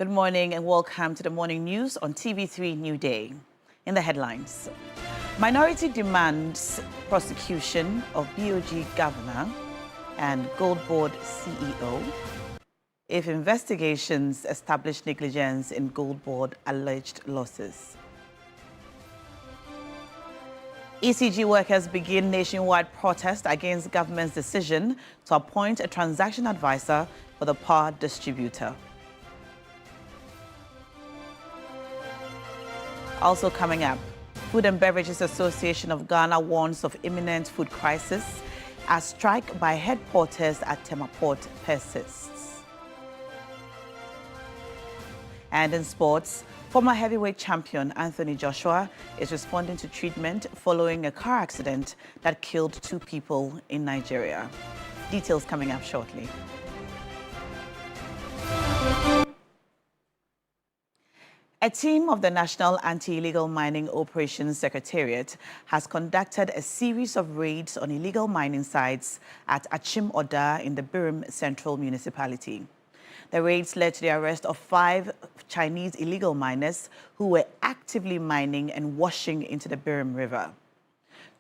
Good morning and welcome to the morning news on TV3 Newday. In the headlines, minority demands prosecution of BOG governor and Gold Board CEO if investigations establish negligence in Gold Board alleged losses. ECG workers begin nationwide protest against government's decision to appoint a transaction advisor for the power distributor. Also coming up, Food and Beverages Association of Ghana warns of imminent food crisis as strike by head porters at Tema Port persists. And in sports, former heavyweight champion Anthony Joshua is responding to treatment following a car accident that killed 2 people in Nigeria. Details coming up shortly. A team of the National Anti-Illegal Mining Operations Secretariat has conducted a series of raids on illegal mining sites at Achim Oda in the Birim Central Municipality. The raids led to the arrest of 5 Chinese illegal miners who were actively mining and washing into the Birim River.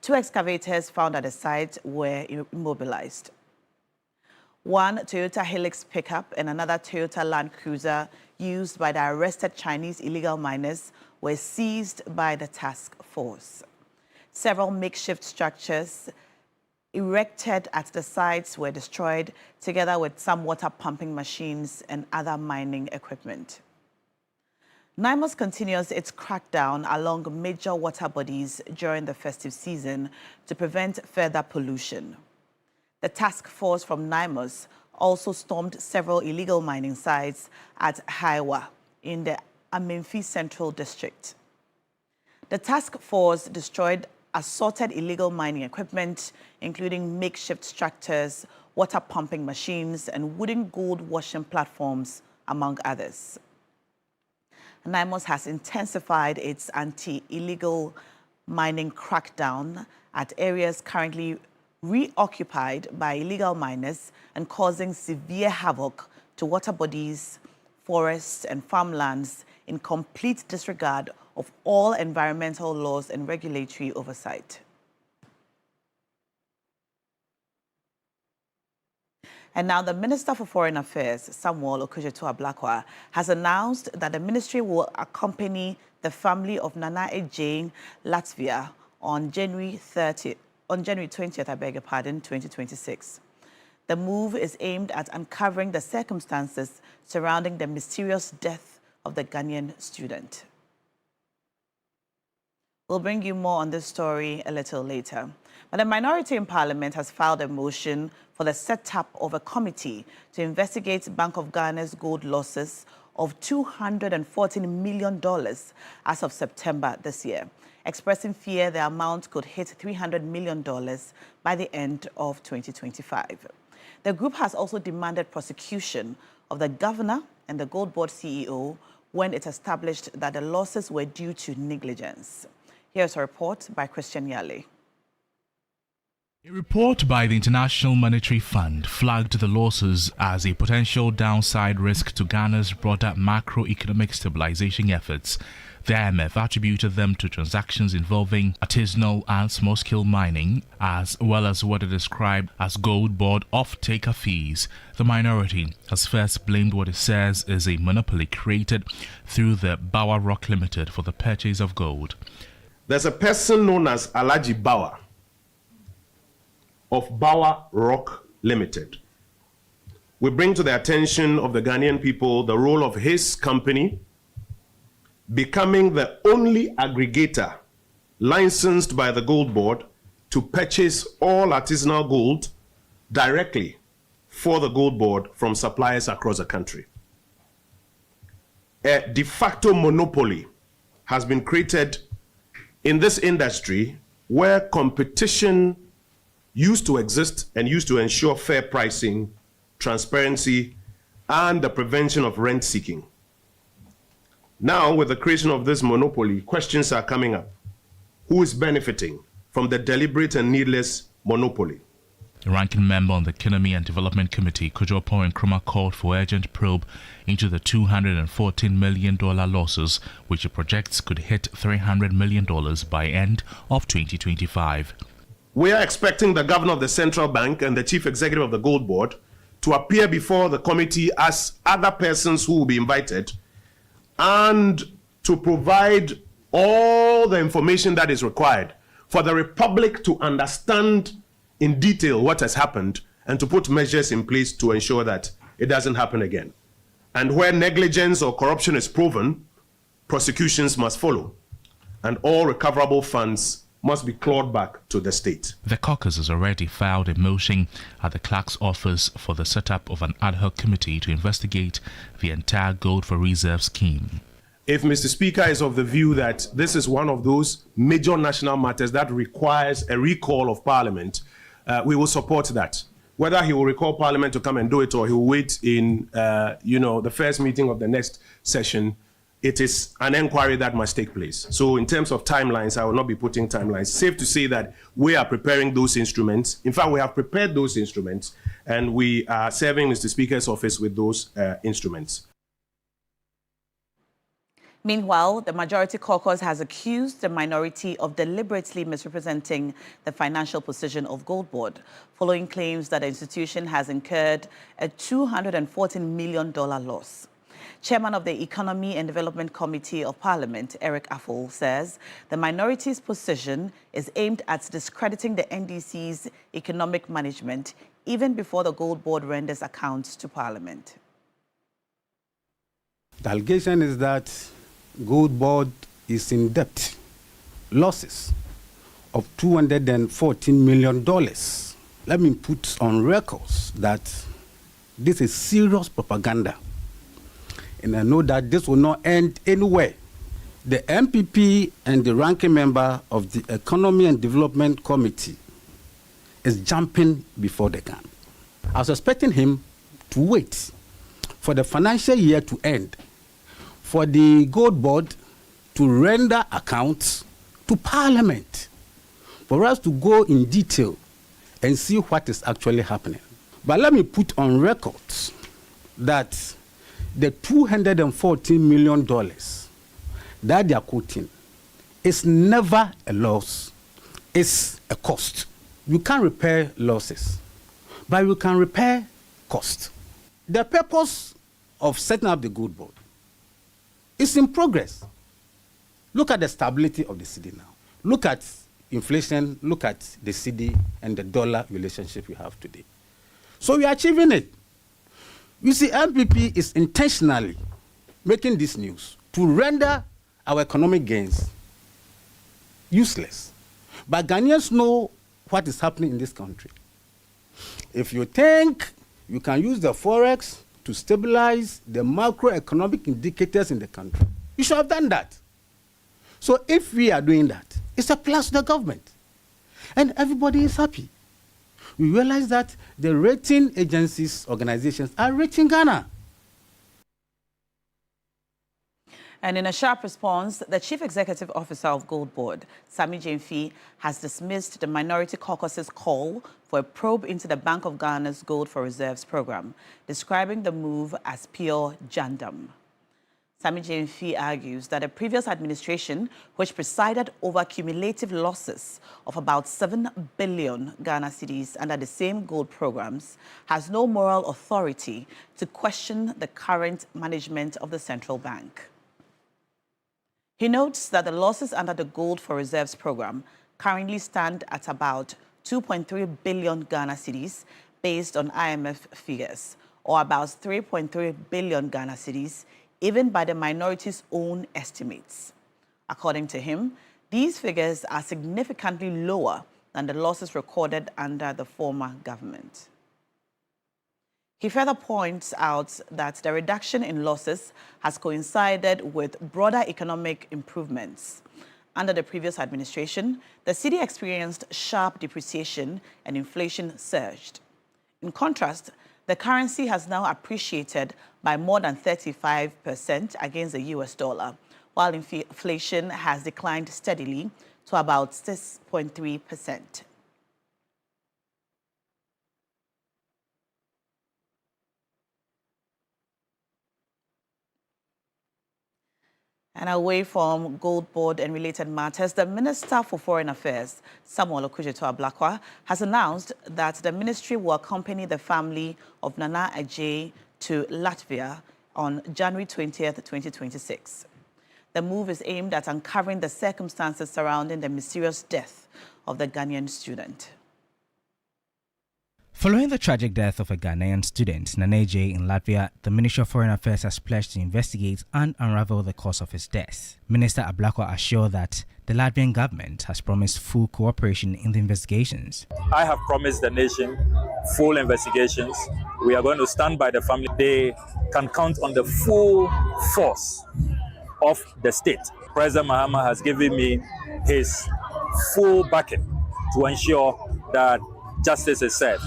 2 excavators found at the site were immobilized. One Toyota Hilux pickup and another Toyota Land Cruiser used by the arrested Chinese illegal miners were seized by the task force. Several makeshift structures erected at the sites were destroyed, together with some water pumping machines and other mining equipment. NIMOS continues its crackdown along major water bodies during the festive season to prevent further pollution. The task force from NIMOS also stormed several illegal mining sites at Haiwa in the Amenfi Central District. The task force destroyed assorted illegal mining equipment, including makeshift structures, water pumping machines, and wooden gold washing platforms, among others. NIMOS has intensified its anti-illegal mining crackdown at areas currently reoccupied by illegal miners and causing severe havoc to water bodies, forests, and farmlands in complete disregard of all environmental laws and regulatory oversight. And now the Minister for Foreign Affairs, Samuel Okudzeto-Ablakwa, has announced that the ministry will accompany the family of Nana Ejane, Latvia, on January 20th, 2026. The move is aimed at uncovering the circumstances surrounding the mysterious death of the Ghanaian student. We'll bring you more on this story a little later. But the minority in Parliament has filed a motion for the setup of a committee to investigate Bank of Ghana's gold losses of $214 million as of September this year, expressing fear the amount could hit $300 million by the end of 2025. The group has also demanded prosecution of the governor and the Gold Board CEO when it established that the losses were due to negligence. Here's a report by Christian Yale. A report by the International Monetary Fund flagged the losses as a potential downside risk to Ghana's broader macroeconomic stabilization efforts. The IMF attributed them to transactions involving artisanal and small-scale mining, as well as what it described as Gold Board off-taker fees. The minority has first blamed what it says is a monopoly created through the Bawa Rock Limited for the purchase of gold. There's a person known as Alhaji Bawa of Bawa Rock Limited. We bring to the attention of the Ghanaian people the role of his company becoming the only aggregator licensed by the Gold Board to purchase all artisanal gold directly for the Gold Board from suppliers across the country. A de facto monopoly has been created in this industry where competition used to exist and used to ensure fair pricing, transparency, and the prevention of rent seeking. Now, with the creation of this monopoly, questions are coming up. Who is benefiting from the deliberate and needless monopoly? The ranking member on the Economy and Development Committee, Kojopo Nkrumah, called for urgent probe into the $214 million losses, which he projects could hit $300 million by end of 2025. We are expecting the governor of the central bank and the chief executive of the gold board to appear before the committee as other persons who will be invited and to provide all the information that is required for the Republic to understand in detail what has happened and to put measures in place to ensure that it doesn't happen again. And where negligence or corruption is proven, prosecutions must follow, and all recoverable funds must be clawed back to the state. The caucus has already filed a motion at the clerk's office for the setup of an ad hoc committee to investigate the entire Gold for Reserve scheme. If Mr. Speaker is of the view that this is one of those major national matters that requires a recall of Parliament, we will support that. Whether he will recall Parliament to come and do it or he will wait in, the first meeting of the next session, it is an inquiry that must take place. So in terms of timelines, I will not be putting timelines. Safe to say that we are preparing those instruments. In fact, we have prepared those instruments and we are serving Mr. Speaker's office with those instruments. Meanwhile, the majority caucus has accused the minority of deliberately misrepresenting the financial position of Gold Board, following claims that the institution has incurred a $214 million loss. Chairman of the Economy and Development Committee of Parliament, Eric Afful, says the minority's position is aimed at discrediting the NDC's economic management even before the Gold Board renders accounts to Parliament. The allegation is that Gold Board is in debt, losses of $214 million. Let me put on records that this is serious propaganda. And I know that this will not end anywhere. The MPP and the ranking member of the Economy and Development Committee is jumping before the gun. I was expecting him to wait for the financial year to end, for the Gold Board to render accounts to Parliament, for us to go in detail and see what is actually happening. But let me put on records that the $214 million that they are quoting is never a loss, it's a cost. You can't repair losses, but you can repair cost. The purpose of setting up the Gold Board is in progress. Look at the stability of the cedi now. Look at inflation, look at the cedi and the dollar relationship we have today. So we are achieving it. You see, MPP is intentionally making this news to render our economic gains useless. But Ghanaians know what is happening in this country. If you think you can use the forex to stabilize the macroeconomic indicators in the country, you should have done that. So if we are doing that, it's a plus to the government. And everybody is happy. We realize that the rating agencies, organizations are rating Ghana. And in a sharp response, the Chief Executive Officer of Gold Board, Sammy Gyamfi, has dismissed the Minority Caucus's call for a probe into the Bank of Ghana's Gold for Reserves program, describing the move as pure jandam. Sammy Gyamfi argues that a previous administration, which presided over cumulative losses of about 7 billion Ghana cedis under the same gold programs, has no moral authority to question the current management of the central bank. He notes that the losses under the Gold for Reserves program currently stand at about 2.3 billion Ghana cedis based on IMF figures, or about 3.3 billion Ghana cedis, even by the minority's own estimates. According to him, these figures are significantly lower than the losses recorded under the former government. He further points out that the reduction in losses has coincided with broader economic improvements. Under the previous administration, the cedi experienced sharp depreciation and inflation surged. In contrast, the currency has now appreciated by more than 35% against the US dollar, while inflation has declined steadily to about 6.3%. And away from Gold Board and related matters, the Minister for Foreign Affairs, Samuel Okudzeto-Ablakwa, has announced that the ministry will accompany the family of Nana Adjei to Latvia on January 20th, 2026. The move is aimed at uncovering the circumstances surrounding the mysterious death of the Ghanaian student. Following the tragic death of a Ghanaian student, Nana Adjei, in Latvia, the Ministry of Foreign Affairs has pledged to investigate and unravel the cause of his death. Minister Ablakwa assured that the Latvian government has promised full cooperation in the investigations. I have promised the nation full investigations. We are going to stand by the family. They can count on the full force of the state. President Mahama has given me his full backing to ensure that justice is served.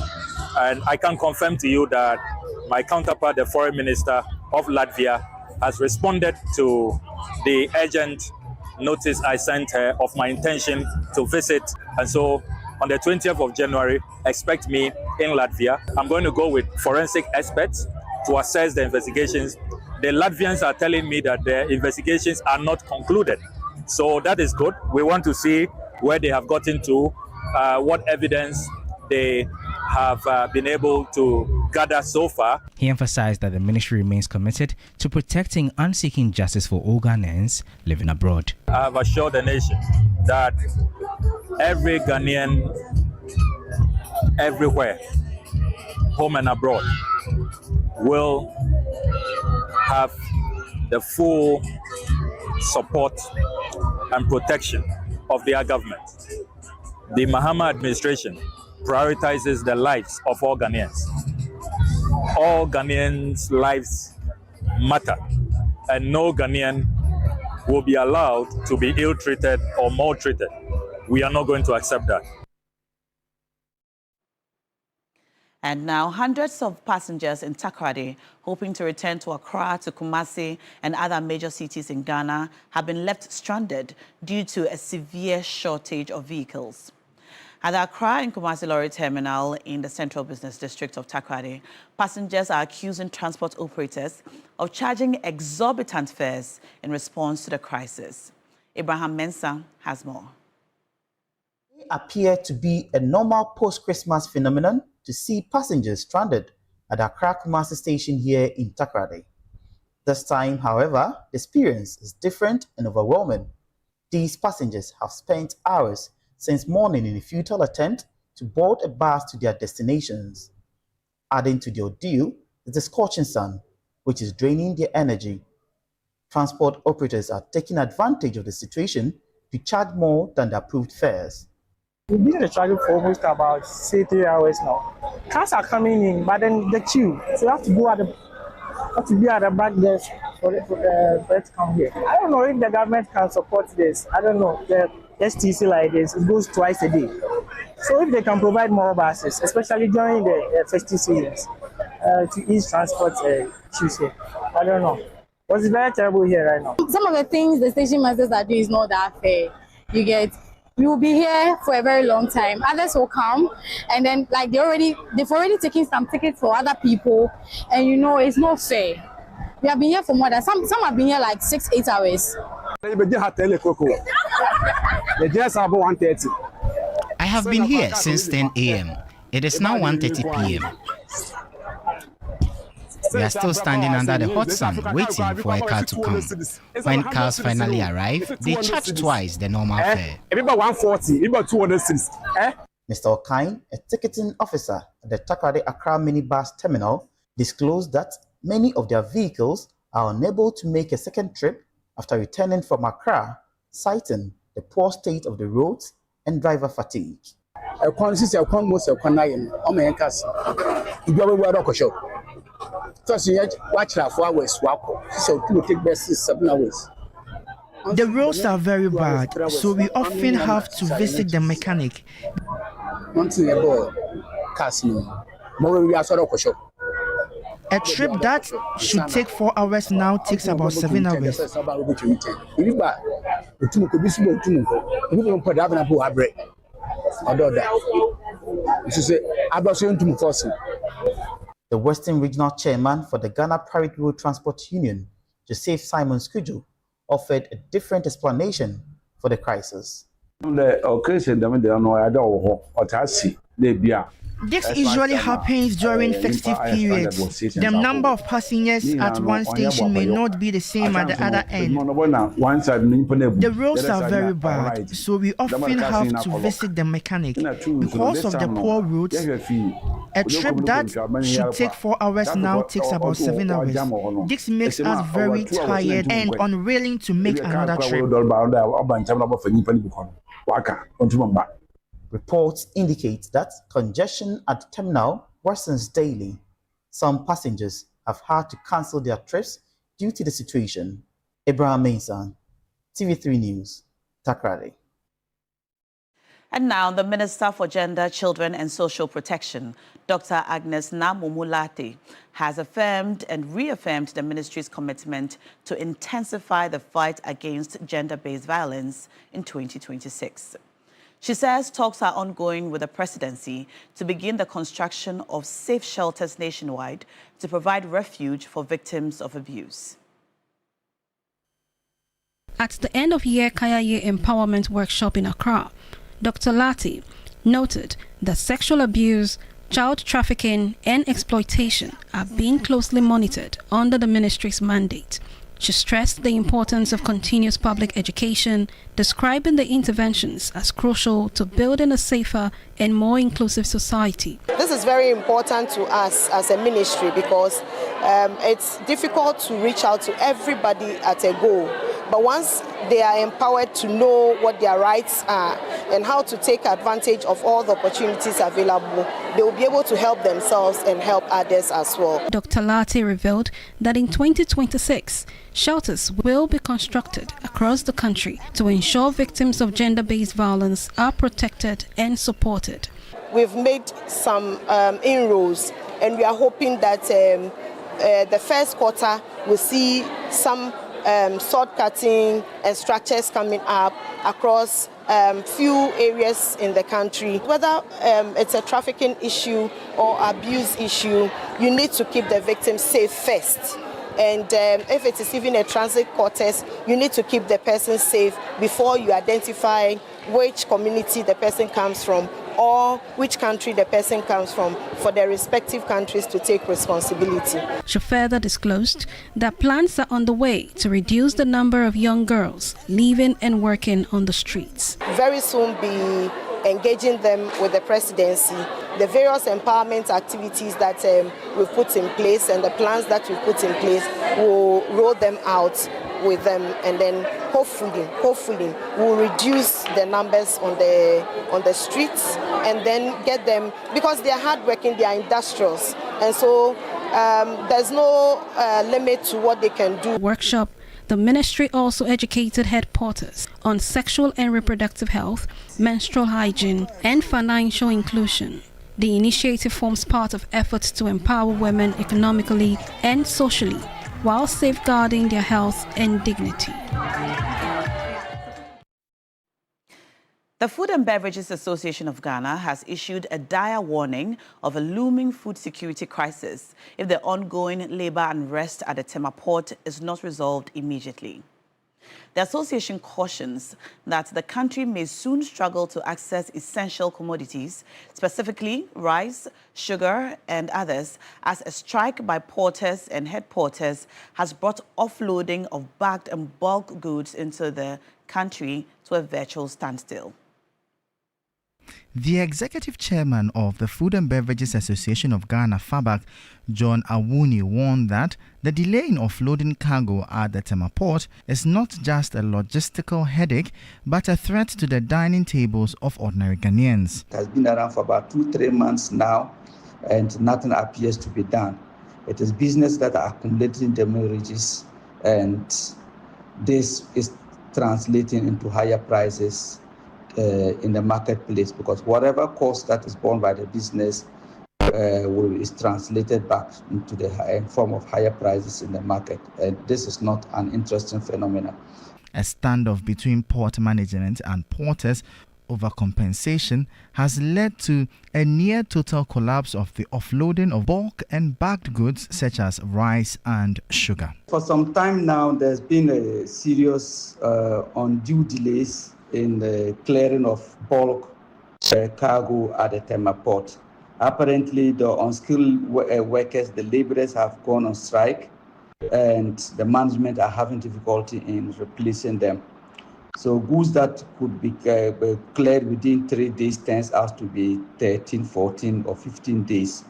And I can confirm to you that my counterpart, the Foreign Minister of Latvia, has responded to the urgent notice I sent her of my intention to visit. And so on the 20th of January, expect me in Latvia. I'm going to go with forensic experts to assess the investigations. The Latvians are telling me that the investigations are not concluded. So that is good. We want to see where they have gotten to, what evidence they have been able to gather so far. He emphasized that the ministry remains committed to protecting and seeking justice for all Ghanaians living abroad. I have assured the nation that every Ghanaian, everywhere, home and abroad, will have the full support and protection of their government. The Mahama administration prioritizes the lives of all Ghanaians. All Ghanaians' lives matter, and no Ghanaian will be allowed to be ill-treated or maltreated. We are not going to accept that. And now, hundreds of passengers in Takoradi, hoping to return to Accra, to Kumasi and other major cities in Ghana, have been left stranded due to a severe shortage of vehicles. At the Accra and Kumasi Lorry Terminal in the Central Business District of Takoradi, passengers are accusing transport operators of charging exorbitant fares in response to the crisis. Abraham Mensah has more. It appeared to be a normal post-Christmas phenomenon to see passengers stranded at the Accra Kumasi station here in Takoradi. This time, however, the experience is different and overwhelming. These passengers have spent hours since morning in a futile attempt to board a bus to their destinations. Adding to the ordeal is the scorching sun, which is draining their energy. Transport operators are taking advantage of the situation to charge more than the approved fares. We've been in the traffic for almost about, say, 3 hours now. Cars are coming in, but then the queue. So you have to be at the back desk for it to come here. I don't know if the government can support this. I don't know. The STC like this, it goes twice a day. So if they can provide more buses, especially during the festive seasons, to ease transport issues here. I don't know. It's very terrible here right now. Some of the things the station masters are doing is not that fair. We will be here for a very long time. Others will come, and then like they've already taken some tickets for other people, and you know it's not fair. We have been here for more than some have been here like 6-8 hours. I have been here since 10 a.m. It is now 1:30 p.m. We are still standing under the hot sun waiting for a car to come. When cars finally arrive, they charge twice the normal fare. Mr. Okain, a ticketing officer at the Takoradi Accra minibus terminal, disclosed that many of their vehicles are unable to make a second trip after returning from Accra, citing the poor state of the roads and driver fatigue. The roads are very bad, so we often have to visit the mechanic. A trip that should take 4 hours now takes about 7 hours. The Western Regional Chairman for the Ghana Private Road Transport Union, Joseph Simon Skujo, offered a different explanation for the crisis. This usually happens during festive periods. The number of passengers at one station may not be the same at the other end. The roads are very bad, so we often have to visit the mechanic. Because of the poor roads, a trip that should take 4 hours now takes about 7 hours. This makes us very tired and unwilling to make another trip. Reports indicate that congestion at the terminal worsens daily. Some passengers have had to cancel their trips due to the situation. Abraham Mason, TV3 News, Takrady. And now, the Minister for Gender, Children and Social Protection, Dr. Agnes Namumulate, has affirmed and reaffirmed the ministry's commitment to intensify the fight against gender-based violence in 2026. She says talks are ongoing with the presidency to begin the construction of safe shelters nationwide to provide refuge for victims of abuse. At the end of year Kaya Year Empowerment Workshop in Accra, Dr. Lati noted that sexual abuse, child trafficking and exploitation are being closely monitored under the ministry's mandate. She stressed the importance of continuous public education, describing the interventions as crucial to building a safer and more inclusive society. This is very important to us as a ministry because it's difficult to reach out to everybody at a go. But once they are empowered to know what their rights are and how to take advantage of all the opportunities available, they will be able to help themselves and help others as well. Dr. Lati revealed that in 2026, shelters will be constructed across the country to ensure victims of gender-based violence are protected and supported. We've made some inroads, and we are hoping that the first quarter will see some sword cutting and structures coming up across few areas in the country. Whether it's a trafficking issue or abuse issue, you need to keep the victim safe first. And if it is even a transit quarters, you need to keep the person safe before you identify which community the person comes from or which country the person comes from, for their respective countries to take responsibility. She further disclosed that plans are on the way to reduce the number of young girls living and working on the streets. Very soon be engaging them with the presidency, the various empowerment activities that we've put in place and the plans that we've put in place, will roll them out with them, and then hopefully we'll reduce the numbers on the streets and then get them, because they are hardworking, they are industrious, and so there's no limit to what they can do. Workshop. The ministry also educated head porters on sexual and reproductive health, menstrual hygiene, and financial inclusion. The initiative forms part of efforts to empower women economically and socially while safeguarding their health and dignity. The Food and Beverages Association of Ghana has issued a dire warning of a looming food security crisis if the ongoing labor unrest at the Tema port is not resolved immediately. The association cautions that the country may soon struggle to access essential commodities, specifically rice, sugar, and others, as a strike by porters and head porters has brought offloading of bagged and bulk goods into the country to a virtual standstill. The executive chairman of the Food and Beverages Association of Ghana, FABAC, John Awuni, warned that the delay in offloading cargo at the Tema port is not just a logistical headache, but a threat to the dining tables of ordinary Ghanaians. It has been around for about 2-3 months now, and nothing appears to be done. It is business that are accumulating demurrages, and this is translating into higher prices in the marketplace, because whatever cost that is borne by the business is translated back into the form of higher prices in the market. And this is not an interesting phenomenon. A standoff between port management and porters overcompensation has led to a near total collapse of the offloading of bulk and bagged goods such as rice and sugar. For some time now, there's been a serious undue delays in the clearing of bulk cargo at the Tema port. Apparently, the unskilled workers, the laborers, have gone on strike, and the management are having difficulty in replacing them. So goods that could be cleared within 3 days turns out to be 13, 14, or 15 days.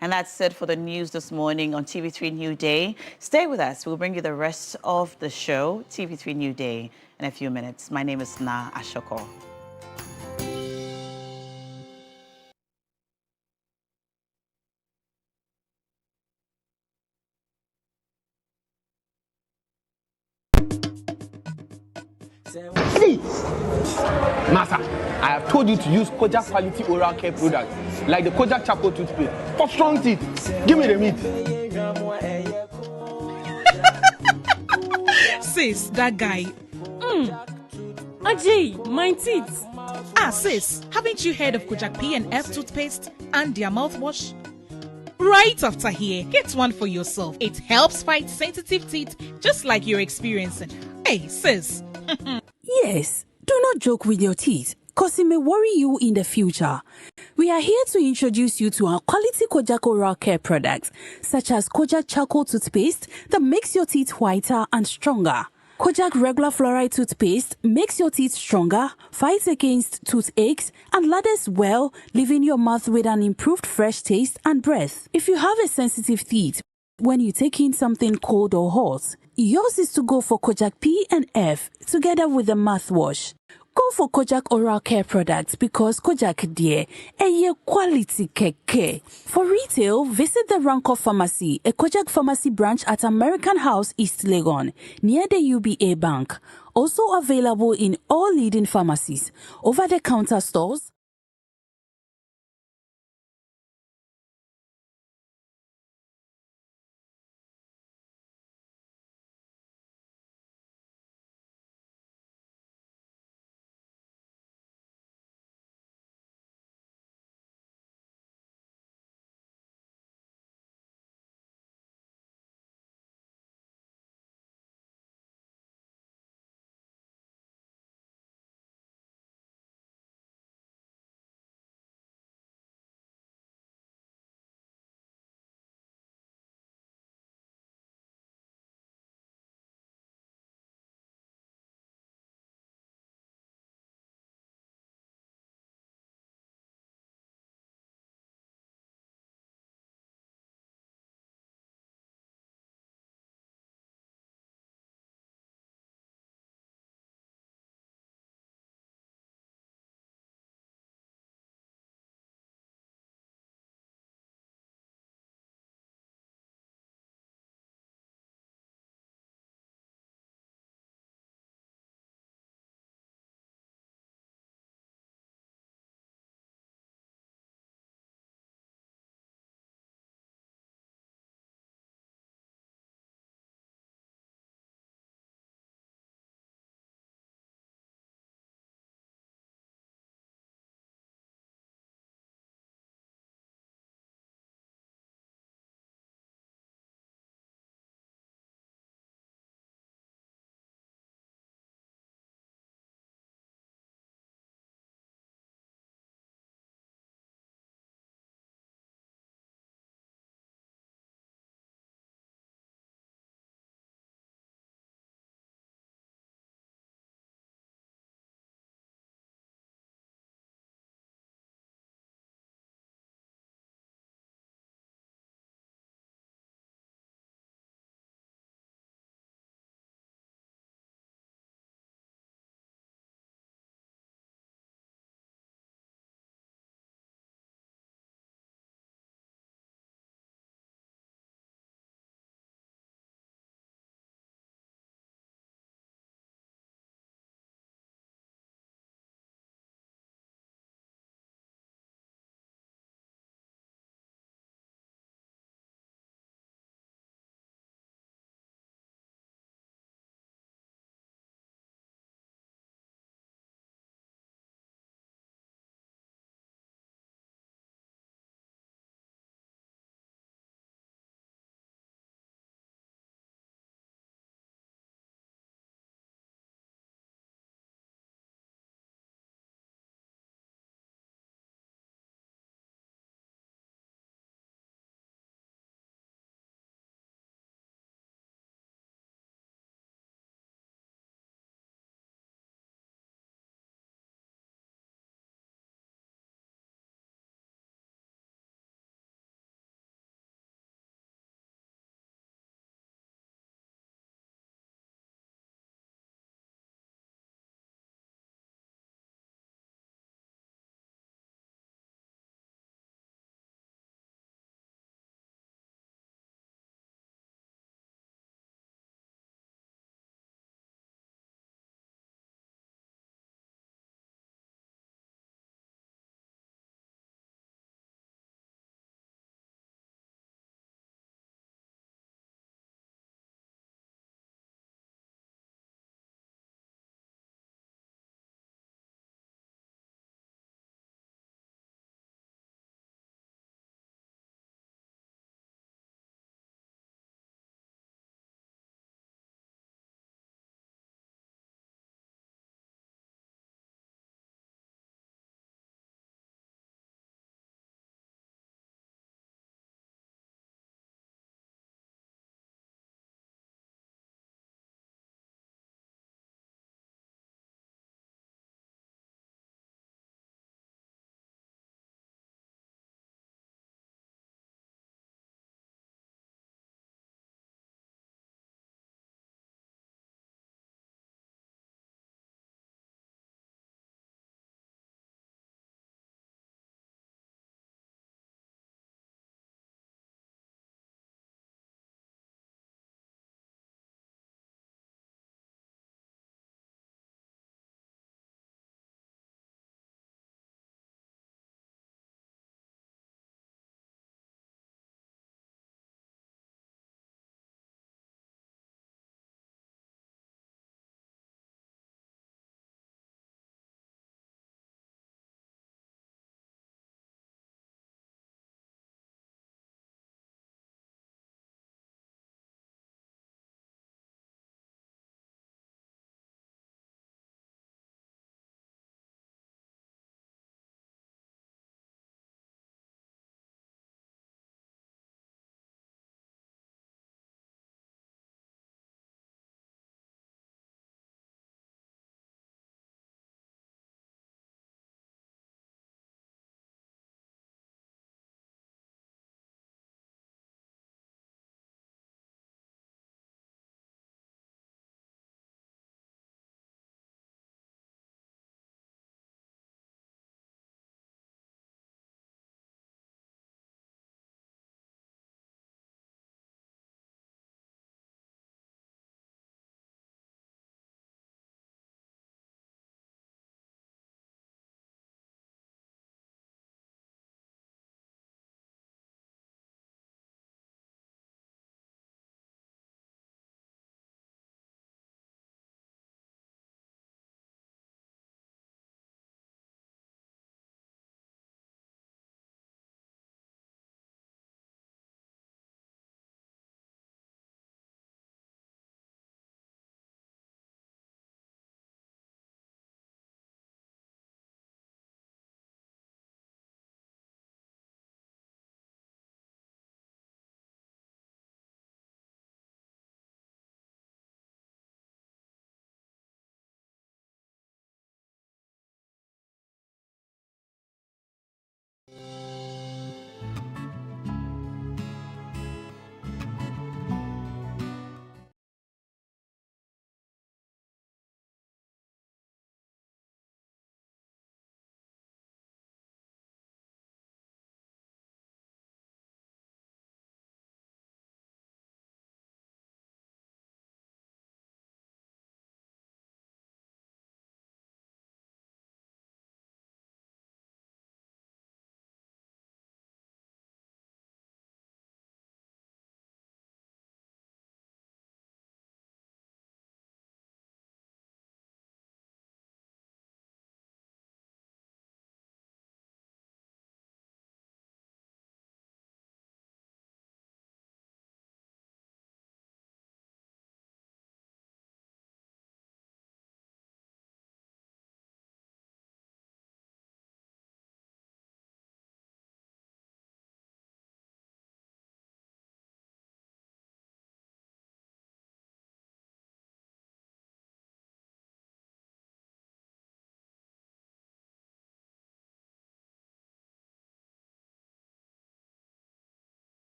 And that's it for the news this morning on TV3 Newday. Stay with us. We'll bring you the rest of the show, TV3 Newday, in a few minutes. My name is Na Ashoko. Please, Master, I have told you to use Kojak quality oral care products like the Kojak Charcoal toothpaste for strong teeth. Give me the meat. Sis, that guy. Ajay, my teeth. Sis, haven't you heard of Kojak P&F toothpaste and their mouthwash? Right after here, get one for yourself. It helps fight sensitive teeth just like you're experiencing. Hey, sis. Yes, do not joke with your teeth, cause it may worry you in the future. We are here to introduce you to our quality Kojak oral care products, such as Kojak Charcoal toothpaste that makes your teeth whiter and stronger. Kojak regular fluoride toothpaste makes your teeth stronger, fights against toothaches, and lathers well, leaving your mouth with an improved fresh taste and breath. If you have a sensitive teeth, when you take in something cold or hot, yours is to go for Kojak P&F together with the mouthwash. Go for Kojak oral care products because Kojak dear, quality keke. For retail, visit the Ranko Pharmacy, a Kojak Pharmacy branch at American House, East Legon, near the UBA Bank. Also available in all leading pharmacies, over-the-counter stores,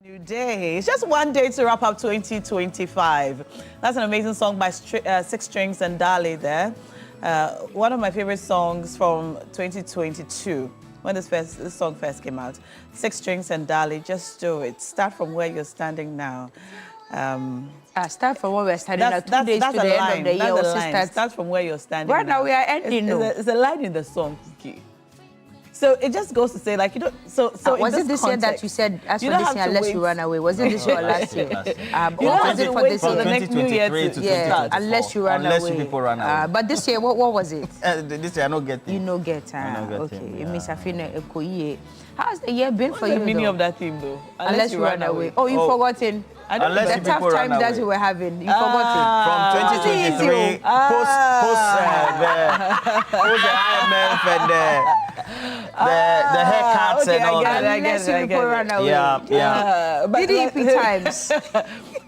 New day. It's just one day to wrap up 2025. That's an amazing song by Six Strings and Dali there. One of my favorite songs from 2022 when this song first came out. Six Strings and Dali, just do it. Start from where you're standing now. Start from where we're standing now. 2 days to the end of the year. That's start from where you're standing. Right now we are ending. It's a line in the song. So it just goes to say, like, you don't. So was it this year that you said, as for this year, unless you run away? Was it this year or last year? You don't have to wait for the next New Year to unless you run away. Unless you people run away. But this year, what was it? This year, I don't get it. You no get. Okay. It means I feel. How's the year been for you? What's the meaning of that theme, though? Unless you run away. Oh, you've forgotten. Unless the tough times that you were having, you forgot it. From 2023, post the IMF and the haircuts and all that. Unless you people run away. Yeah. DDP times.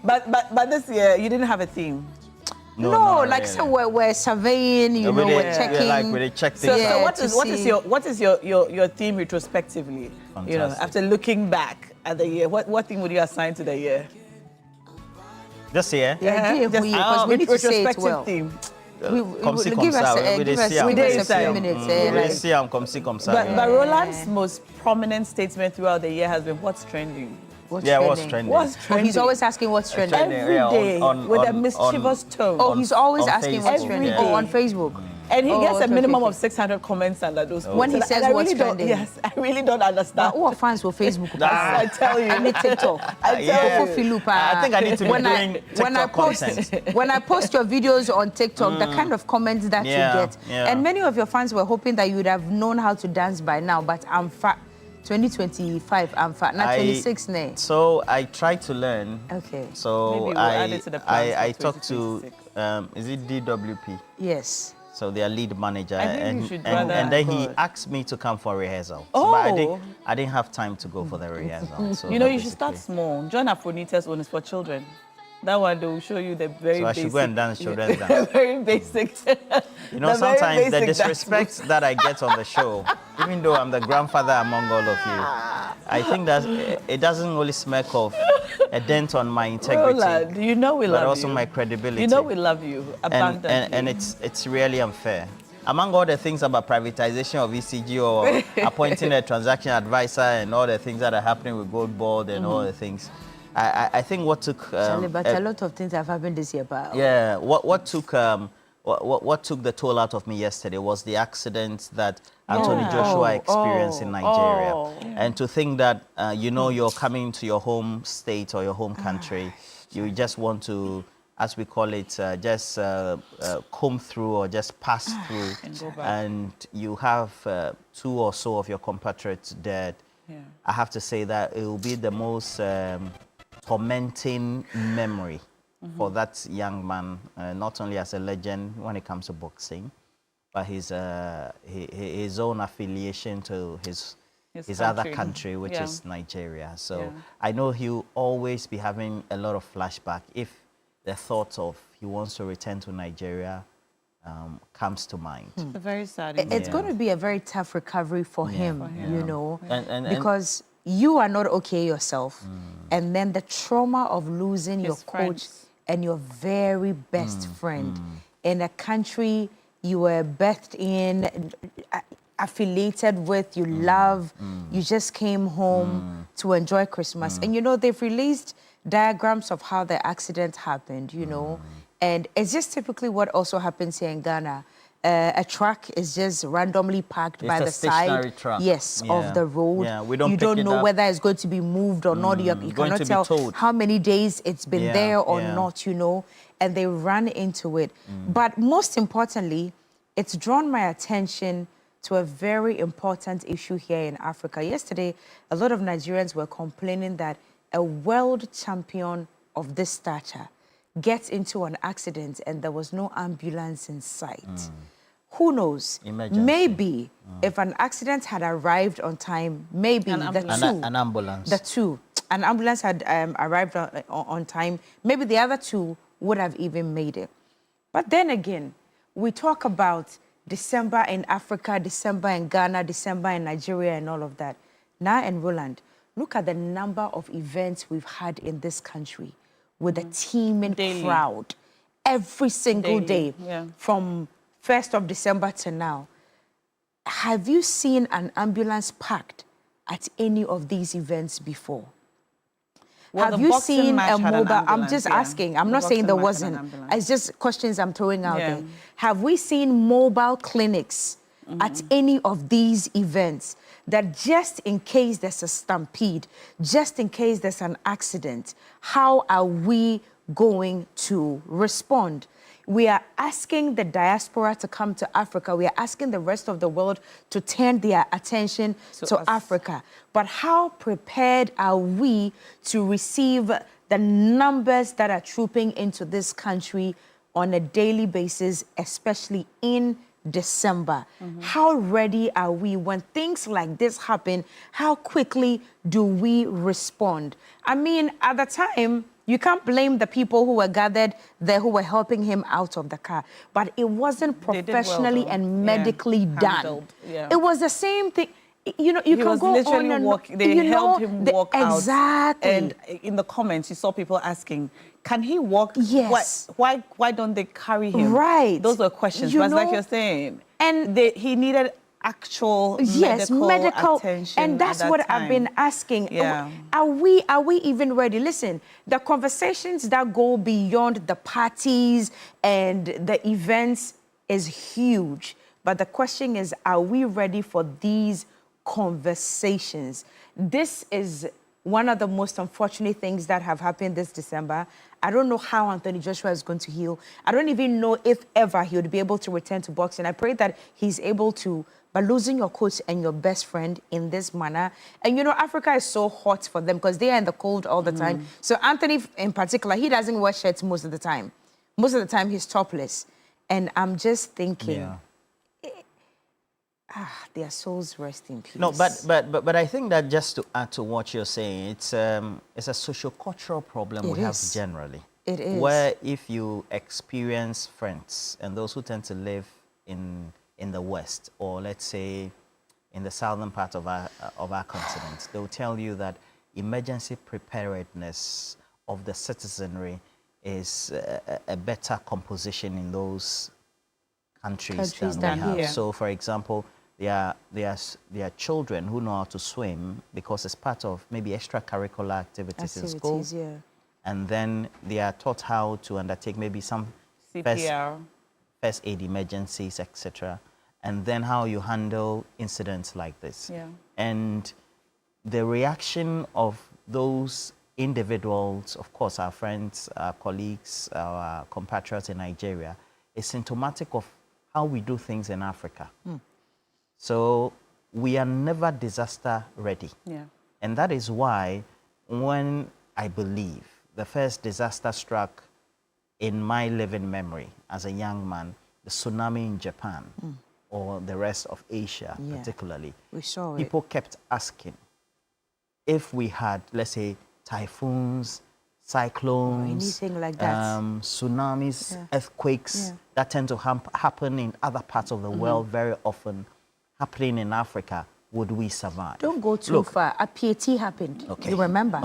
But this year, you didn't have a theme. No, like so we're surveying, you know, we're checking. Like we check so things. So what is your theme retrospectively? Fantastic. You know, after looking back at the year, what theme would you assign to the year? This year? Yeah, because we need to say it well. Theme. Give us a few minutes. But Roland's most prominent statement throughout the year has been, what's trending? What's trending? Oh, he's always asking what's trending. Every day, with a mischievous tone. Oh, he's always asking what's Facebook. trending. Oh, on Facebook. And he gets a minimum of 600 comments under those posts. When he says what's trending. Yes, I really don't understand. But who are fans for Facebook? I tell you. And TikTok. I think I need to be doing TikTok content. When I post your videos on TikTok, the kind of comments that you get. And many of your fans were hoping that you would have known how to dance by now, but I'm fat. 2025, I'm fat. Not 26 now. So I try to learn. Okay. So I talked to, is it DWP? Yes. So their lead manager, and then he asked me to come for rehearsal. Oh. But I didn't have time to go for the rehearsal. So you know, you should start small. Join Afronita's one is for children. That one, they will show you the very basic. So I should go and dance, children's dance. Very basic. You know, sometimes the disrespect that I get on the show, even though I'm the grandfather among all of you, I think that it doesn't really smack of a dent on my integrity. Roland, you know we love you. But also my credibility. You know we love you abundantly. And it's really unfair. Among all the things about privatization of ECG or appointing a transaction advisor and all the things that are happening with Gold Board and all the things, I think what took... but a lot of things have happened this year, pal. Yeah, what took the toll out of me yesterday was the accident that Anthony Joshua experienced in Nigeria. And to think that, you know, you're coming to your home state or your home country, you just want to, as we call it, just comb through or just pass through, and you have 2 or so of your compatriots dead. Yeah. I have to say that it will be the most tormenting memory for that young man, not only as a legend when it comes to boxing, but his own affiliation to his other country, which is Nigeria. So I know he'll always be having a lot of flashback if the thought of he wants to return to Nigeria comes to mind. It's very sad. It's going to be a very tough recovery for him, you know, because you are not okay yourself. And then the trauma of losing your coach and your very best friend in a country you were birthed in, affiliated with, you love, you just came home to enjoy Christmas. And, you know, they've released diagrams of how the accident happened, you know, and it's just typically what also happens here in Ghana. A truck is just randomly parked by the side of the road. Yeah, you don't know whether it's going to be moved or not. You cannot tell how many days it's been there or not, you know, and they run into it. But most importantly, it's drawn my attention to a very important issue here in Africa. Yesterday, a lot of Nigerians were complaining that a world champion of this stature gets into an accident and there was no ambulance in sight. Who knows? Emergency. Maybe if an accident had arrived on time, maybe an ambulance had arrived on time, maybe the other 2 would have even made it. But then again, we talk about December in Africa, December in Ghana, December in Nigeria and all of that. Now in Roland, look at the number of events we've had in this country with a teeming crowd every single day from 1st of December to now. Have you seen an ambulance packed at any of these events before? Well, have you seen a mobile? I'm just asking. I'm not saying there wasn't. It's just questions I'm throwing out there. Have we seen mobile clinics at any of these events that just in case there's a stampede, just in case there's an accident, how are we going to respond? We are asking the diaspora to come to Africa. We are asking the rest of the world to turn their attention to Africa. But how prepared are we to receive the numbers that are trooping into this country on a daily basis, especially in December? How ready are we when things like this happen? How quickly do we respond? I mean, at the time, you can't blame the people who were gathered there who were helping him out of the car. But it wasn't professionally and medically done. It was the same thing. You know, you can go on and they helped him walk out. Exactly. And in the comments, you saw people asking, can he walk? Yes. Why don't they carry him? Right. Those were questions. You but know, like you're saying, and he needed actual medical attention. And that's what I've been asking. Are we even ready? Listen, the conversations that go beyond the parties and the events is huge. But the question is, are we ready for these conversations? This is one of the most unfortunate things that have happened this December. I don't know how Anthony Joshua is going to heal. I don't even know if ever he would be able to return to boxing. I pray that he's able to. But losing your coach and your best friend in this manner, and you know, Africa is so hot for them because they are in the cold all the time. So Anthony in particular, he doesn't wear shirts most of the time. Most of the time he's topless. And I'm just thinking, their souls rest in peace. No, but I think that just to add to what you're saying, it's a socio-cultural problem we have generally. It is. Where if you experience friends and those who tend to live in the West, or let's say in the southern part of our continent, they'll tell you that emergency preparedness of the citizenry is a better composition in those countries than we have. So, for example, there are children who know how to swim because it's part of maybe extracurricular activities in school. And then they are taught how to undertake maybe some CPR, first aid emergencies, etc. And then how you handle incidents like this. And the reaction of those individuals, of course, our friends, our colleagues, our compatriots in Nigeria, is symptomatic of how we do things in Africa. So we are never disaster ready. And that is why when I believe the first disaster struck in my living memory as a young man, the tsunami in Japan, or the rest of Asia particularly, we saw people kept asking if we had, let's say, typhoons, cyclones, or anything like that. Tsunamis, earthquakes that tend to happen in other parts of the world very often, happening in Africa, would we survive? Don't go too far. A PAT happened. You remember?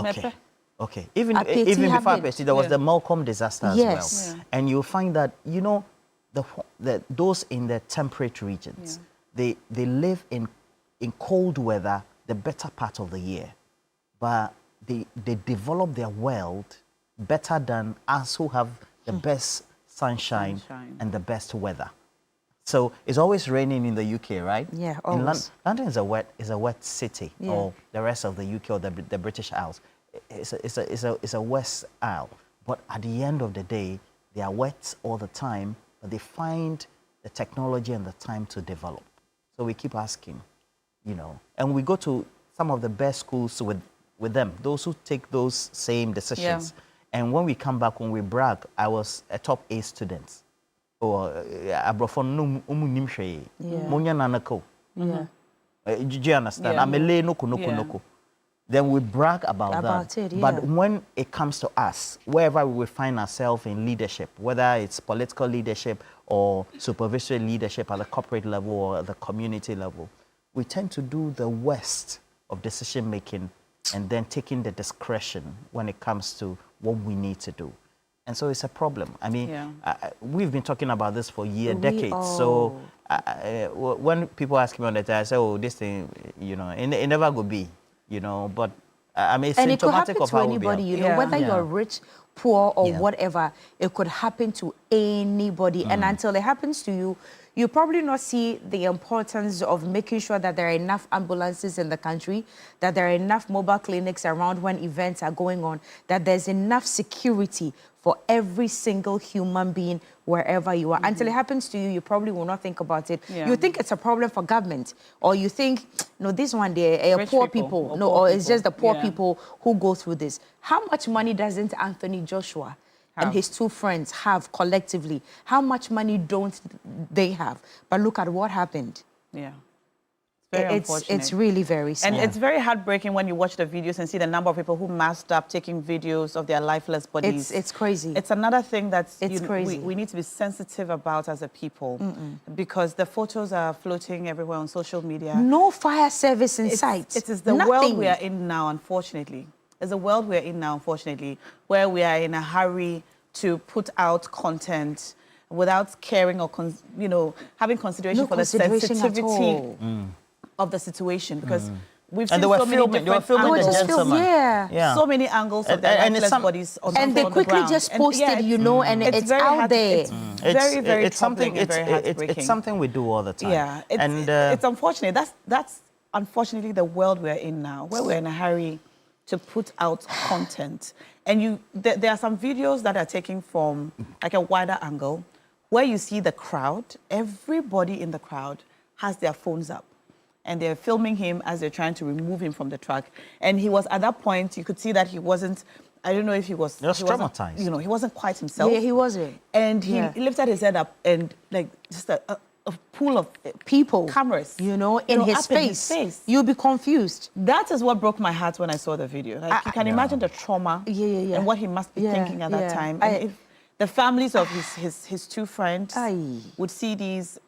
Okay. Even before PAT, there was the Malcolm disaster as well. And you'll find that, you know, those in the temperate regions, they live in cold weather the better part of the year, but they develop their world better than us who have the best sunshine and the best weather. So it's always raining in the UK, right? Yeah, always. London is a wet city, or the rest of the UK or the British Isles. It's a West Isle, but at the end of the day, they are wet all the time, but they find the technology and the time to develop. So we keep asking, you know, and we go to some of the best schools with them, those who take those same decisions. And when we come back, when we brag, I was a top A student. Or abrofon nimshwe. Monya nanako. Do you understand? Amele noko. Then we brag about that. But when it comes to us, wherever we find ourselves in leadership, whether it's political leadership or supervisory leadership at the corporate level or at the community level, we tend to do the worst of decision making and then taking the discretion when it comes to what we need to do. And so it's a problem. I mean, we've been talking about this for decades. So when people ask me on the time, I say, oh, this thing, you know, it never will be, you know, but I mean, it's and symptomatic it could happen of to anybody, you know, whether you're rich, poor, or whatever, it could happen to anybody. And until it happens to you, you probably not see the importance of making sure that there are enough ambulances in the country, that there are enough mobile clinics around when events are going on, that there's enough security for every single human being wherever you are. Until it happens to you, you probably will not think about it. You think it's a problem for government, or you think, no, this one there, poor people. No, or it's just the poor people who go through this. How much money doesn't Anthony Joshua and his two friends have collectively? How much money don't they have? But look at what happened. Yeah. Very unfortunate. It's really very sad. And it's very heartbreaking when you watch the videos and see the number of people who masked up taking videos of their lifeless bodies. It's crazy. It's another thing that's crazy. We need to be sensitive about as a people, because the photos are floating everywhere on social media. No fire service in sight. It is the world we are in now, unfortunately. It's a world we are in now, unfortunately, where we are in a hurry to put out content without caring or, you know, having consideration for the sensitivity of the situation, because we've seen so many different angles. So many angles of their lifeless bodies on and they quickly just posted, you know, and it's out there. It's very something. It's something we do all the time. Yeah, it's unfortunate. That's unfortunately the world we're in now, where we're in a hurry to put out content. And there are some videos that are taken from like a wider angle, where you see the crowd. Everybody in the crowd has their phones up, and they're filming him as they're trying to remove him from the truck. And he was, at that point, you could see that he wasn't, I don't know if he was traumatized. You know, he wasn't quite himself. Yeah, he wasn't. And he lifted his head up, and like just a pool of people, cameras, you know, in his face. You'll be confused. That is what broke my heart when I saw the video. Like, you can imagine the trauma and what he must be thinking at that time. And if the families of his two friends would see these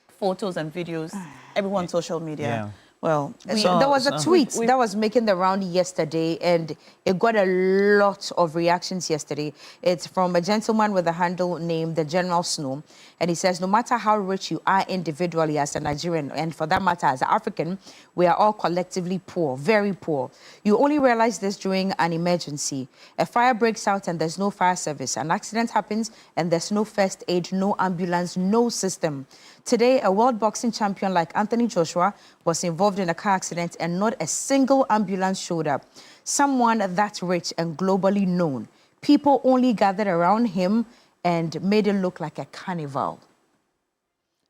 photos and videos, everyone on social media. Well, there was a tweet that was making the round yesterday, and it got a lot of reactions yesterday. It's from a gentleman with a handle named the General Snow, and he says, no matter how rich you are individually as a Nigerian, and for that matter as an African, we are all collectively poor, very poor. You only realize this during an emergency. A fire breaks out and there's no fire service. An accident happens and there's no first aid, no ambulance, no system. Today, a world boxing champion like Anthony Joshua was involved in a car accident and not a single ambulance showed up. Someone that rich and globally known. People only gathered around him and made it look like a carnival.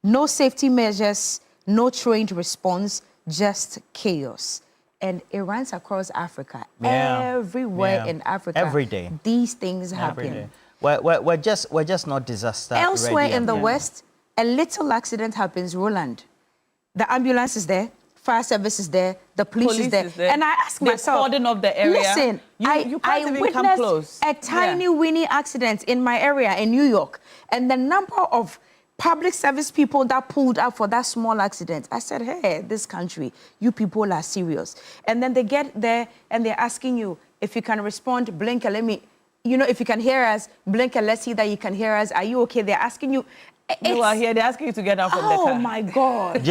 No safety measures, no trained response, just chaos. And it runs across Africa. Everywhere in Africa. Every day. These things happen. We're just not disaster Elsewhere ready in the West, a little accident happens, Roland. The ambulance is there, fire service is there, the police is there. And I ask myself, cordon off the area. Listen, you can't even come witnessed close. a tiny weeny accident in my area in New York, and the number of public service people that pulled up for that small accident. I said, hey, this country, you people are serious. And then they get there and they're asking you, if you can respond, blink and let me, you know, if you can hear us, blink and let's see that you can hear us. Are you okay? They're asking you. You are here, they're asking you to get down from the car. Oh my God.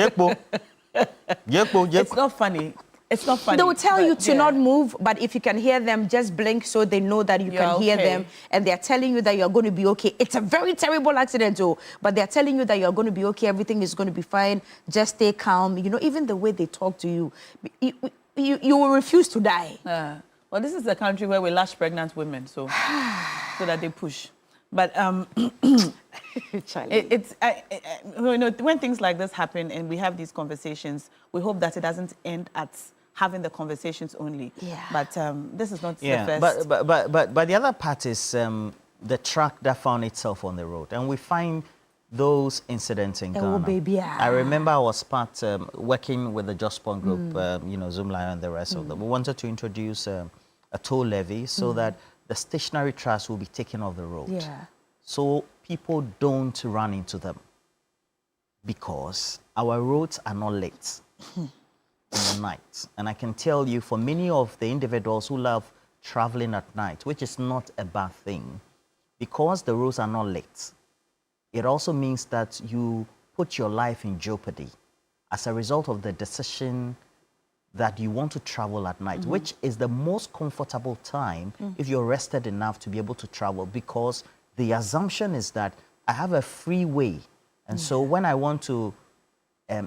It's not funny. It's not funny. They will tell you to not move, but if you can hear them, just blink so they know that you can hear them. And they're telling you that you're going to be okay. It's a very terrible accident, though. But they're telling you that you're going to be okay. Everything is going to be fine. Just stay calm. You know, even the way they talk to you, you will refuse to die. Well, this is a country where we lash pregnant women, so that they push. But it's you know, when things like this happen and we have these conversations, we hope that it doesn't end at having the conversations only. But this is not the first. But the other part is the truck that found itself on the road, and we find those incidents in Ghana. Oh, baby. I remember I was working with the Jospon group, you know, Zoom Lion and the rest of them. We wanted to introduce a toll levy so that the stationary trucks will be taken off the road. So people don't run into them, because our roads are not lit. in the night. And I can tell you, for many of the individuals who love traveling at night, which is not a bad thing, because the roads are not lit, it also means that you put your life in jeopardy as a result of the decision that you want to travel at night, which is the most comfortable time if you're rested enough to be able to travel, because the assumption is that I have a freeway. And so when I want to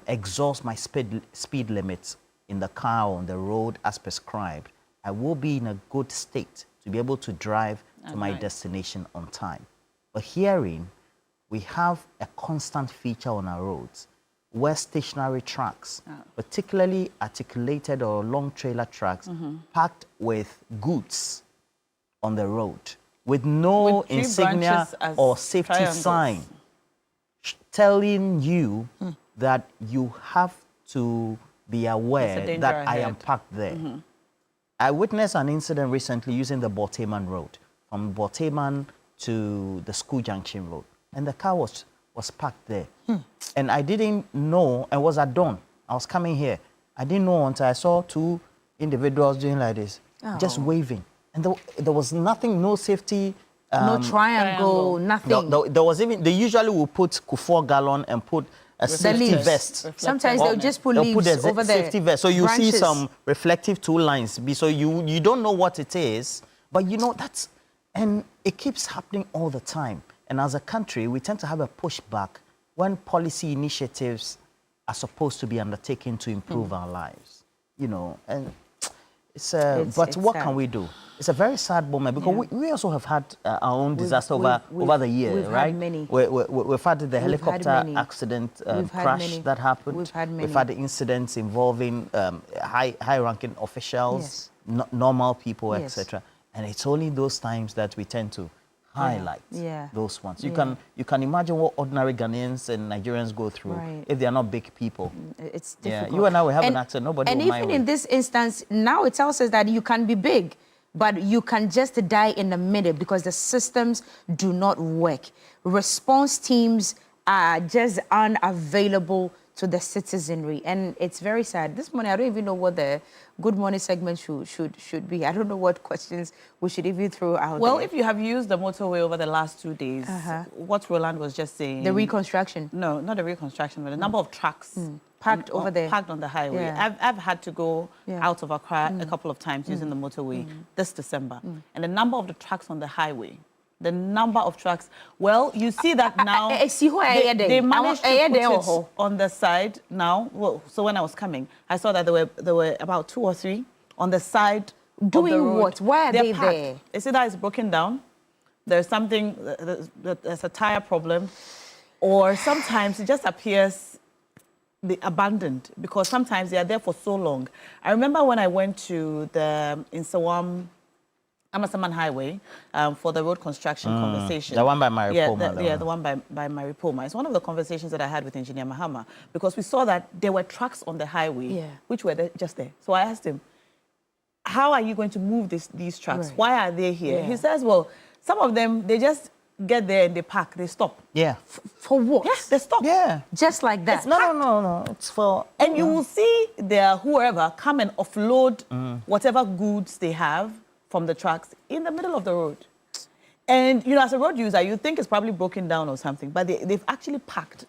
exhaust my speed limits in the car or on the road as prescribed, I will be in a good state to be able to drive to my destination on time. But herein, we have a constant feature on our roads where stationary trucks, particularly articulated or long trailer trucks, packed with goods on the road with no insignia or safety sign telling you that you have to be aware that I am parked there. I witnessed an incident recently using the Borteman Road, from Borteman to the School Junction Road, and the car was parked there. And I didn't know, I was at dawn, I was coming here. I didn't know until I saw two individuals doing like this, just waving. And there was nothing, no safety. No triangle, nothing. There was even, they usually will put 4-gallon and put a safety vest. Sometimes they'll just put leaves over there. Safety vest. So you see some reflective 2 lines. So you don't know what it is, but you know that's, and it keeps happening all the time. And as a country, we tend to have a pushback when policy initiatives are supposed to be undertaken to improve our lives. You know, and but what can we do? It's a very sad moment, because we also have had our own disaster over the year, right? We've had the helicopter accident crash that happened. We've had the incidents involving high-ranking officials, normal people, etc. And it's only those times that we tend to highlight those ones. You can imagine what ordinary Ghanaians and Nigerians go through if they are not big people. It's difficult. You and I will have an accident. Nobody will mind. And even in this instance, now it tells us that you can be big, but you can just die in a minute because the systems do not work. Response teams are just unavailable to the citizenry, and it's very sad. This morning, I don't even know what the Good Morning segment should be. I don't know what questions we should even throw out. Well, if you have used the motorway over the last 2 days, what Roland was just saying... The reconstruction? No, not the reconstruction, but the number of trucks parked over there. Parked on the highway. I've had to go out of Accra a couple of times using the motorway this December. And the number of the trucks on the highway, the number of trucks, well, you see that now. They managed to put it on the side now. Well, so when I was coming, I saw that there were about 2 or 3 on the side. Doing what? Why are they there? You see that it's broken down. There's something, there's a tire problem, or sometimes it just appears abandoned, because sometimes they are there for so long. I remember when I went to the Insawam Amasaman Highway for the road construction conversation. The one by Maripoma. The one by Maripoma. It's one of the conversations that I had with Engineer Mahama, because we saw that there were trucks on the highway which were just there. So I asked him, how are you going to move these trucks? Why are they here? He says, well, some of them, they just get there and they park, they stop. For what? Yeah, they stop. Just like that. No. It's for... And you will see whoever come and offload whatever goods they have from the trucks in the middle of the road. And, you know, as a road user, you think it's probably broken down or something, but they've actually parked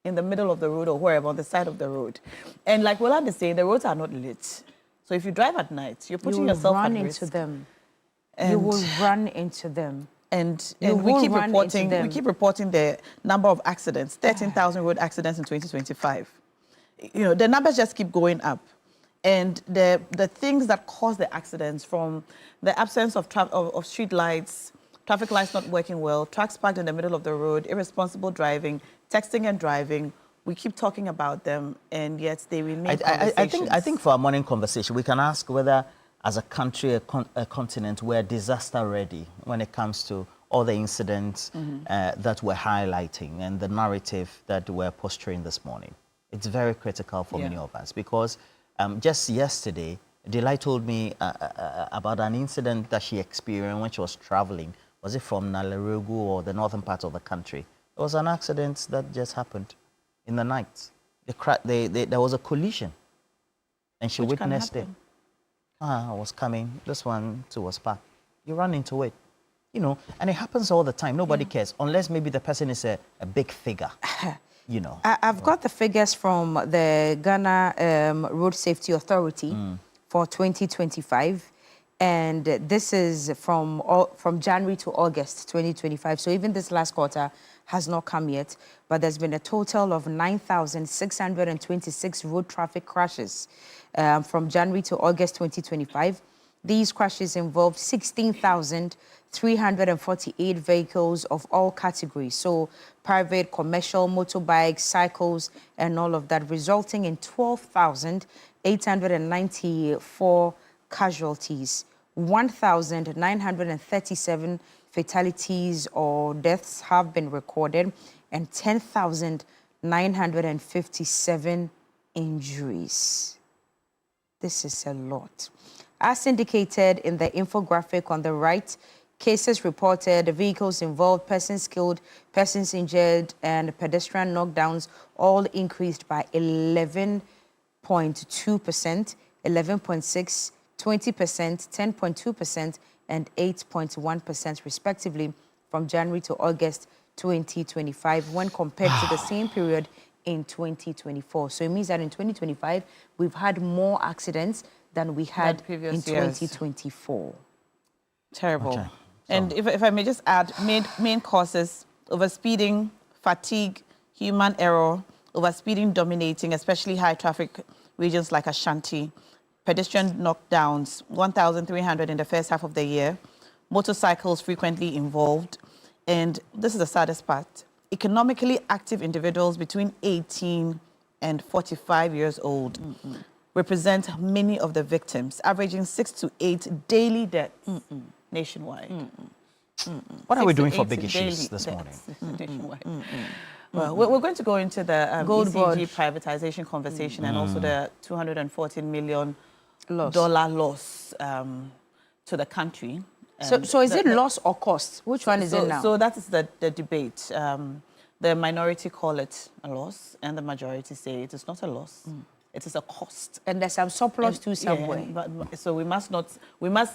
in the middle of the road or wherever, on the side of the road. And like Roland is saying, the roads are not lit. So if you drive at night, you're putting yourself at risk. You will run into them. And we keep reporting the number of accidents, 13,000 road accidents in 2025. You know, the numbers just keep going up. And the things that cause the accidents, from the absence of street lights, traffic lights not working well, trucks parked in the middle of the road, irresponsible driving, texting and driving, we keep talking about them, and yet they remain conversations. I think for our morning conversation, we can ask whether, as a country, a continent, we're disaster ready when it comes to all the incidents that we're highlighting and the narrative that we're posturing this morning. It's very critical for many of us, because just yesterday, Delight told me about an incident that she experienced when she was traveling. Was it from Nalerugu or the northern part of the country? It was an accident that just happened in the night. There was a collision and she witnessed it. I was coming. This one too was parked. You run into it. You know, and it happens all the time. Nobody cares, unless maybe the person is a big figure, you know. I've got the figures from the Ghana Road Safety Authority for 2025, and this is from January to August 2025. So even this last quarter has not come yet, but there's been a total of 9,626 road traffic crashes from January to August 2025. These crashes involved 16,348 vehicles of all categories, so private, commercial, motorbikes, cycles, and all of that, resulting in 12,894 casualties. 1,937 fatalities or deaths have been recorded, and 10,957 injuries. This is a lot. As indicated in the infographic on the right, cases reported, vehicles involved, persons killed, persons injured, and pedestrian knockdowns all increased by 11.2%, 11.6%, 20%, 10.2%, and 8.1% respectively from January to August 2025 when compared to the same period in 2024. So it means that in 2025, we've had more accidents than we had in 2024. Terrible. Okay. And if I may just add, main causes: overspeeding, fatigue, human error, overspeeding dominating, especially high traffic regions like Ashanti, pedestrian knockdowns, 1,300 in the first half of the year, motorcycles frequently involved, and this is the saddest part, economically active individuals between 18 and 45 years old represent many of the victims, averaging 6 to 8 daily deaths nationwide. What are we doing for big issues this morning? Nationwide. Well, we're going to go into the ECG privatization conversation and also the $214 million loss to the country. So is it loss or cost? Which one is it now? So that is the debate. The minority call it a loss, and the majority say it is not a loss. It is a cost. And there's some surplus to somewhere. Yeah, so we must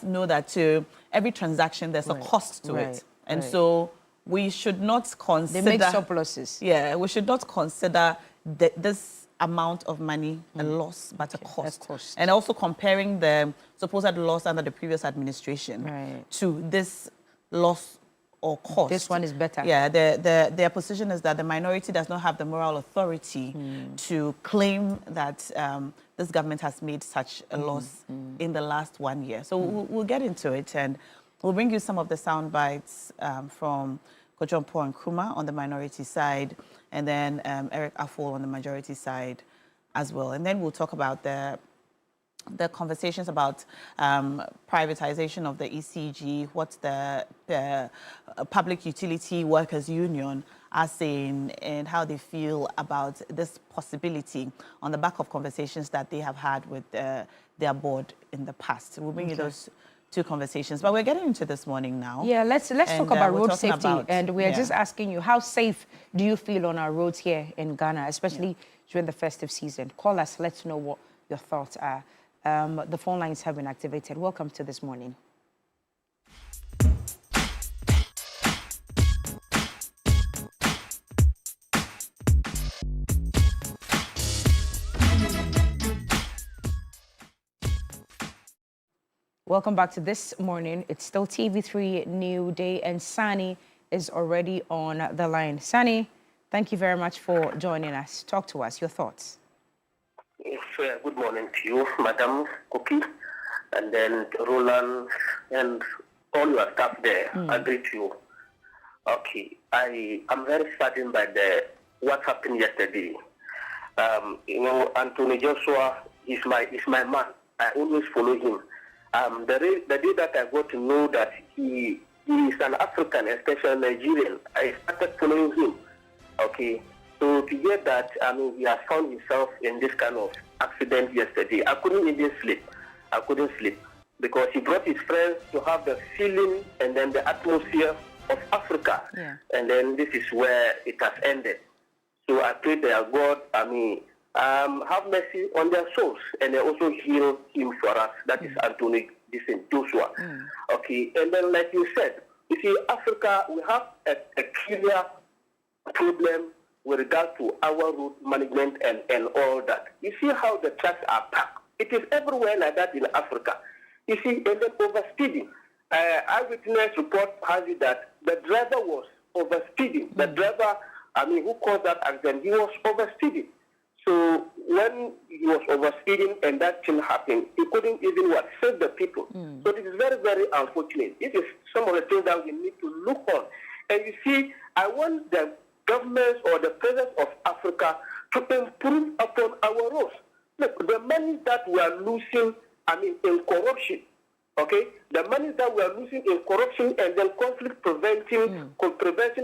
know that to every transaction there's a cost to it. And so we should not consider... They make surpluses. Yeah, we should not consider this amount of money a loss, but a cost. And also comparing the supposed loss under the previous administration to this loss or cost. This one is better. Yeah, their position is that the minority does not have the moral authority to claim that this government has made such a loss in the last 1 year. So we'll get into it, and we'll bring you some of the sound bites from Kojompo and Kruma on the minority side, and then Eric Affol on the majority side as well. And then we'll talk about the conversations about privatization of the ECG, what the Public Utility Workers Union are saying, and how they feel about this possibility on the back of conversations that they have had with their board in the past. We'll bring you those two conversations, but we're getting into this morning now. Yeah, let's talk about road safety, and we're just asking you, how safe do you feel on our roads here in Ghana, especially during the festive season? Call us, let's know what your thoughts are. The phone lines have been activated. Welcome to This Morning. Welcome back to This Morning. It's still TV3 Newday, and Sani is already on the line. Sani, thank you very much for joining us. Talk to us, your thoughts. Yes, good morning to you, Madam Cookie, and then Roland and all your staff there. I greet you. Okay, I am very saddened by what happened yesterday. Anthony Joshua is my man. I always follow him. The day that I got to know that he is an African, especially Nigerian, I started following him. Okay. So to get that, he has found himself in this kind of accident yesterday. I couldn't even sleep. I couldn't sleep because he brought his friends to have the feeling and then the atmosphere of Africa. Yeah. And then this is where it has ended. So I pray that God, have mercy on their souls, and they also heal him for us. That is Anthony Joshua. Okay, and then like you said, you see, Africa, we have a clear problem with regard to our road management and all that. You see how the trucks are packed. It is everywhere like that in Africa. You see, and then overspeeding. Eyewitness report has it that the driver was overspeeding. The driver, who caused that accident, he was overspeeding. So when he was overspeeding and that thing happened, he couldn't even save the people. So this is very, very unfortunate. This is some of the things that we need to look on. And you see, I want the governments or the presidents of Africa to improve upon our roads. Look, the money that we are losing, in corruption, okay? The money that we are losing in corruption and then conflict prevention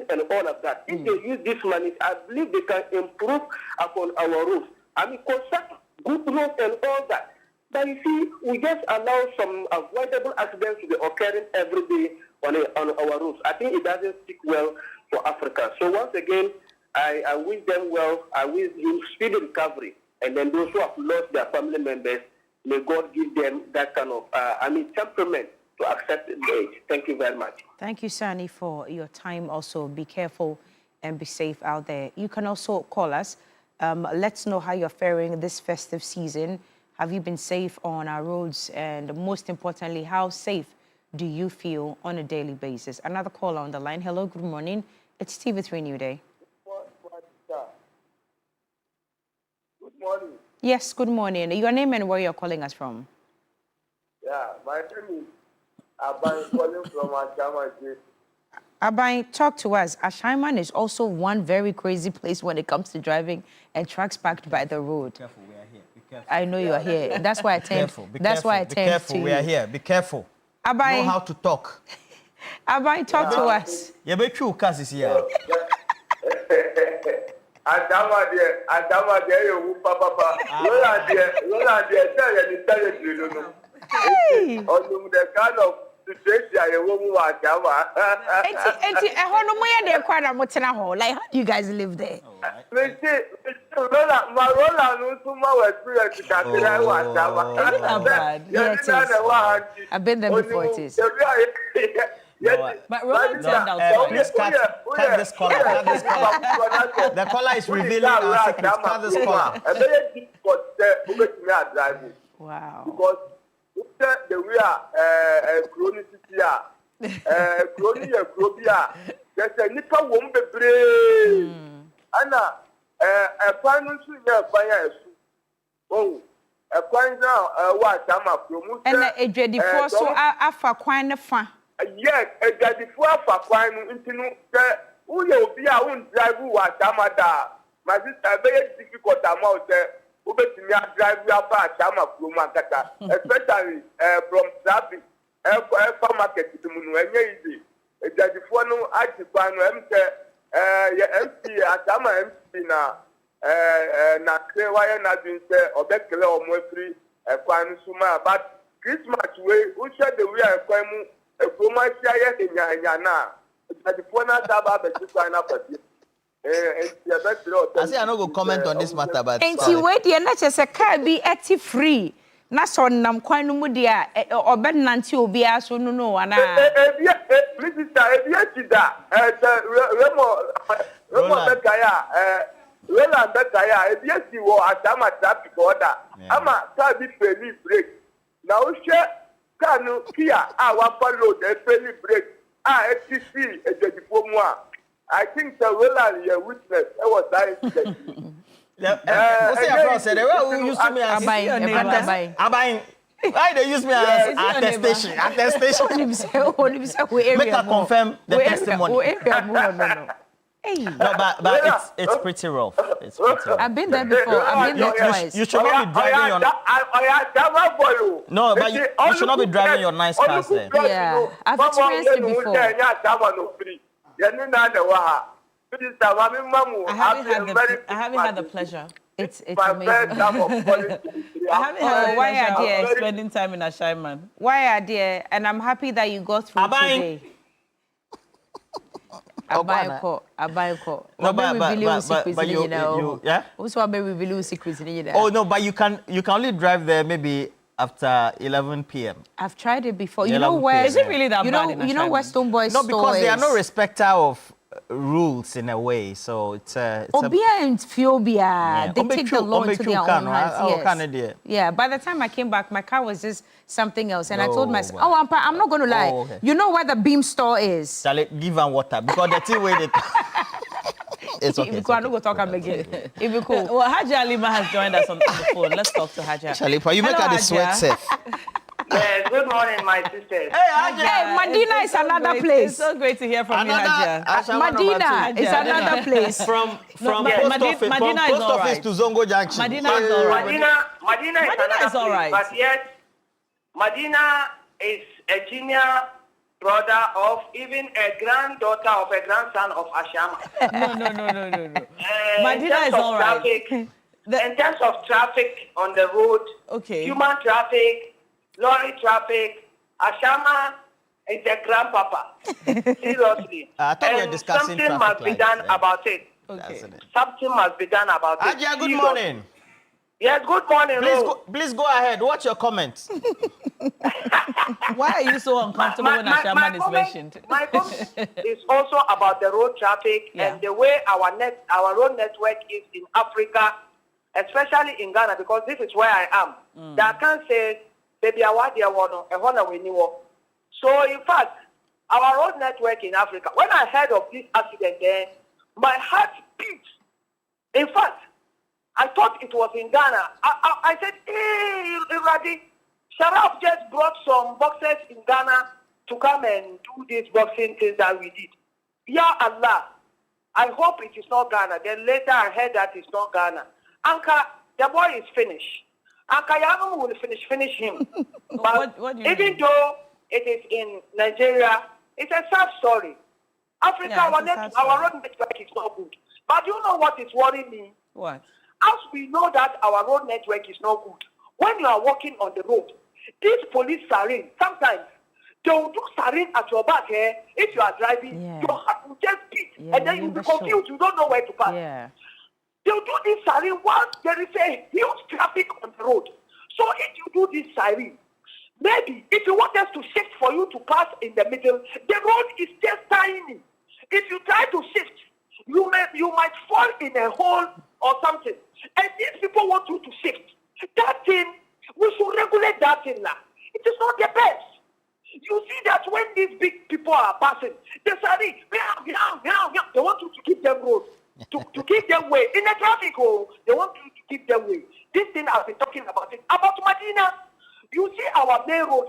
and all of that. If they use this money, I believe they can improve upon our roads. Construct good roads and all that. But you see, we just allow some avoidable accidents to be occurring every day on our roads. I think it doesn't speak well for Africa. So once again, I wish them well. I wish you speedy recovery. And then those who have lost their family members, may God give them that kind of, temperament to accept the age. Thank you very much. Thank you, Sani, for your time. Also, be careful and be safe out there. You can also call us. Let's know how you're faring this festive season. Have you been safe on our roads? And most importantly, how safe do you feel on a daily basis? Another caller on the line. Hello, good morning. It's TV3 Newday. Good morning. Yes, good morning. Your name and where you're calling us from? Yeah, my name is Abai, calling from Ashaiman. Abai, talk to us. Ashaiman is also one very crazy place when it comes to driving and trucks parked by the road. Be careful, we are here. Be careful. I know you are here. That's why I turned. Be careful. We are here. Be careful. Abai, know how to talk. Abai, talk to us. You be true, cause is here. Adama de you papa. Lola de tell you no. Hey. On the kind of situation you won't watch Adama. Like, how do you guys live there? Lola no suma experience can be not bad. Yeah, it is. I've been there before, it is. But Roland turned out please cut this caller. The caller is revealing our secrets. Cut this caller. Wow. Because the way chronicity there's a nickel won't be brave. Anna, a finance fire. Oh, a fine now, what I'm a promoter. And a dready for so I quite a fan. Yes, a daddy for fine into who will be our own drive who are Tamada. My sister, very difficult amount there. Who bet me a drive your back, Tama from Makata, especially from traffic, air market to Munuene. A daddy for no Archipano MC, Atama MC now. Na clear why not being said or Beckler or Murphy, a fine summa, but Christmas way, who said the way I come. I say I no go comment on this matter, but and you wait here, not just a car be free. Na so nam kwan no mu dia obednante obi aso no ana Roland Betaya ebiesi wo atama traffic order ama car be fairly break na o share Kanu Kia, our follow the fairly break. FTC, I think the Roland, your witness, I was dying. Who used to me as Abai. Why they use me as attestation? Make her confirm the testimony. No, but it's pretty rough. It's pretty rough. I've been there before. I've been there twice. You should not be driving your... No, but you should not be driving your nice cars there. Yeah, I've experienced it before. I haven't had the pleasure. It's amazing. I haven't had the why are there spending time in Ashaiman? Why are there? And I'm happy that you got through today. Abayko. No, but you yeah. Also, I reveal secrets. Oh no, but you can only drive there maybe after 11 p.m. I've tried it before. You know where? Is it really that bad? You know where Stoneboy No, store because they are is? no respecter of rules in a way. So it's Obia and Phiobia, they take the law into their own hands. Yes. Yeah, by the time I came back, my car was just something else. And I told myself, I'm not going to lie. Okay. You know where the Beam store is? Shall I give them water? Because the thing with it... It's okay. I'm not going to talk again. It'll be cool. Well, Haji Alima has joined us on the phone. Let's talk to Haji. Shalipa, you make her the sweat safe. Yes, good morning, my sisters. Hey, Haji. Hey, Medina is another place. It's so great to hear from you, Haji. Medina is another place. From Medina is post all office right. to Zongo Junction. Medina is all right. Medina is all right. But yes, Medina is a junior brother of even a granddaughter of a grandson of Ashama. No. Medina is all right. In terms of traffic on the road, human traffic, lorry traffic, Ashama is a grandpapa. Seriously. I thought we were discussing something must be done about it. Something must be done about it. Ajia, good morning. Yes, good morning. Please go ahead. What's your comment? Why are you so uncomfortable when Ashaman is mentioned? My comment is also about the road traffic and the way our road network is in Africa, especially in Ghana, because this is where I am. That can say, baby, I want to So, in fact, our road network in Africa, when I heard of this accident there, my heart beat. In fact, I thought it was in Ghana. I said, hey, Iradi, Sharaf just brought some boxers in Ghana to come and do these boxing things that we did. Ya Allah, I hope it is not Ghana. Then later I heard that it's not Ghana. Anka, the boy is finished. Anka Yamu will finish him. But what do you even mean? though it is in Nigeria, it's a sad story. Africa, our road network is not good. But you know what is worrying me? What? As we know that our road network is not good, when you are walking on the road, this police siren, sometimes they will do siren at your back here. If you are driving, your heart will just beat, and then you'll be confused. You don't know where to pass. They'll do this siren while there is a huge traffic on the road. So if you do this siren, maybe if you want us to shift for you to pass in the middle, the road is just tiny. If you try to shift, you might fall in a hole or something. And these people want you to shift. That thing, we should regulate that thing now. It is not the best. You see that when these big people are passing, they say, they want you to keep them road, to keep them way. In the traffic, they want you to keep them way. This thing I've been talking about it. About Medina, you see our main road,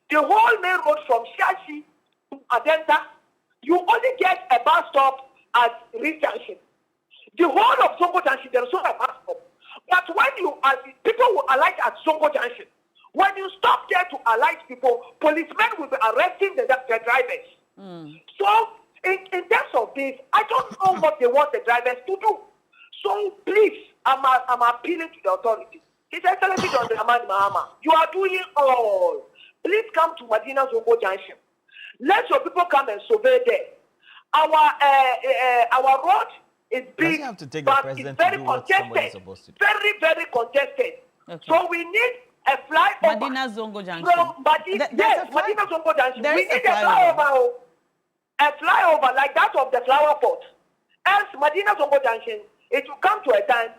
the whole main road from Shashi to Adenta, you only get a bus stop at Reef Junction. The whole of Zongo Junction, there is no bus stop. But when people will alight at Zongo Junction, when you stop there to alight people, policemen will be arresting the drivers. So, in terms of this, I don't know what they want the drivers to do. So, please, I'm appealing to the authorities. His Excellency John Dramani Mahama, you are doing all. Please come to Medina Zongo Junction. Let your people come and survey there. Our road is big, but it's very congested. Very, very congested. So we need a flyover. Medina Zongo Junction. Medina Zongo Junction. We need a flyover. A flyover like that of the flower pot. Else, Medina Zongo Junction, it will come to a time.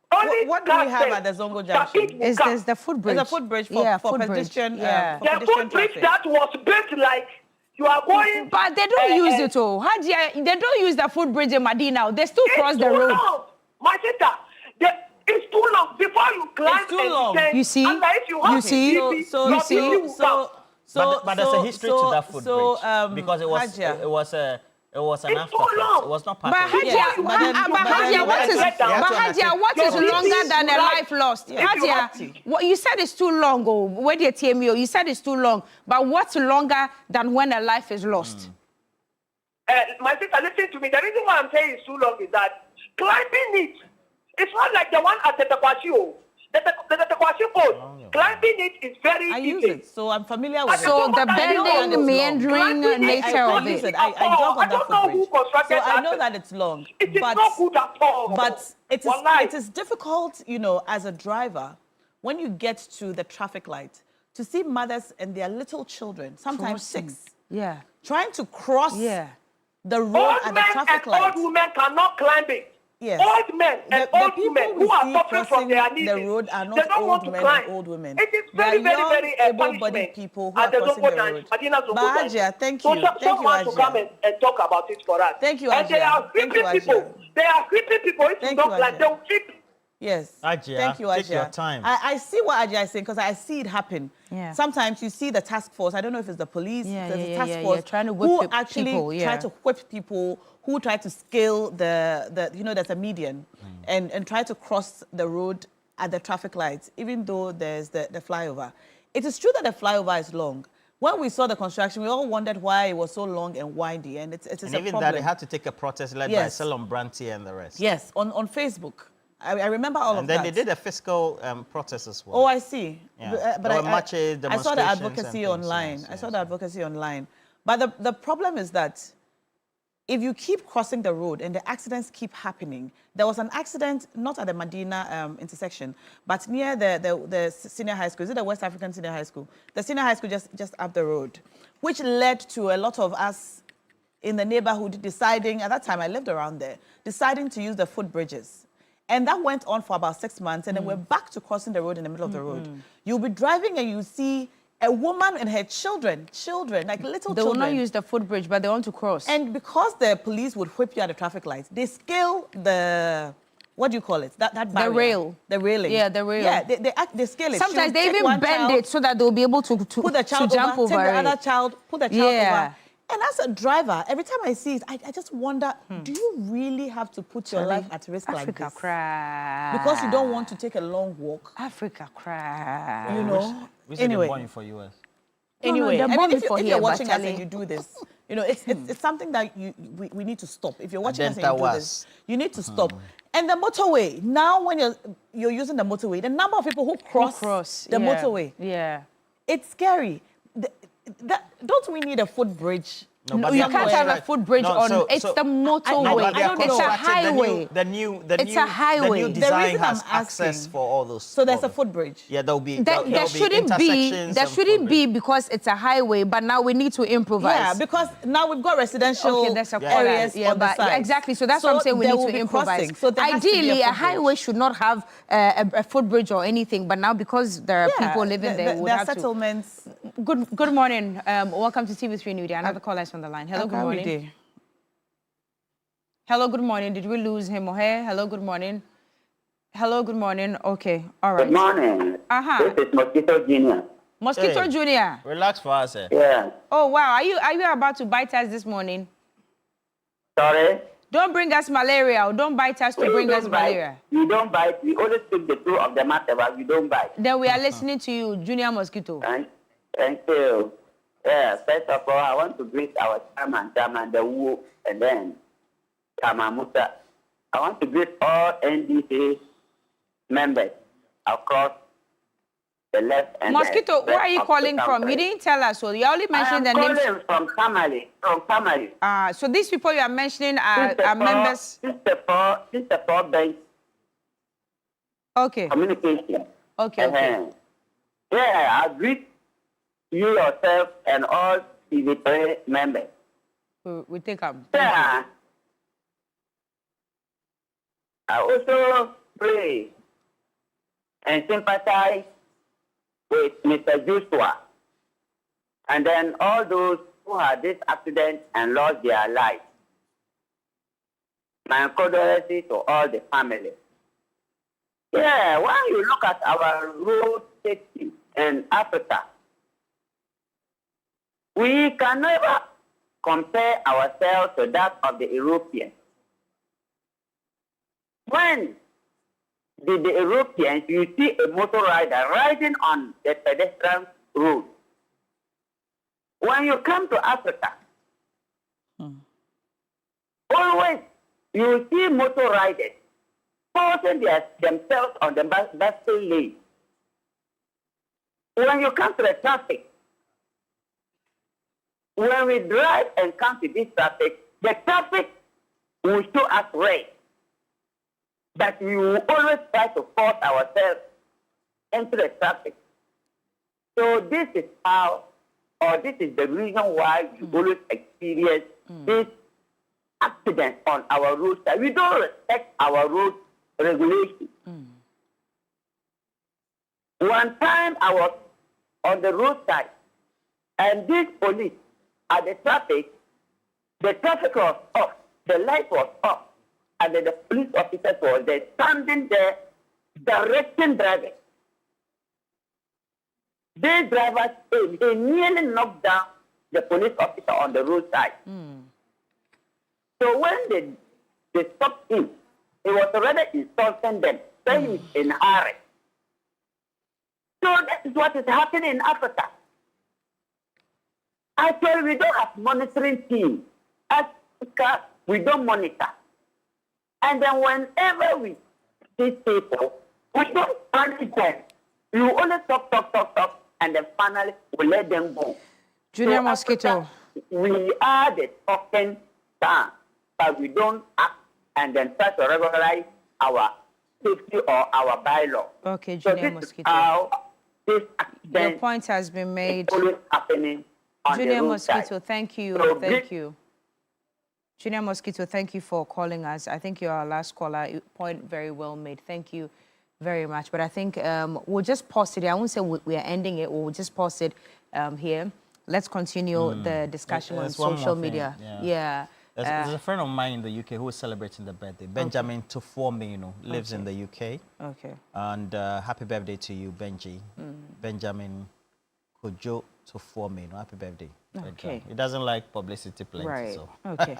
What do we have at the Zongo Junction? There's the footbridge. There's a footbridge for pedestrian. The footbridge that was built like you are going. But they don't use it all. They don't use the footbridge in Medina. They still cross the road. Long. My sister, it's too long. Before you climb, it's too long. You see? But there's a history to that footbridge because it was an afterthought. It was not part of it. But Hajia, what is longer than a life lost? Hajia, you said it's too long. Where the TMO, you said it's too long. But what's longer than when a life is lost? My sister, listen to me. The reason why I'm saying it's too long is that climbing it, it's not like the one at the Tekwashio. The Tekwashio road. Climbing it is very easy. I use it, so I'm familiar with it. So the bending, meandering nature of it. I jog on that footbridge. So that. I know that it's long. It is not good at all. But it is difficult, you know, as a driver, when you get to the traffic light, to see mothers and their little children, sometimes Crossing. 6, trying to cross the road at the traffic light. Old women cannot climb it. Yes. Old men and old women who are suffering from their knees, the road are they not don't want old to men climb. and old women. It is They are very, very, young, very able-bodied punishment. people who are crossing the road. But Ajia, thank you. Thank you, Someone to come Ajia. and talk about it for us. Thank you, And they Ajia. are creepy people. They are creepy people. If you don't like, they will creep. Yes. Ajia, thank you, Ajia. take your time. I see what Ajia is saying because I see it happen. Yeah. Sometimes you see the task force. I don't know if it's the police. There's a task force trying to who whip actually people, try to whip people, who try to scale the you know, there's a median and try to cross the road at the traffic lights, even though there's the flyover. It is true that the flyover is long. When we saw the construction, we all wondered why it was so long and windy, and it's and a even problem. that they had to take a protest led by Selon Branty and the rest. Yes, on Facebook. I remember all of that. And then they did a fiscal protest as well. Oh, I see. Yeah. But I saw the advocacy things, online. yes, I saw the advocacy online. But the problem is that if you keep crossing the road and the accidents keep happening, there was an accident not at the Medina intersection, but near the senior high school. Is it the West African Senior High School? The senior high school just up the road, which led to a lot of us in the neighborhood deciding, at that time I lived around there, deciding to use the footbridges. And that went on for about 6 months, and then we're back to crossing the road in the middle of the road. You'll be driving and you see a woman and her children, like little children. They will not use the footbridge, but they want to cross. And because the police would whip you at the traffic lights, they scale the, what do you call it? That barrier. The rail. The railing. Yeah, the rail. Yeah, they scale it. Sometimes they even bend it so that they'll be able to put the child jump over take the it. other child, put the child over. And as a driver, every time I see it, I just wonder, do you really have to put your life at risk like this? Because you don't want to take a long walk? Africa cry. You know? Anyway. They're for US. Anyway, no, I mean, if here, you're watching us and you do this, you know, it's something that we need to stop. If you're watching us and you do this, you need to stop. And the motorway, now when you're using the motorway, the number of people who cross the motorway, it's scary. Don't we need a footbridge? No, you can't have a footbridge on. It's the motorway. It's a highway. It's a highway. The new design has access for all those. So there's a footbridge. Yeah, there'll be. There shouldn't be. There shouldn't be because it's a highway. But now we need to improvise. Yeah, because now we've got residential areas on the side. Exactly. So that's what I'm saying. We need to improvise. So ideally, a highway should not have a footbridge or anything. But now because there are people living there, there are settlements. Good morning. Welcome to TV3 Newday. Another caller is on the line. Hello, good morning. Hello, good morning. Did we lose him or her? Hello, good morning. Hello, good morning. Okay, all right. Good morning. This is Mosquito Junior. Mosquito Junior. Relax for us, eh? Yeah. Oh wow, are you about to bite us this morning? Sorry. Don't bring us malaria. Don't bite us to bring us malaria. You don't bite. We always speak the truth of the matter, but you don't bite. Then we are listening to you, Junior Mosquito. Thank you. Yeah, first of all, I want to greet our chairman, the Wu, and then Kamamuta. I want to greet all NDC members across the left and Mosquito, where are you calling from? You didn't tell us, so you only mentioned the names. I'm calling from Tamale. So these people you are mentioning are members? Sister for Bank. Okay. Communication. Okay. Yeah, I greet you yourself and all TV3 members. We take up. Yeah. I also pray and sympathize with Mr. Joshua and then all those who had this accident and lost their lives. My condolences to all the families. Yeah, when you look at our road safety in Africa, we can never compare ourselves to that of the Europeans. When the Europeans, you see a motor rider riding on the pedestrian road. When you come to Africa, always you see motor riders forcing themselves on the bicycle lane. When you come to the traffic, when we drive and come to this traffic, the traffic will show us red. But we will always try to force ourselves into the traffic. So this is how, or this is the reason why we always experience this accident on our roadside. We don't respect our road regulations. One time I was on the roadside, and this police at the traffic was off, the light was off, and then the police officers were there standing there directing drivers. These drivers, they nearly knocked down the police officer on the roadside. So when they stopped him, he was already insulting them, saying he's in a hurry. So that is what is happening in Africa. Actually, we don't have monitoring team. Africa, we don't monitor. And then whenever we see people, we don't punish them. You only talk, and then finally we let them go. Junior so Mosquito. Africa, we are the talking down, but we don't act and then try to regularize our safety or our bylaw. Okay, Junior Mosquito. Your point has been made. Always happening on Junior the Mosquito, thank you. So thank you. Junior Mosquito, thank you for calling us. I think you're our last caller. Point very well made. Thank you very much. But I think we'll just pause it. I won't say we are ending it. We'll just pause it here. Let's continue the discussion on social media. Yeah. There's a friend of mine in the UK who is celebrating the birthday. Benjamin Tufuomino lives in the UK. Okay. And happy birthday to you, Benji. Benjamin Kojo Tufuomino. Happy birthday. Okay. He doesn't like publicity plenty. Right. So. Okay.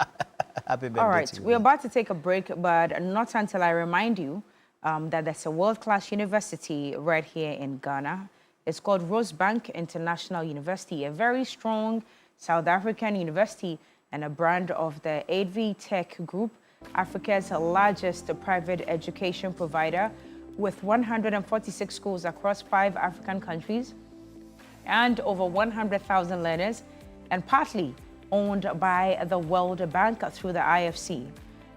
Happy birthday All right. to you. We're about to take a break, but not until I remind you that there's a world-class university right here in Ghana. It's called Rosebank International University, a very strong South African university and a brand of the 8V Tech Group, Africa's largest private education provider, with 146 schools across 5 African countries and over 100,000 learners, and partly owned by the World Bank through the IFC.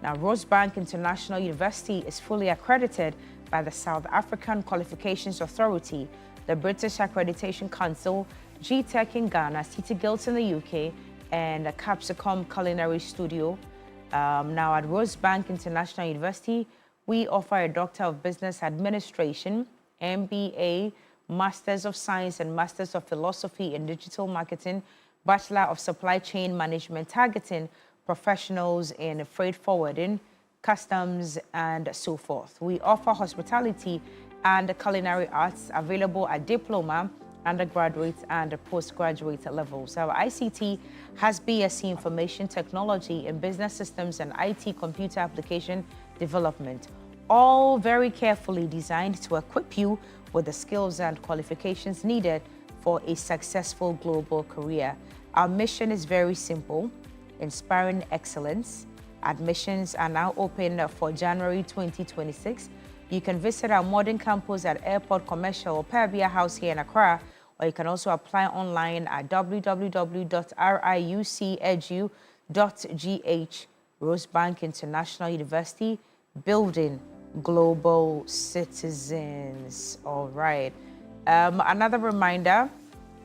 Now, Rosebank International University is fully accredited by the South African Qualifications Authority, the British Accreditation Council, GTech in Ghana, City Guilds in the UK, and the Capsicum Culinary Studio. Now at Rosebank International University, we offer a Doctor of Business Administration, MBA, Masters of Science and Masters of Philosophy in Digital Marketing, Bachelor of Supply Chain Management, targeting professionals in freight forwarding, customs, and so forth. We offer hospitality and culinary arts available at diploma, undergraduate and postgraduate levels. Our ICT has BSc Information Technology in Business Systems and IT Computer Application Development, all very carefully designed to equip you with the skills and qualifications needed for a successful global career. Our mission is very simple: inspiring excellence. Admissions are now open for January 2026. You can visit our modern campus at Airport Commercial or Perbia House here in Accra, or you can also apply online at www.riucedu.gh. Rosebank International University, building global citizens. All right. Another reminder,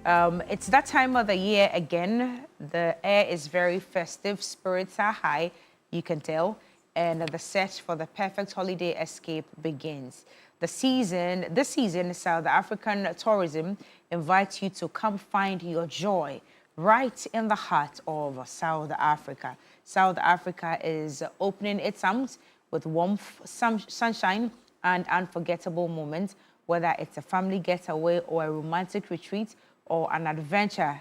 it's that time of the year again. The air is very festive, spirits are high, you can tell, and the search for the perfect holiday escape begins. This season, South African tourism invites you to come find your joy right in the heart of South Africa. South Africa is opening its arms with warmth, sunshine, and unforgettable moments, whether it's a family getaway or a romantic retreat or an adventure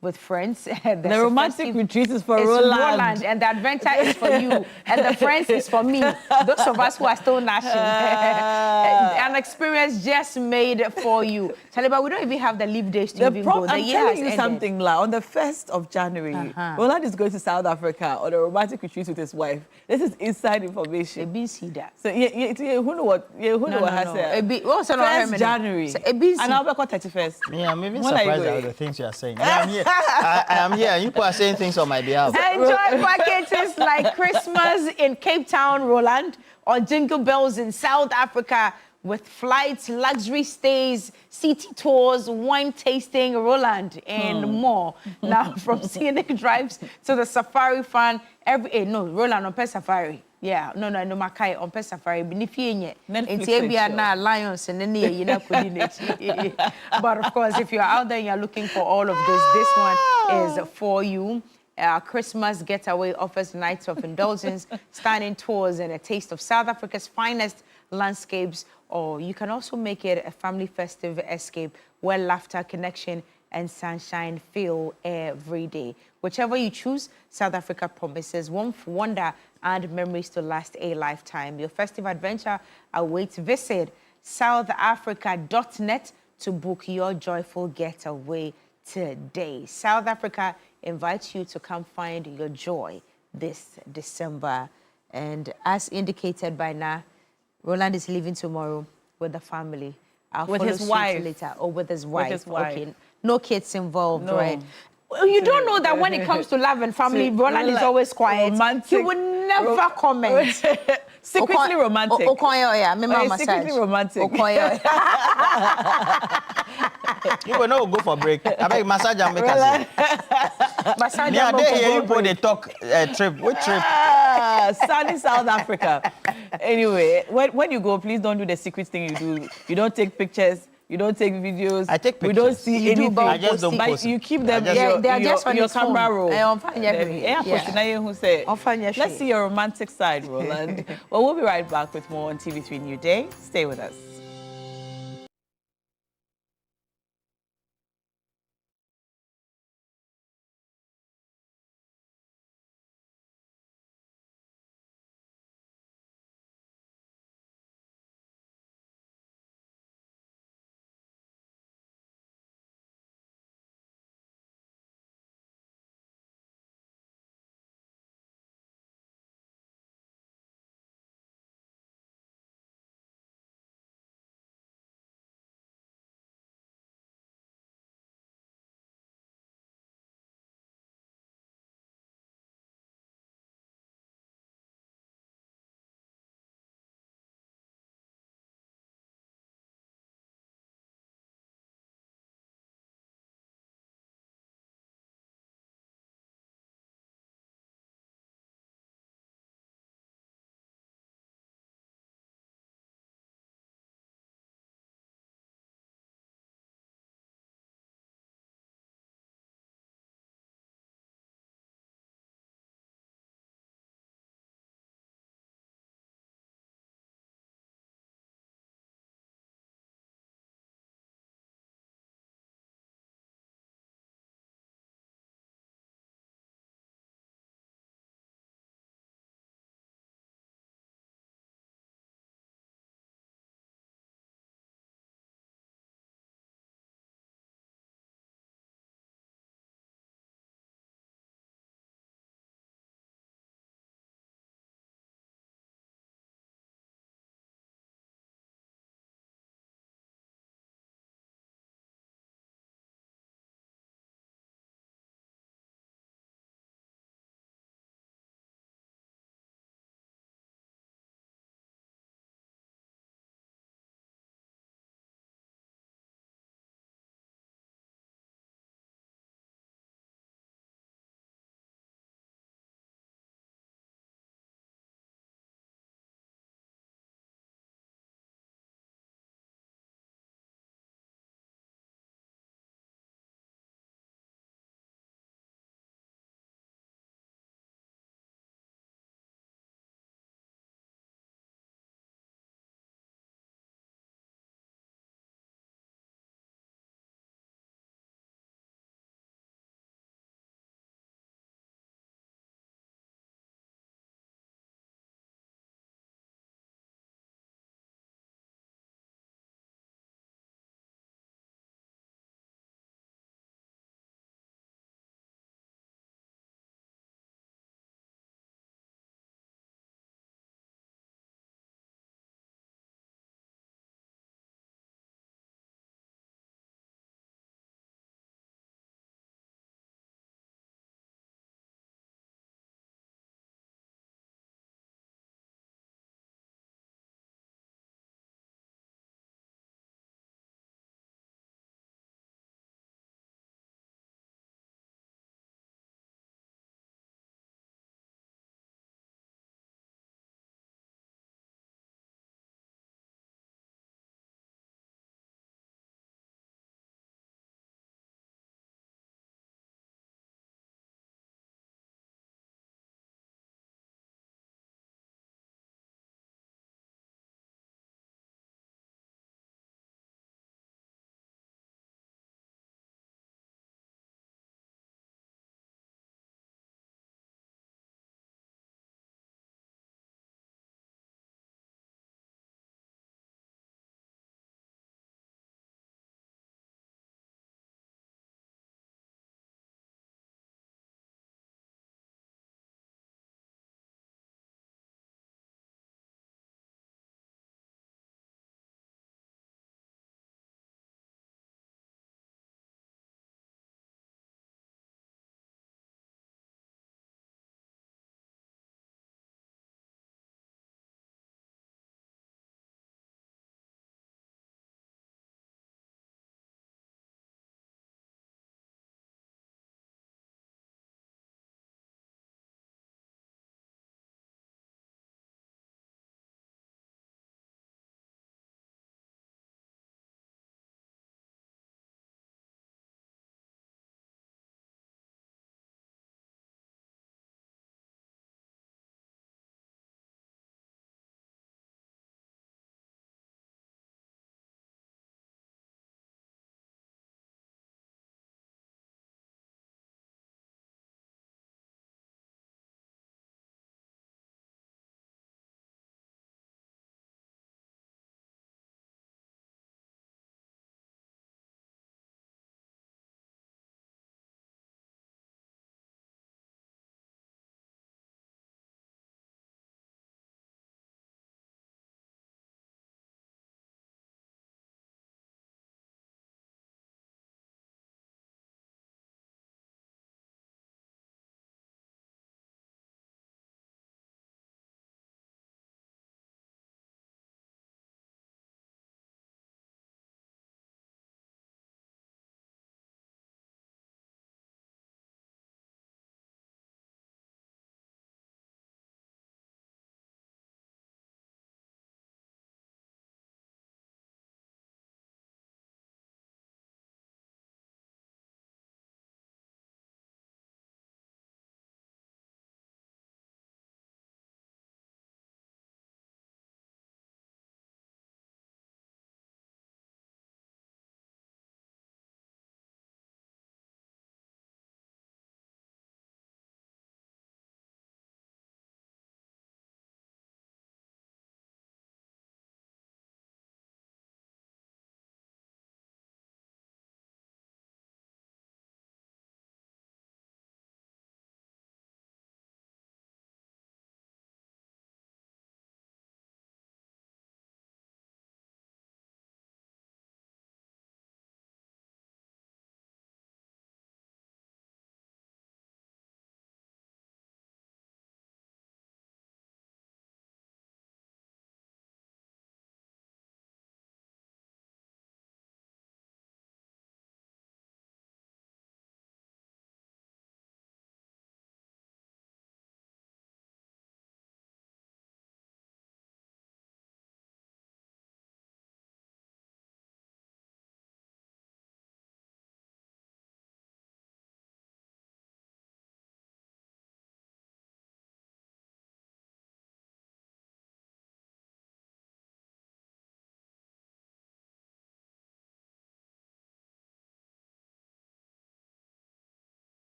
with friends. The romantic retreat is for Roland. And the adventure is for you. And the friends is for me. Those of us who are still gnashing. And an experience just made for you. Taliba, we don't even have the leave days to even go. The I'm year telling has you ended. something, La. On the 1st of January, Roland is going to South Africa on a romantic retreat with his wife. This is inside information. So, who know what? Who know what has said? 1st January. And I'll be 31st. Yeah, I'm even surprised at the things you are saying. Yeah, I'm here. I am here. You are saying things on my behalf. Enjoy packages like Christmas in Cape Town, Roland, or Jingle Bells in South Africa with flights, luxury stays, city tours, wine tasting, Roland, and more. Now, from scenic drives to the safari fun, Roland on Pet Safari. Yeah, no, Makai on Pet Safari. Benefiting na lions and then you know But of course, if you're out there and you're looking for all of this one is for you. Christmas Getaway offers nights of indulgence, stunning tours, and a taste of South Africa's finest landscapes. Or you can also make it a family festive escape where laughter, connection, and sunshine fill every day. Whichever you choose, South Africa promises wonder and memories to last a lifetime. Your festive adventure awaits. Visit southafrica.net to book your joyful getaway today. South Africa invites you to come find your joy this December. And as indicated by Na, Roland is leaving tomorrow with the family. With his wife. Later. Or with his wife. With his wife. Okay. No kids involved, No. right? You don't know that when it comes to love and family, Roland is always quiet. Romantic. He would never comment. Secretly romantic. Secretly romantic. You will not go for break. I beg massage and make us. Massage Yeah, and they make hear you us put the talk trip. Which trip? Sunny South Africa. Anyway, when you go, please don't do the secret thing you do. You don't take pictures. You don't take videos. I take pictures. We don't see anything. I just don't But post. you keep them They are just on your his camera phone. roll. Let's see your romantic side, Roland. Well, we'll be right back with more on TV3 Newday. Stay with us.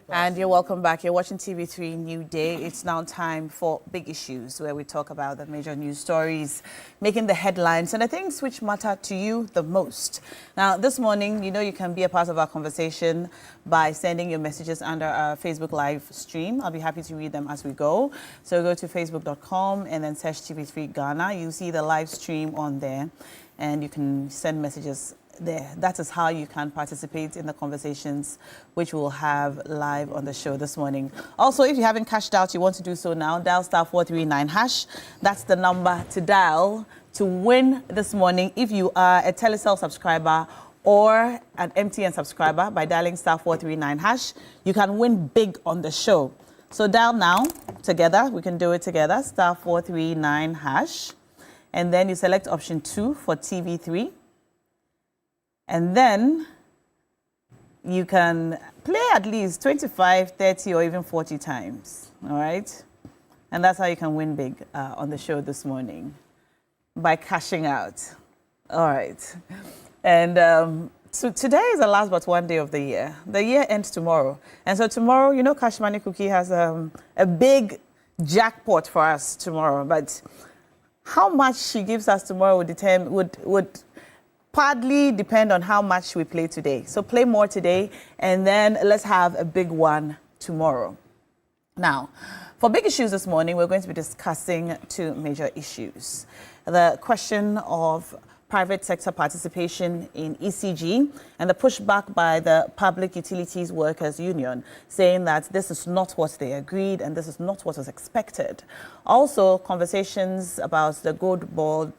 And you're welcome back. You're watching TV3 Newday. It's now time for Big Issues, where we talk about the major news stories making the headlines and the things which matter to you the most. Now, this morning, you know you can be a part of our conversation by sending your messages under our Facebook live stream. I'll be happy to read them as we go. So go to facebook.com and then search TV3 Ghana. You'll see the live stream on there, and you can send messages there. That is how you can participate in the conversations which we'll have live on the show this morning. Also, if you haven't cashed out, you want to do so now, dial *439#. That's the number to dial to win this morning if you are a Telecel subscriber or an MTN subscriber. By dialing *439#, you can win big on the show. So dial now together. We can do it together. *439#. And then you select option 2 for TV3. And then you can play at least 25, 30, or even 40 times, all right? And that's how you can win big on the show this morning, by cashing out. All right. And so today is the last but one day of the year. The year ends tomorrow. And so tomorrow, you know, Cash Money Cookie has a big jackpot for us tomorrow. But how much she gives us tomorrow would partly depend on how much we play today. So play more today, and then let's have a big one tomorrow. Now, for Big Issues this morning, we're going to be discussing two major issues. The question of private sector participation in ECG and the pushback by the Public Utilities Workers Union, saying that this is not what they agreed and this is not what was expected. Also, conversations about the Gold Board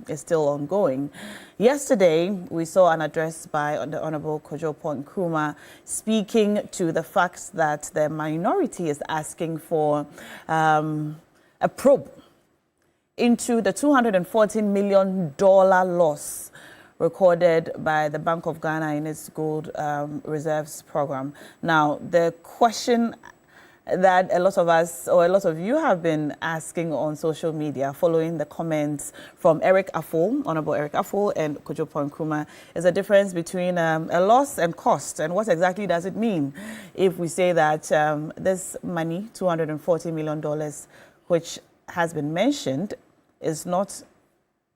is still ongoing. Yesterday, we saw an address by the Honorable Kojo Nkrumah speaking to the fact that the minority is asking for a probe into the $214 million loss recorded by the Bank of Ghana in its gold reserves program. Now, the question that a lot of us, or a lot of you, have been asking on social media following the comments from Honorable Eric Afful and Kojo Nkrumah, is the difference between a loss and cost, and what exactly does it mean if we say that this money, $240 million, which has been mentioned, is not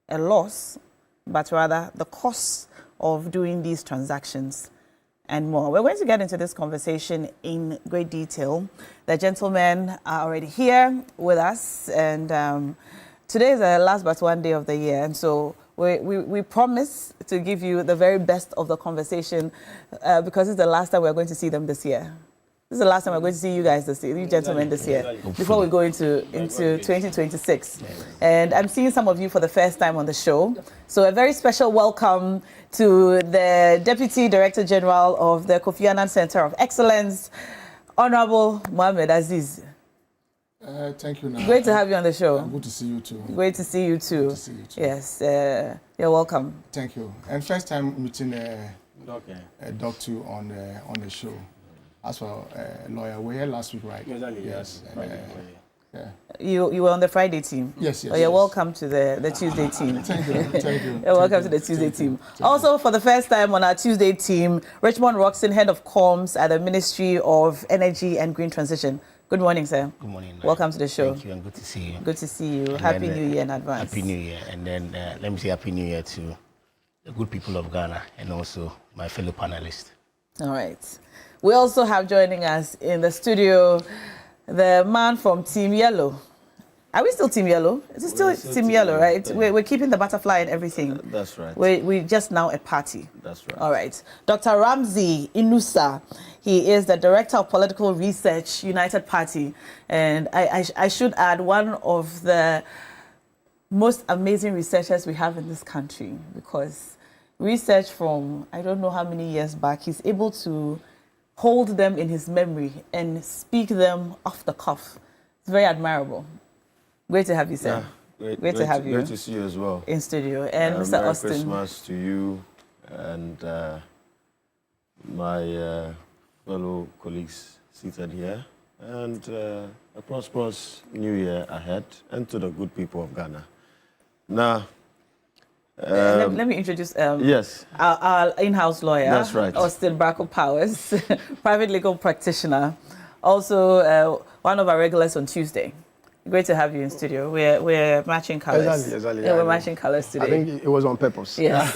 a loss, but rather the cost of doing these transactions and more. We're going to get into this conversation in great detail. The gentlemen are already here with us, and today is the last but one day of the year, and so we promise to give you the very best of the conversation because it's the last time we're going to see them this year. This is the last time we're going to see you guys this year, you gentlemen this year, before we go into 2026. And I'm seeing some of you for the first time on the show. So a very special welcome to the Deputy Director General of the Kofi Annan Center of Excellence, Honorable Mohamed Aziz. Thank you, Nana. Great to have you on the show. Good to see you too. Great to see you too. Good to see you too. Yes, you're welcome. Thank you. And first time meeting a doctor on the show. As for a lawyer, we were here last week, right? Yes. Yeah. You were on the Friday team. Yes. You're welcome to the Tuesday team. Thank you. You're welcome to the Tuesday team. Also, for the first time on our Tuesday team, Richmond Roxon, Head of Comms at the Ministry of Energy and Green Transition. Good morning, sir. Good morning. Welcome to the show. Thank you, and good to see you. Good to see you. And Happy then, New Year in advance. Happy New Year. And then let me say Happy New Year to the good people of Ghana and also my fellow panelists. All right. We also have joining us in the studio the man from Team Yellow. Are we still Team Yellow? Is it still Team Yellow, right? We're keeping the butterfly and everything. That's right. We're just now a party. That's right. All right. Dr. Ramsey Inusa, he is the Director of Political Research, United Party. And I should add, one of the most amazing researchers we have in this country, because research from I don't know how many years back, he's able to hold them in his memory and speak them off the cuff. It's very admirable. Great to have you, sir. Yeah, great to have you. Great to see you as well. In studio. And Mr. Merry Austin. Christmas to you and my fellow colleagues seated here. And a prosperous new year ahead, and to the good people of Ghana. Now, Let me introduce yes. our in-house lawyer. That's right. Austin Bracco Powers, private legal practitioner. Also, one of our regulars on Tuesday. Great to have you in studio. We're matching colors. Exactly. Yeah, we're matching colors today. I think it was on purpose. Yes.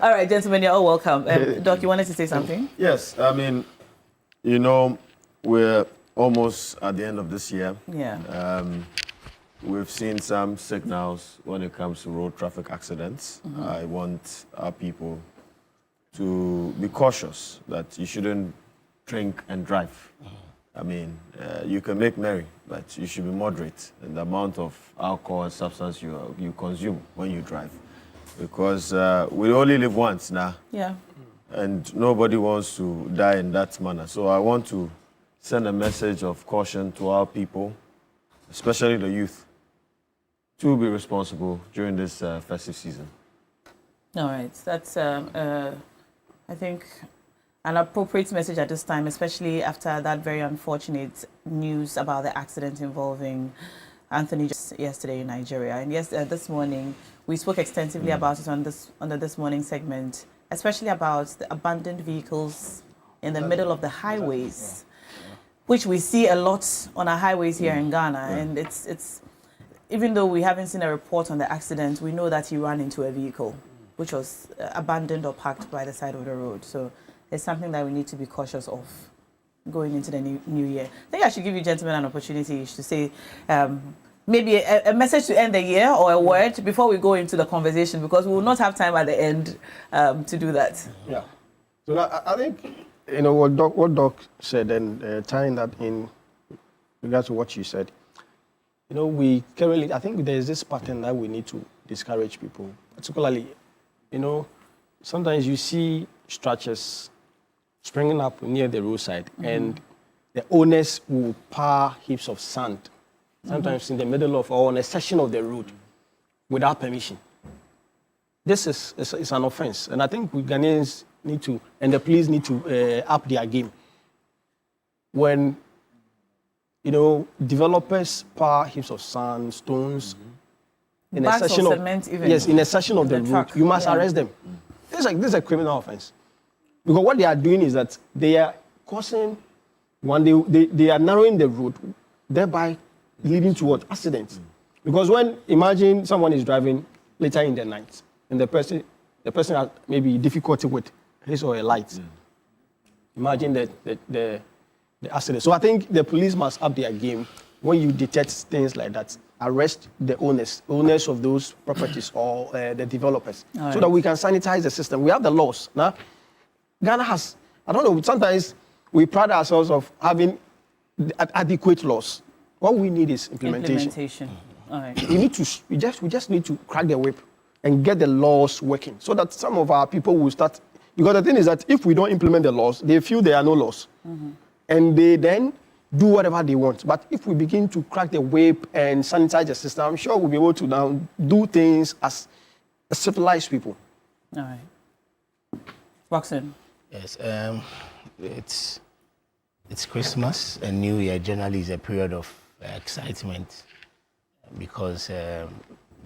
All right, gentlemen, you're all welcome. Doc, you wanted to say something? Yes, I mean, you know, we're almost at the end of this year. Yeah. We've seen some signals when it comes to road traffic accidents. Mm-hmm. I want our people to be cautious that you shouldn't drink and drive. I mean, you can make merry, but you should be moderate in the amount of alcohol and substance you consume when you drive. Because we only live once now. Yeah. And nobody wants to die in that manner. So I want to send a message of caution to our people, especially the youth, to be responsible during this festive season. All right. That's, I think, an appropriate message at this time, especially after that very unfortunate news about the accident involving Anthony yesterday in Nigeria. And yes, this morning, we spoke extensively about it under this morning segment, especially about the abandoned vehicles in the middle of the highways, which we see a lot on our highways here in Ghana. And it's even though we haven't seen a report on the accident, we know that he ran into a vehicle, which was abandoned or parked by the side of the road. So it's something that we need to be cautious of going into the new year. I think I should give you gentlemen an opportunity to say maybe a message to end the year or a word before we go into the conversation, because we will not have time at the end to do that. Yeah. So I think, you know, what Doc said, and tying that in regards to what you said, you know, we currently, I think there's this pattern that we need to discourage people, particularly, you know, sometimes you see structures springing up near the roadside, and the owners will pile heaps of sand, sometimes in the middle of or on a section of the road, without permission. This is an offense, and I think we Ghanaians need to, and the police need to up their game. When, you know, developers pile heaps of sand, stones, in a section of cement even. Yes, in a section of the road, you must arrest them. This is a criminal offense. Because what they are doing is that they are causing, they are narrowing the road, thereby leading to what? Accidents. Because imagine someone is driving later in the night, and the person has maybe difficulty with his or her lights. Imagine the accident. So I think the police must up their game when you detect things like that. Arrest the owners of those properties or the developers, so that we can sanitize the system. We have the laws now. Ghana has, I don't know, sometimes we pride ourselves of having adequate laws. What we need is implementation. All right. We just need to crack the whip and get the laws working, so that some of our people will start. Because the thing is that if we don't implement the laws, they feel there are no laws, and they then do whatever they want. But if we begin to crack the whip and sanitize the system, I'm sure we'll be able to now do things as civilized people. All right. Roxanne. Yes, it's Christmas, and New Year generally is a period of excitement, because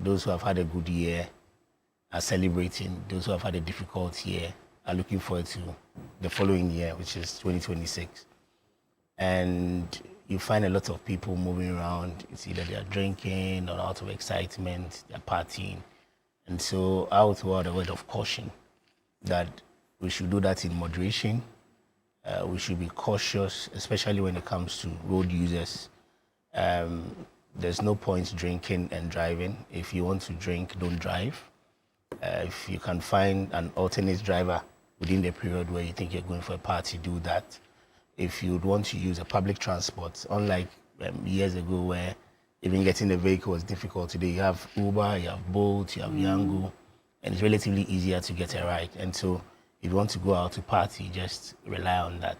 those who have had a good year are celebrating. Those who have had a difficult year are looking forward to the following year, which is 2026. And you find a lot of people moving around. It's either they are drinking or out of excitement, they're partying. And so I would throw out a word of caution that we should do that in moderation. We should be cautious, especially when it comes to road users. There's no point drinking and driving. If you want to drink, don't drive. If you can find an alternate driver within the period where you think you're going for a party, do that. If you would want to use a public transport, unlike years ago where even getting a vehicle was difficult, today you have Uber, you have Bolt, you have Yango, and it's relatively easier to get a ride. And so if you want to go out to party, just rely on that.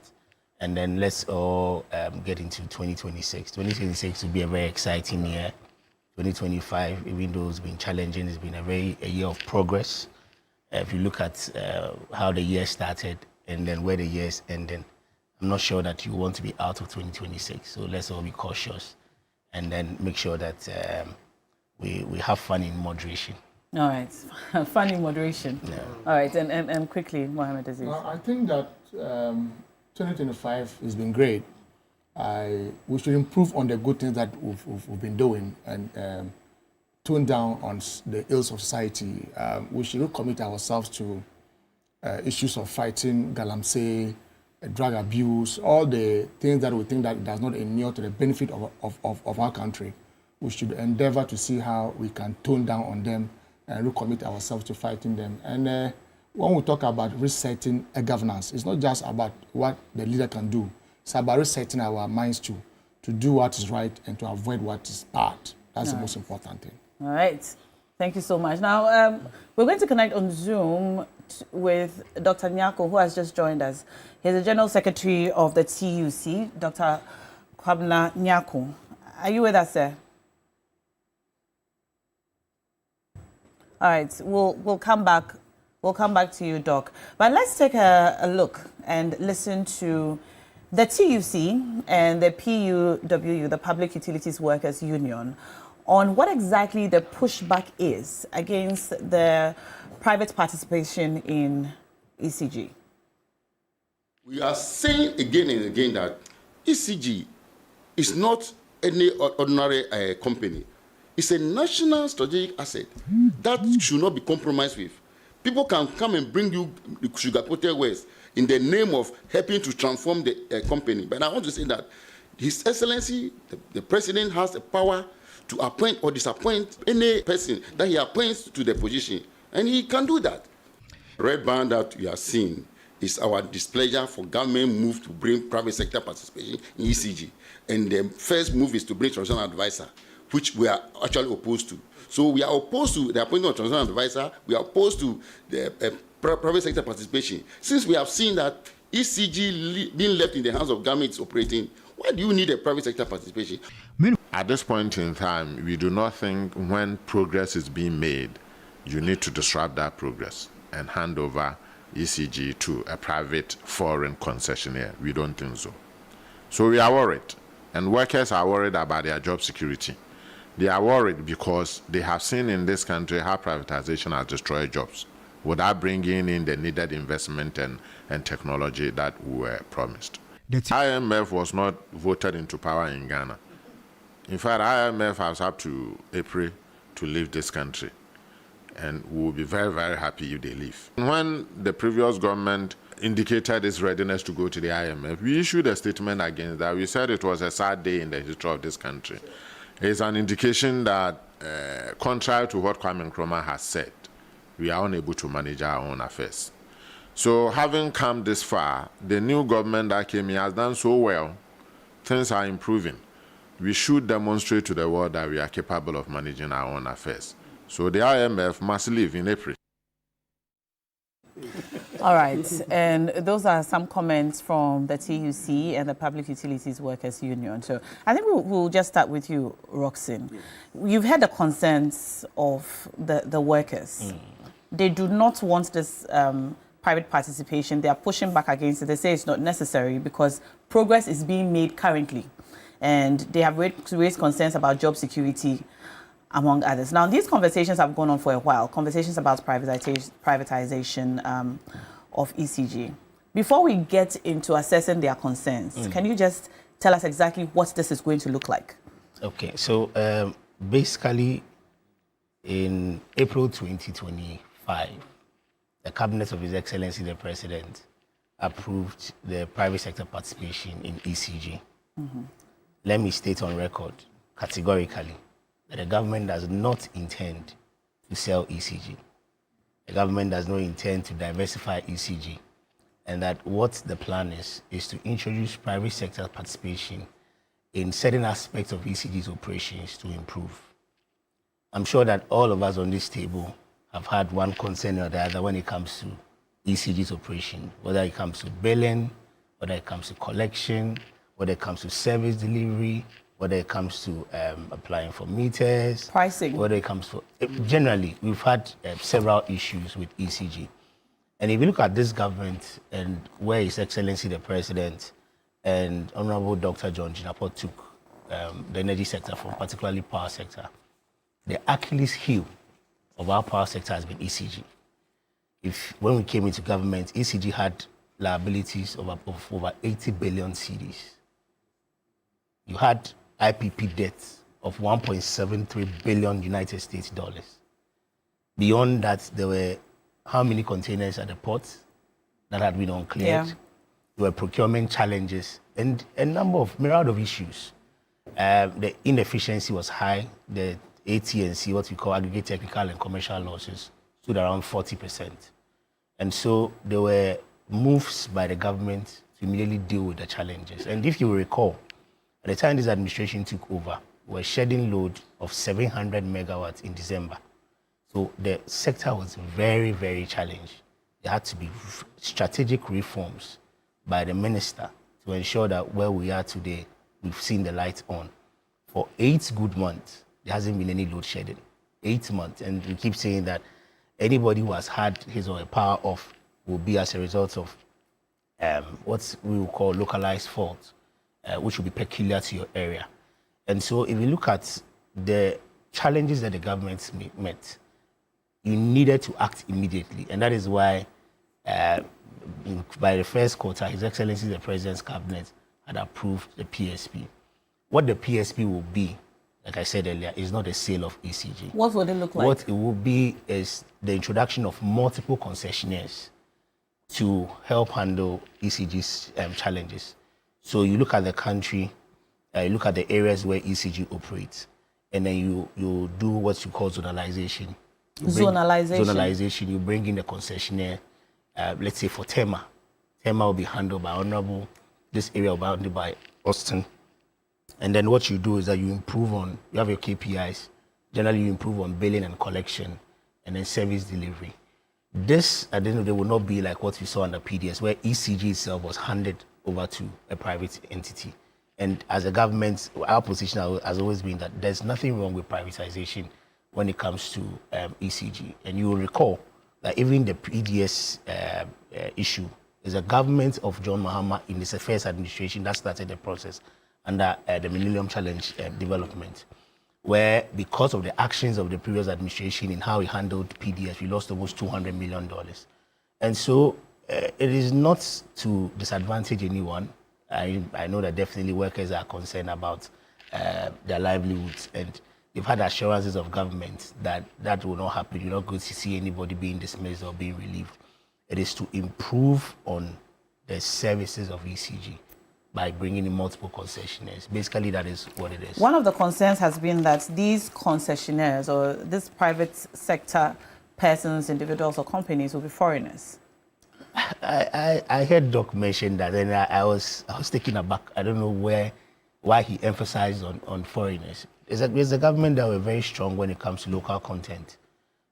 And then let's all get into 2026. 2026 will be a very exciting year. 2025, even though it's been challenging, it's been a year of progress. If you look at how the year started and then where the year is ending, I'm not sure that you want to be out of 2026. So let's all be cautious and then make sure that we have fun in moderation. All right. Funny moderation. Yeah. All right. And quickly, Mohammed Aziz. I think that 2025 has been great. We should improve on the good things that we've been doing and tone down on the ills of society. We should recommit ourselves to issues of fighting galamsey, drug abuse, all the things that we think that does not inure to the benefit of our country. We should endeavor to see how we can tone down on them and recommit ourselves to fighting them. And when we talk about resetting a governance, it's not just about what the leader can do. It's about resetting our minds to do what is right and to avoid what is bad. That's the most important thing. All right. Thank you so much. Now, we're going to connect on Zoom with Dr. Nyako, who has just joined us. He's the General Secretary of the TUC, Dr. Kwabena Nyako. Are you with us, sir? All right. We'll come back. We'll come back to you, Doc. But let's take a look and listen to the TUC and the PUWU, the Public Utilities Workers Union, on what exactly the pushback is against the private participation in ECG. We are saying again and again that ECG is not any ordinary company. It's a national strategic asset that should not be compromised with. People can come and bring you sugar-coated waste in the name of helping to transform the company. But I want to say that His Excellency, the President, has the power to appoint or disappoint any person that he appoints to the position. And he can do that. Red band that we are seeing is our displeasure for government move to bring private sector participation in ECG. And the first move is to bring transitional advisor, which we are actually opposed to. So we are opposed to the appointment of transitional advisor. We are opposed to the private sector participation. Since we have seen that ECG being left in the hands of government is operating, why do you need a private sector participation? At this point in time, we do not think when progress is being made, you need to disrupt that progress and hand over ECG to a private foreign concessionaire. We don't think so. So we are worried, and workers are worried about their job security. They are worried because they have seen in this country how privatization has destroyed jobs without bringing in the needed investment and technology that we were promised. The IMF was not voted into power in Ghana. In fact, IMF has up to April to leave this country, and we will be very, very happy if they leave. When the previous government indicated its readiness to go to the IMF, we issued a statement against that. We said it was a sad day in the history of this country. It's an indication that, contrary to what Kwame Nkrumah has said, we are unable to manage our own affairs. So having come this far, the new government that came in has done so well. Things are improving. We should demonstrate to the world that we are capable of managing our own affairs. So the IMF must leave in April. All right, and those are some comments from the TUC and the Public Utilities Workers Union. So I think we'll just start with you, Roxanne. Yes. You've heard the concerns of the workers. They do not want this private participation. They are pushing back against it. They say it's not necessary because progress is being made currently. And they have raised concerns about job security, among others. Now, these conversations have gone on for a while, conversations about privatization of ECG. Before we get into assessing their concerns, can you just tell us exactly what this is going to look like? Okay, so basically, in April 2025, the Cabinet of His Excellency the President approved the private sector participation in ECG. Let me state on record categorically that the government does not intend to sell ECG. The government does not intend to diversify ECG, and that what the plan is to introduce private sector participation in certain aspects of ECG's operations to improve. I'm sure that all of us on this table have had one concern or the other when it comes to ECG's operation, whether it comes to billing, whether it comes to collection, whether it comes to service delivery, whether it comes to applying for meters, pricing, whether it comes to generally, we've had several issues with ECG. And if you look at this government and where His Excellency the President and Honorable Dr. John Jinapor took the energy sector from, particularly power sector, the Achilles heel of our power sector has been ECG. When we came into government, ECG had liabilities of over 80 billion cedis. You had IPP debts of 1.73 billion United States dollars. Beyond that, there were how many containers at the port that had been uncleared? Yeah. There were procurement challenges and a number of myriad of issues. The inefficiency was high. The AT&C, what we call aggregate technical and commercial losses, stood around 40%. And so there were moves by the government to immediately deal with the challenges. And if you recall, at the time this administration took over, we were shedding load of 700 megawatts in December. So the sector was very, very challenged. There had to be strategic reforms by the minister to ensure that where we are today, we've seen the light on. For 8 good months, there hasn't been any load shedding. 8 months. And we keep saying that anybody who has had his or her power off will be as a result of what we will call localized fault, which will be peculiar to your area. And so if you look at the challenges that the government met, you needed to act immediately. And that is why by the first quarter, His Excellency the President's Cabinet had approved the PSP. What the PSP will be, like I said earlier, is not a sale of ECG. What would it look like? What it will be is the introduction of multiple concessionaires to help handle ECG's challenges. So you look at the country, you look at the areas where ECG operates, and then you do what you call zonalization. Zonalization, you bring in the concessionaire, let's say for Tema. Tema will be handled by Honorable, this area will be handled by Austin. And then what you do is that you have your KPIs. Generally, you improve on billing and collection, and then service delivery. This, at the end of the day, will not be like what we saw under PDS, where ECG itself was handed over to a private entity. And as a government, our position has always been that there's nothing wrong with privatization when it comes to ECG. And you will recall that even the PDS issue is a government of John Mahama in his first administration that started the process under the Millennium Challenge development, where because of the actions of the previous administration in how he handled PDS, we lost almost $200 million. And so it is not to disadvantage anyone. I know that definitely workers are concerned about their livelihoods, and they've had assurances of government that that will not happen. You're not going to see anybody being dismissed or being relieved. It is to improve on the services of ECG by bringing in multiple concessionaires. Basically, that is what it is. One of the concerns has been that these concessionaires or this private sector persons, individuals or companies will be foreigners. I heard Doc mention that, and I was taken aback. I don't know why he emphasized on foreigners. There's a government that were very strong when it comes to local content.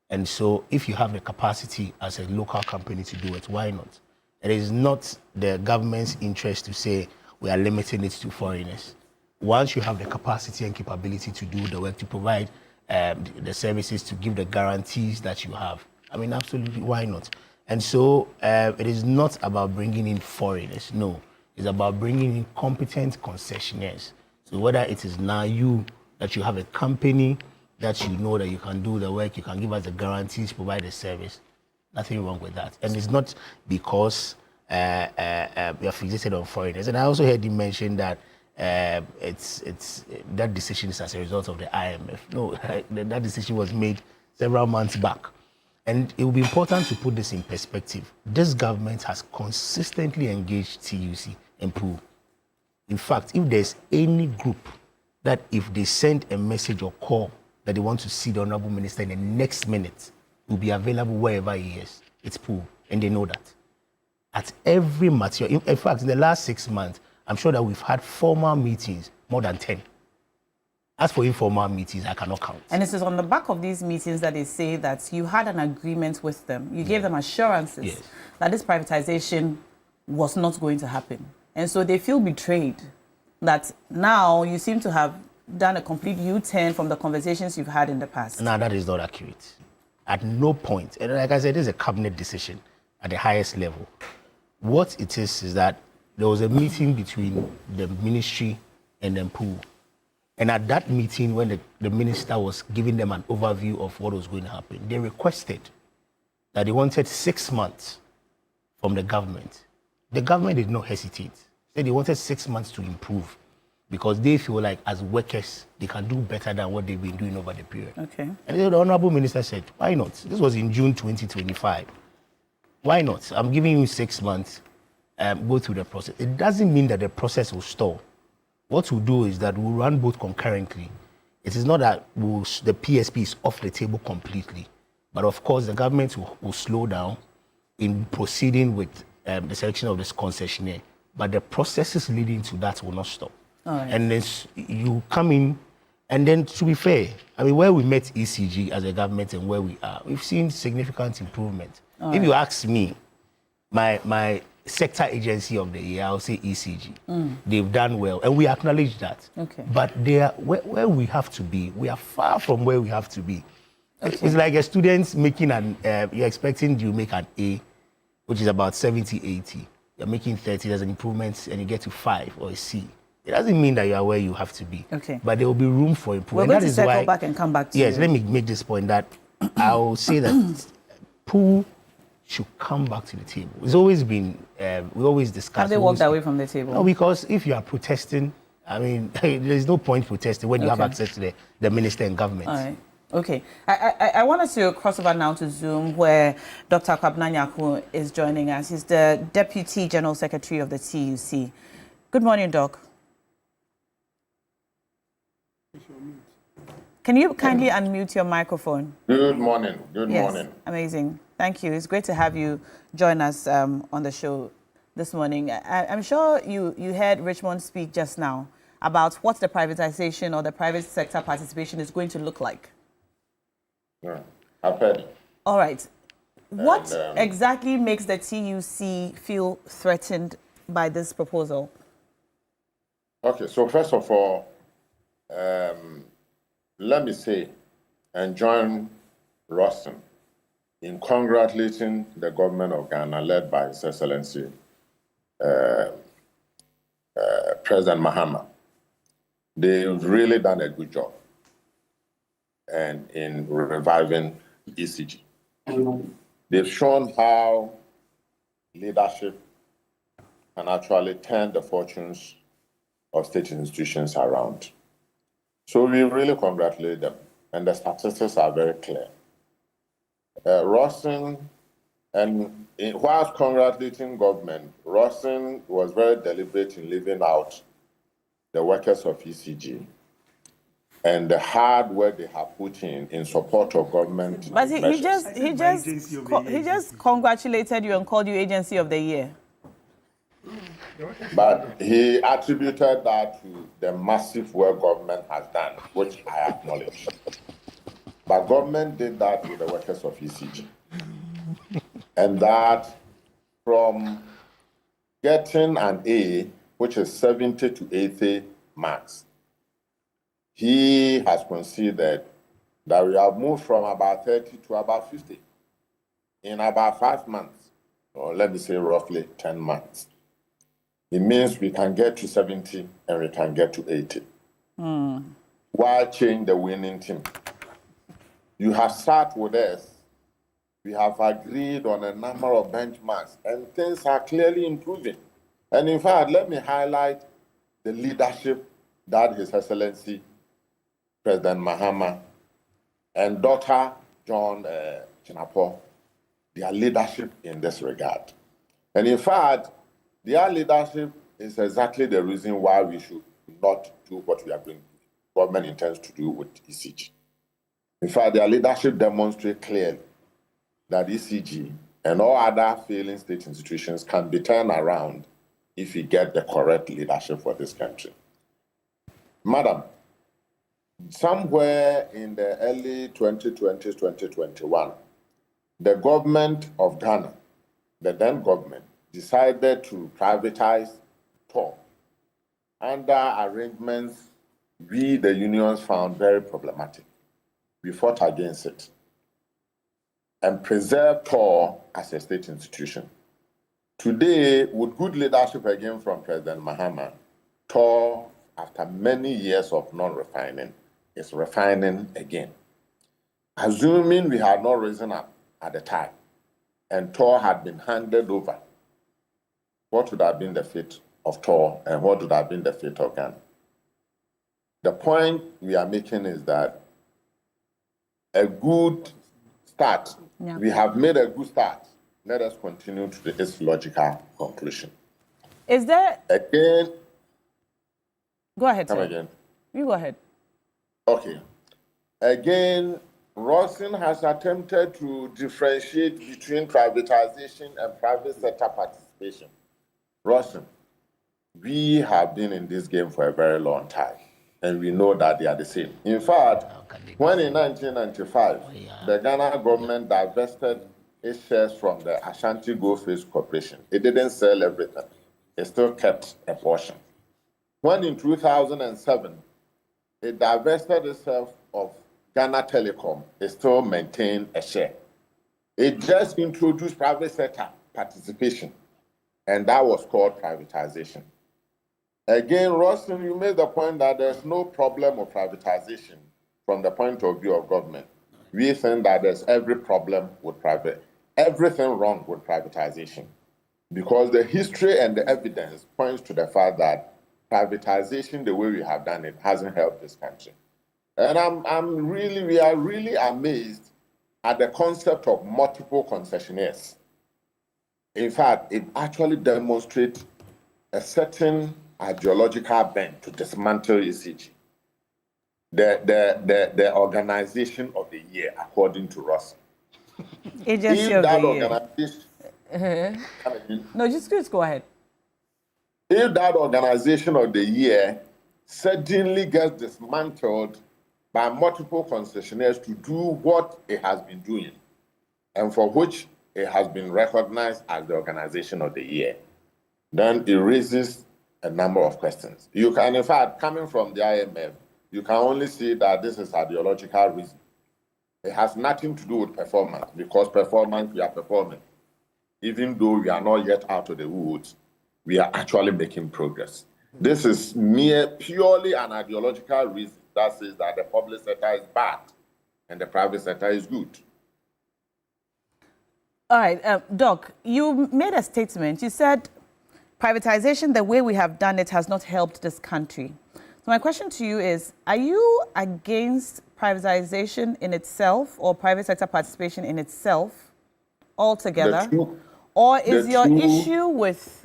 And so if you have the capacity as a local company to do it, why not? It is not the government's interest to say we are limiting it to foreigners. Once you have the capacity and capability to do the work, to provide the services, to give the guarantees that you have, I mean, absolutely, why not? And so it is not about bringing in foreigners, no. It's about bringing in competent concessionaires. So whether it is now that you have a company that you know that you can do the work, you can give us the guarantees, provide the service, nothing wrong with that. And it's not because we are fixated on foreigners. And I also heard him mention that that decision is as a result of the IMF. No, that decision was made several months back. And it will be important to put this in perspective. This government has consistently engaged TUC and POO. In fact, if there's any group that if they send a message or call that they want to see the Honorable Minister in the next minute, will be available wherever he is, it's POO, and they know that. At every matter, in fact, in the last 6 months, I'm sure that we've had formal meetings, more than 10. As for informal meetings, I cannot count. And it is on the back of these meetings that they say that you had an agreement with them. You gave them assurances that this privatization was not going to happen. And so they feel betrayed that now you seem to have done a complete U-turn from the conversations you've had in the past. No, that is not accurate. At no point, and like I said, it is a cabinet decision at the highest level. What it is that there was a meeting between the ministry and then POO. And at that meeting, when the minister was giving them an overview of what was going to happen, they requested that they wanted 6 months from the government. The government did not hesitate. They wanted 6 months to improve because they feel like as workers, they can do better than what they've been doing over the period. Okay. And the Honorable Minister said, why not? This was in June 2025. Why not? I'm giving you 6 months, go through the process. It doesn't mean that the process will stall. What we'll do is that we'll run both concurrently. It is not that the PSP is off the table completely, but of course the government will slow down in proceeding with the selection of this concessionaire, but the processes leading to that will not stop. All right. And then you come in, and then to be fair, I mean, where we met ECG as a government and where we are, we've seen significant improvement. All if you ask me, my sector agency of the year, I'll say ECG. They've done well, and we acknowledge that. Okay. But they are where we have to be. We are far from where we have to be. Okay. It's like a student making you're expecting you make an A, which is about 70, 80. You're making 30, there's an improvement, and you get to 5 or a C. It doesn't mean that you are where you have to be. Okay. But there will be room for improvement. We're going to circle back and come back to you. Yes, let me make this point that I will say that POO should come back to the table. It's always been, we always discuss. Have they walked away from the table? No, because if you are protesting, I mean, there's no point protesting when you have access to the minister and government. All right. Okay. I want us to cross over now to Zoom, where Dr. Kwabena Nyarko is joining us. He's the Deputy General Secretary of the TUC. Good morning, Doc. Can you kindly unmute your microphone? Good morning. Good morning. Amazing. Thank you. It's great to have you join us on the show this morning. I'm sure you heard Richmond speak just now about what the privatization or the private sector participation is going to look like. Yeah, I've heard. All right. What exactly makes the TUC feel threatened by this proposal? Okay, so first of all, let me say and join Roston in congratulating the government of Ghana, led by His Excellency President Mahama. They've really done a good job and in reviving ECG. They've shown how leadership can actually turn the fortunes of state institutions around. So we really congratulate them, and the statistics are very clear. Roston, and whilst congratulating government, Roston was very deliberate in leaving out the workers of ECG and the hard work they have put in support of government. But he just congratulated you and called you Agency of the Year. But he attributed that to the massive work government has done, which I acknowledge. But government did that with the workers of ECG. And that from getting an A, which is 70 to 80 marks, he has considered that we have moved from about 30 to about 50 in about 5 months, or let me say roughly 10 months. It means we can get to 70 and we can get to 80. Why change the winning team? You have sat with us. We have agreed on a number of benchmarks, and things are clearly improving. And in fact, let me highlight the leadership that His Excellency President Mahama and Dr. John Chinapor, their leadership in this regard. And in fact, their leadership is exactly the reason why we should not do what we are doing. Government intends to do with ECG. In fact, their leadership demonstrates clearly that ECG and all other failing state institutions can be turned around if we get the correct leadership for this country. Madam, somewhere in the early 2020s, 2021, the government of Ghana, the then government, decided to privatize TOR under arrangements we, the unions, found very problematic. We fought against it and preserved TOR as a state institution. Today, with good leadership again from President Mahama, TOR after many years of non-refining, is refining again. Assuming we had not risen up at the time and Tor had been handed over, what would have been the fate of Tor and what would have been the fate of Ghana? The point we are making is that a good start, we have made a good start. Let us continue to its logical conclusion. Is there... Again... Go ahead, Come sir. again. You go ahead. Okay. Again, Rawson has attempted to differentiate between privatization and private sector participation. Rawson, we have been in this game for a very long time, and we know that they are the same. In fact, when in 1995, the Ghana government divested its shares from the Ashanti Goldfish Corporation, it didn't sell everything. It still kept a portion. When in 2007, it divested itself of Ghana Telecom, it still maintained a share. It just introduced private sector participation, and that was called privatization. Again, Rawson, you made the point that there's no problem of privatization from the point of view of government. We think that there's everything wrong with privatization, because the history and the evidence points to the fact that privatization, the way we have done it, hasn't helped this country. And we are really amazed at the concept of multiple concessionaires. In fact, it actually demonstrates a certain ideological bent to dismantle ECG. The organization of the year, according to Ross. Agency of the year. No, just go ahead. If that organization of the year suddenly gets dismantled by multiple concessionaires to do what it has been doing, and for which it has been recognized as the organization of the year, then it raises a number of questions. You can, in fact, coming from the IMF, you can only see that this is ideological reason. It has nothing to do with performance, because performance, we are performing. Even though we are not yet out of the woods, we are actually making progress. This is purely an ideological reason that says that the public sector is bad and the private sector is good. All right, Doc, you made a statement. You said privatization, the way we have done it, has not helped this country. So my question to you is, are you against privatization in itself or private sector participation in itself altogether? Or is your issue with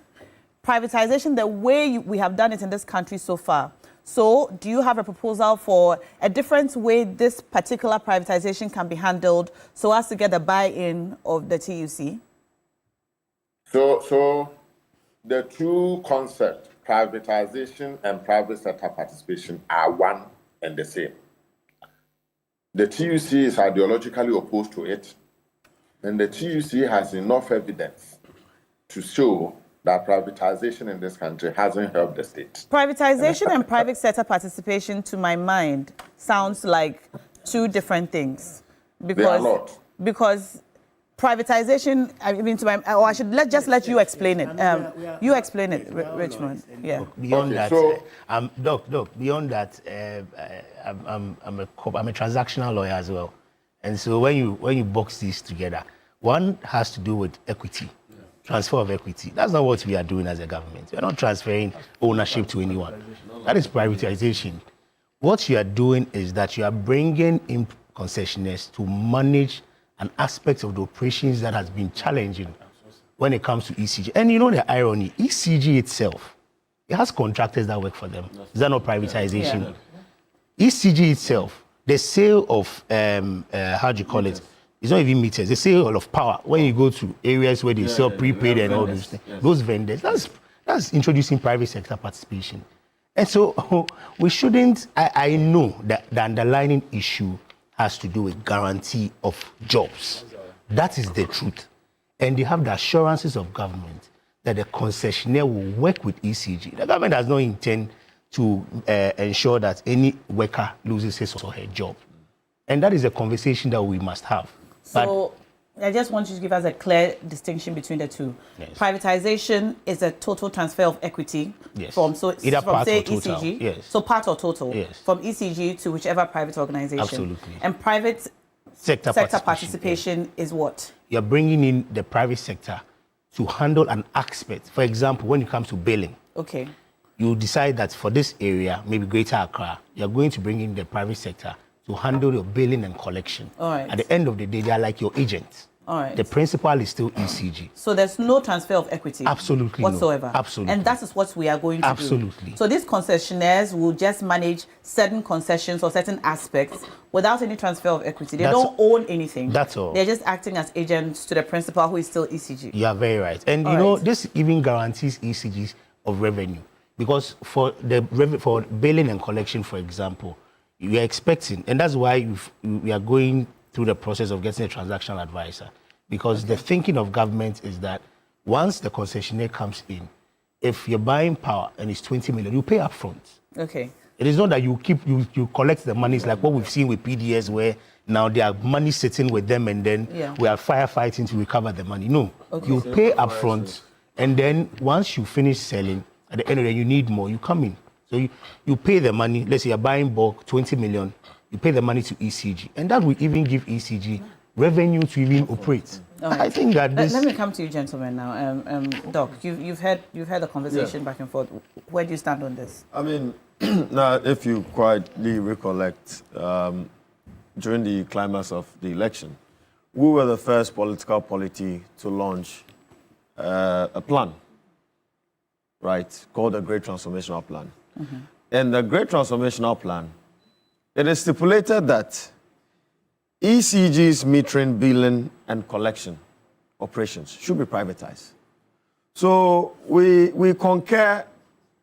privatization the way we have done it in this country so far? So do you have a proposal for a different way this particular privatization can be handled so as to get the buy-in of the TUC? So the two concepts, privatization and private sector participation, are one and the same. The TUC is ideologically opposed to it, and the TUC has enough evidence to show that privatization in this country hasn't helped the state. Privatization and private sector participation, to my mind, sounds like two different things. Because, they are not. Because privatization, I mean, I should let you explain it. You explain it, Richmond. Yeah. Beyond that, Doc, beyond that, I'm a transactional lawyer as well. And so when you box these together, one has to do with equity. Transfer of equity. That's not what we are doing as a government. We're not transferring ownership to anyone. That is privatization. What you are doing is that you are bringing in concessionaires to manage an aspect of the operations that has been challenging when it comes to ECG. And you know the irony, ECG itself, it has contractors that work for them. Is that not privatization? Yeah. ECG itself, the sale of, how do you call it? It's not even meters. They sale of power. When you go to areas where they sell prepaid and all those things, those vendors, that's introducing private sector participation. And so we shouldn't, I know that the underlying issue has to do with guarantee of jobs. That is the truth. And they have the assurances of government that the concessionaire will work with ECG. The government does not intend to ensure that any worker loses his or her job. And that is a conversation that we must have. So I just want you to give us a clear distinction between the two. Yes. Privatization is a total transfer of equity Yes. from Either from part say or total. ECG, Yes. so part or total, Yes. from ECG to whichever private organization. Absolutely. And private sector participation is what? You're bringing in the private sector to handle an aspect. For example, when it comes to billing, Okay. you decide that for this area, maybe Greater Accra, you're going to bring in the private sector to handle your billing and collection. All right. At the end of the day, they are like your agents. All right. The principal is still ECG. So there's no transfer of equity Absolutely no. whatsoever. Absolutely. And that is what we are going to do. Absolutely. So these concessionaires will just manage certain concessions or certain aspects without any transfer of equity. They don't own anything. That's all. They're just acting as agents to the principal, who is still ECG. You are very right. And this even guarantees ECGs of revenue. Because for for billing and collection, for example, we are expecting, and that's why we are going through the process of getting a transactional advisor. Because the thinking of government is that once the concessionaire comes in, if you're buying power and it's 20 million, you pay up front. Okay. It is not that you collect the money. It's like what we've seen with PDS, where now there are money sitting with them and then we are firefighting to recover the money. No, you pay up front, and then once you finish selling, at the end of the day, you need more, you come in. So you pay the money. Let's say you're buying bulk, 20 million, you pay the money to ECG, and that will even give ECG revenue to even operate. Right. I think that this... Let me come to you, gentlemen, now. Doc, you've had the conversation back and forth. Where do you stand on this? I mean, now, if you quietly recollect, during the climax of the election, we were the first political polity to launch a plan, right, called the Great Transformational Plan. Mm-hmm. In the Great Transformational Plan, it is stipulated that ECG's metering, billing, and collection operations should be privatized. So we concur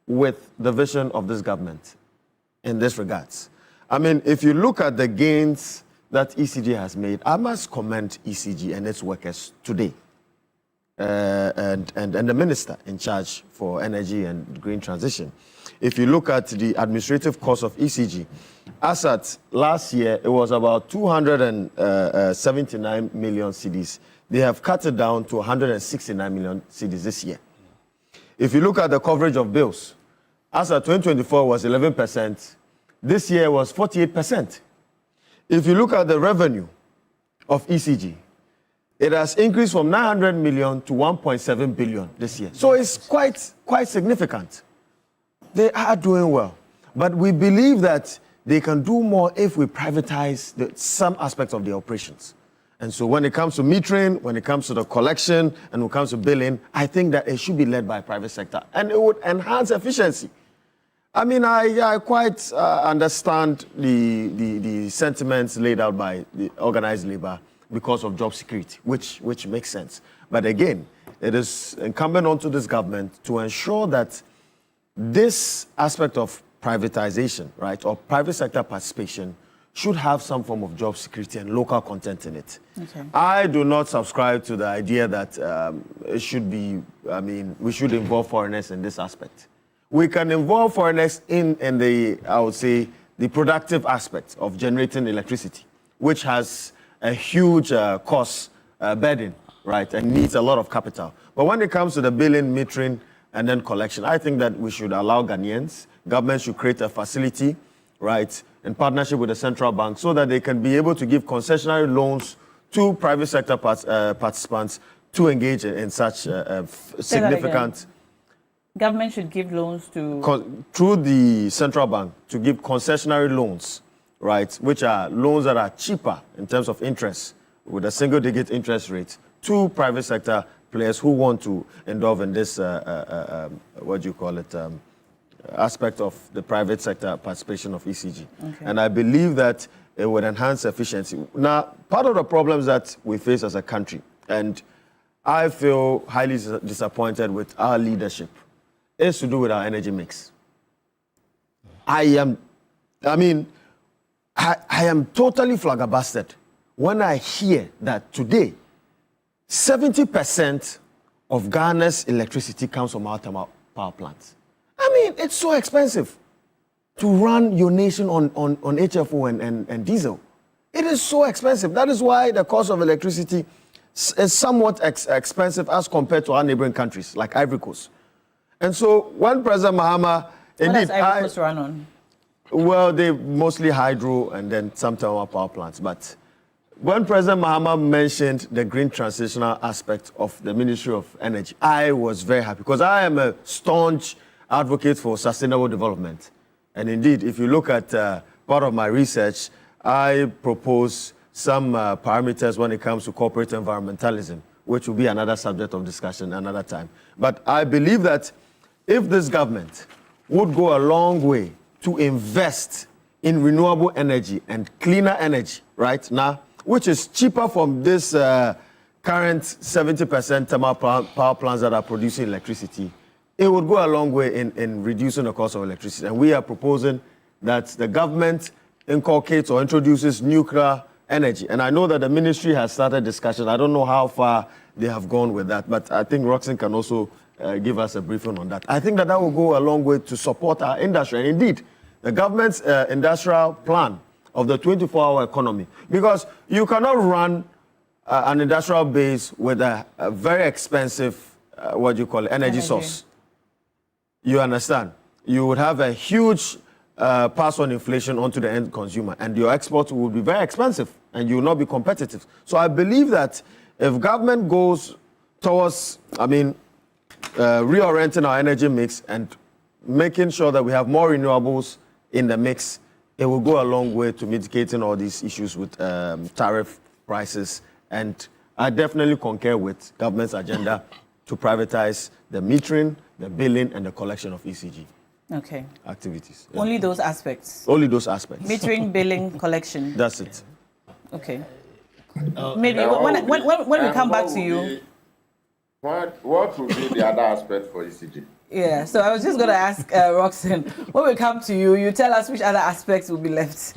with the vision of this government in this regards. I mean, if you look at the gains that ECG has made, I must commend ECG and its workers today, and the minister in charge for energy and green transition. If you look at the administrative cost of ECG, as at last year, it was about 279 million cedis. They have cut it down to 169 million cedis this year. If you look at the coverage of bills, as at 2024 was 11%, this year was 48%. If you look at the revenue of ECG, it has increased from 900 million to 1.7 billion this year. So it's quite significant. They are doing well. But we believe that they can do more if we privatize some aspects of the operations. And so when it comes to metering, when it comes to the collection, and when it comes to billing, I think that it should be led by private sector. And it would enhance efficiency. I mean, I quite understand the sentiments laid out by the organized labor because of job security, which makes sense. But again, it is incumbent onto this government to ensure that this aspect of privatization, right, or private sector participation should have some form of job security and local content in it. Okay. I do not subscribe to the idea that it should be, I mean, we should involve foreigners in this aspect. We can involve foreigners in the, I would say, the productive aspect of generating electricity, which has a huge cost burden, right, and needs a lot of capital. But when it comes to the billing, metering, and then collection, I think that we should allow Ghanaians, government should create a facility, right, in partnership with the central bank so that they can be able to give concessionary loans to private sector participants to engage in such significant... Government should give loans to... Through the central bank to give concessionary loans, right, which are loans that are cheaper in terms of interest with a single-digit interest rate to private sector players who want to involve in this, what do you call it, aspect of the private sector participation of ECG. Okay. And I believe that it would enhance efficiency. Now, part of the problems that we face as a country, and I feel highly disappointed with our leadership, is to do with our energy mix. I am totally flabbergasted when I hear that today, 70% of Ghana's electricity comes from our thermal power plants. I mean, it's so expensive to run your nation on HFO and diesel. It is so expensive. That is why the cost of electricity is somewhat expensive as compared to our neighboring countries like Ivory Coast. And so when President Mahama, what does Ivory Coast run on? Well, they mostly hydro and then some thermal power plants. But when President Mahama mentioned the green transitional aspect of the Ministry of Energy, I was very happy because I am a staunch advocate for sustainable development. And indeed, if you look at part of my research, I propose some parameters when it comes to corporate environmentalism, which will be another subject of discussion another time. But I believe that if this government would go a long way to invest in renewable energy and cleaner energy right now, which is cheaper from this current 70% thermal power plants that are producing electricity, it would go a long way in reducing the cost of electricity. And we are proposing that the government inculcates or introduces nuclear energy. And I know that the ministry has started discussion. I don't know how far they have gone with that, but I think Roxanne can also give us a briefing on that. I think that will go a long way to support our industry. And indeed, the government's industrial plan of the 24-hour economy, because you cannot run an industrial base with a very expensive, energy source. You understand? You would have a huge pass on inflation onto the end consumer, and your exports will be very expensive, and you will not be competitive. So I believe that if government goes towards, reorienting our energy mix and making sure that we have more renewables in the mix, it will go a long way to mitigating all these issues with tariff prices. And I definitely concur with government's agenda to privatize the metering, the billing, and the collection of ECG activities. Yeah. Only those aspects? Only those aspects. Metering, billing, collection? That's it. Okay. Maybe when we come back to you... What would be the other aspect for ECG? Yeah, so I was just going to ask Roxanne, when we come to you, you tell us which other aspects will be left.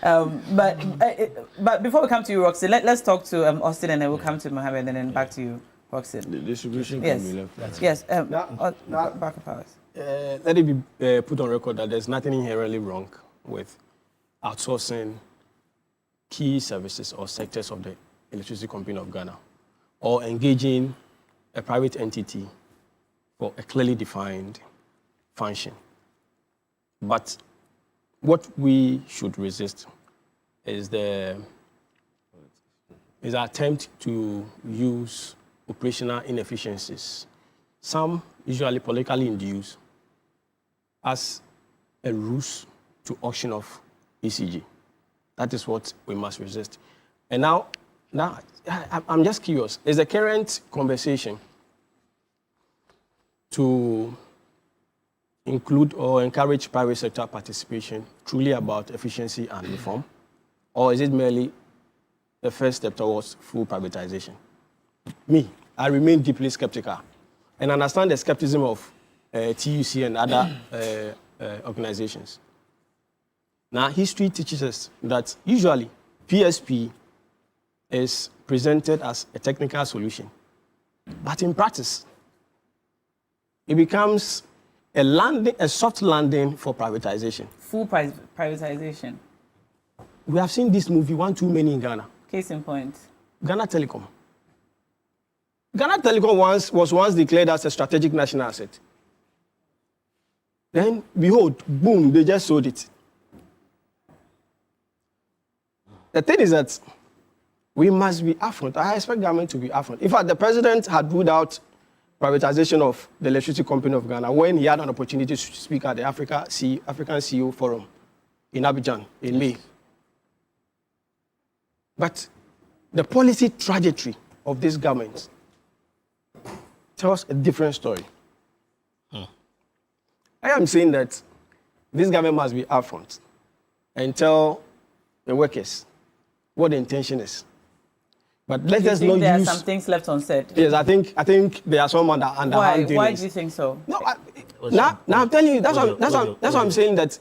But before we come to you, Roxanne, let's talk to Austin, and then we'll come to Mohammed, and then back to you, Roxanne. The distribution can be left. Yes, backup powers. Let it be put on record that there's nothing inherently wrong with outsourcing key services or sectors of the Electricity Company of Ghana, or engaging a private entity for a clearly defined function. But what we should resist is the attempt to use operational inefficiencies, some usually politically induced, as a ruse to auction off ECG. That is what we must resist. And now I'm just curious, is the current conversation to include or encourage private sector participation truly about efficiency and reform? Or is it merely the first step towards full privatization? Me, I remain deeply skeptical and understand the skepticism of TUC and other organizations. Now, history teaches us that usually PSP is presented as a technical solution. But in practice, it becomes a soft landing for privatization. Full privatization. We have seen this movie one too many in Ghana. Case in point. Ghana Telecom. Ghana Telecom was once declared as a strategic national asset. Then, behold, boom, they just sold it. The thing is that we must be upfront. I expect government to be upfront. In fact, the president had ruled out privatization of the Electricity Company of Ghana when he had an opportunity to speak at the African CEO Forum in Abidjan in May. But the policy trajectory of this government tells a different story. I am saying that this government must be upfront and tell the workers what the intention is. But let us not use... there are some things left unsaid? Yes, I think there are some underhand dealings. Why do you think so? No, now I'm telling you, that's what I'm saying, that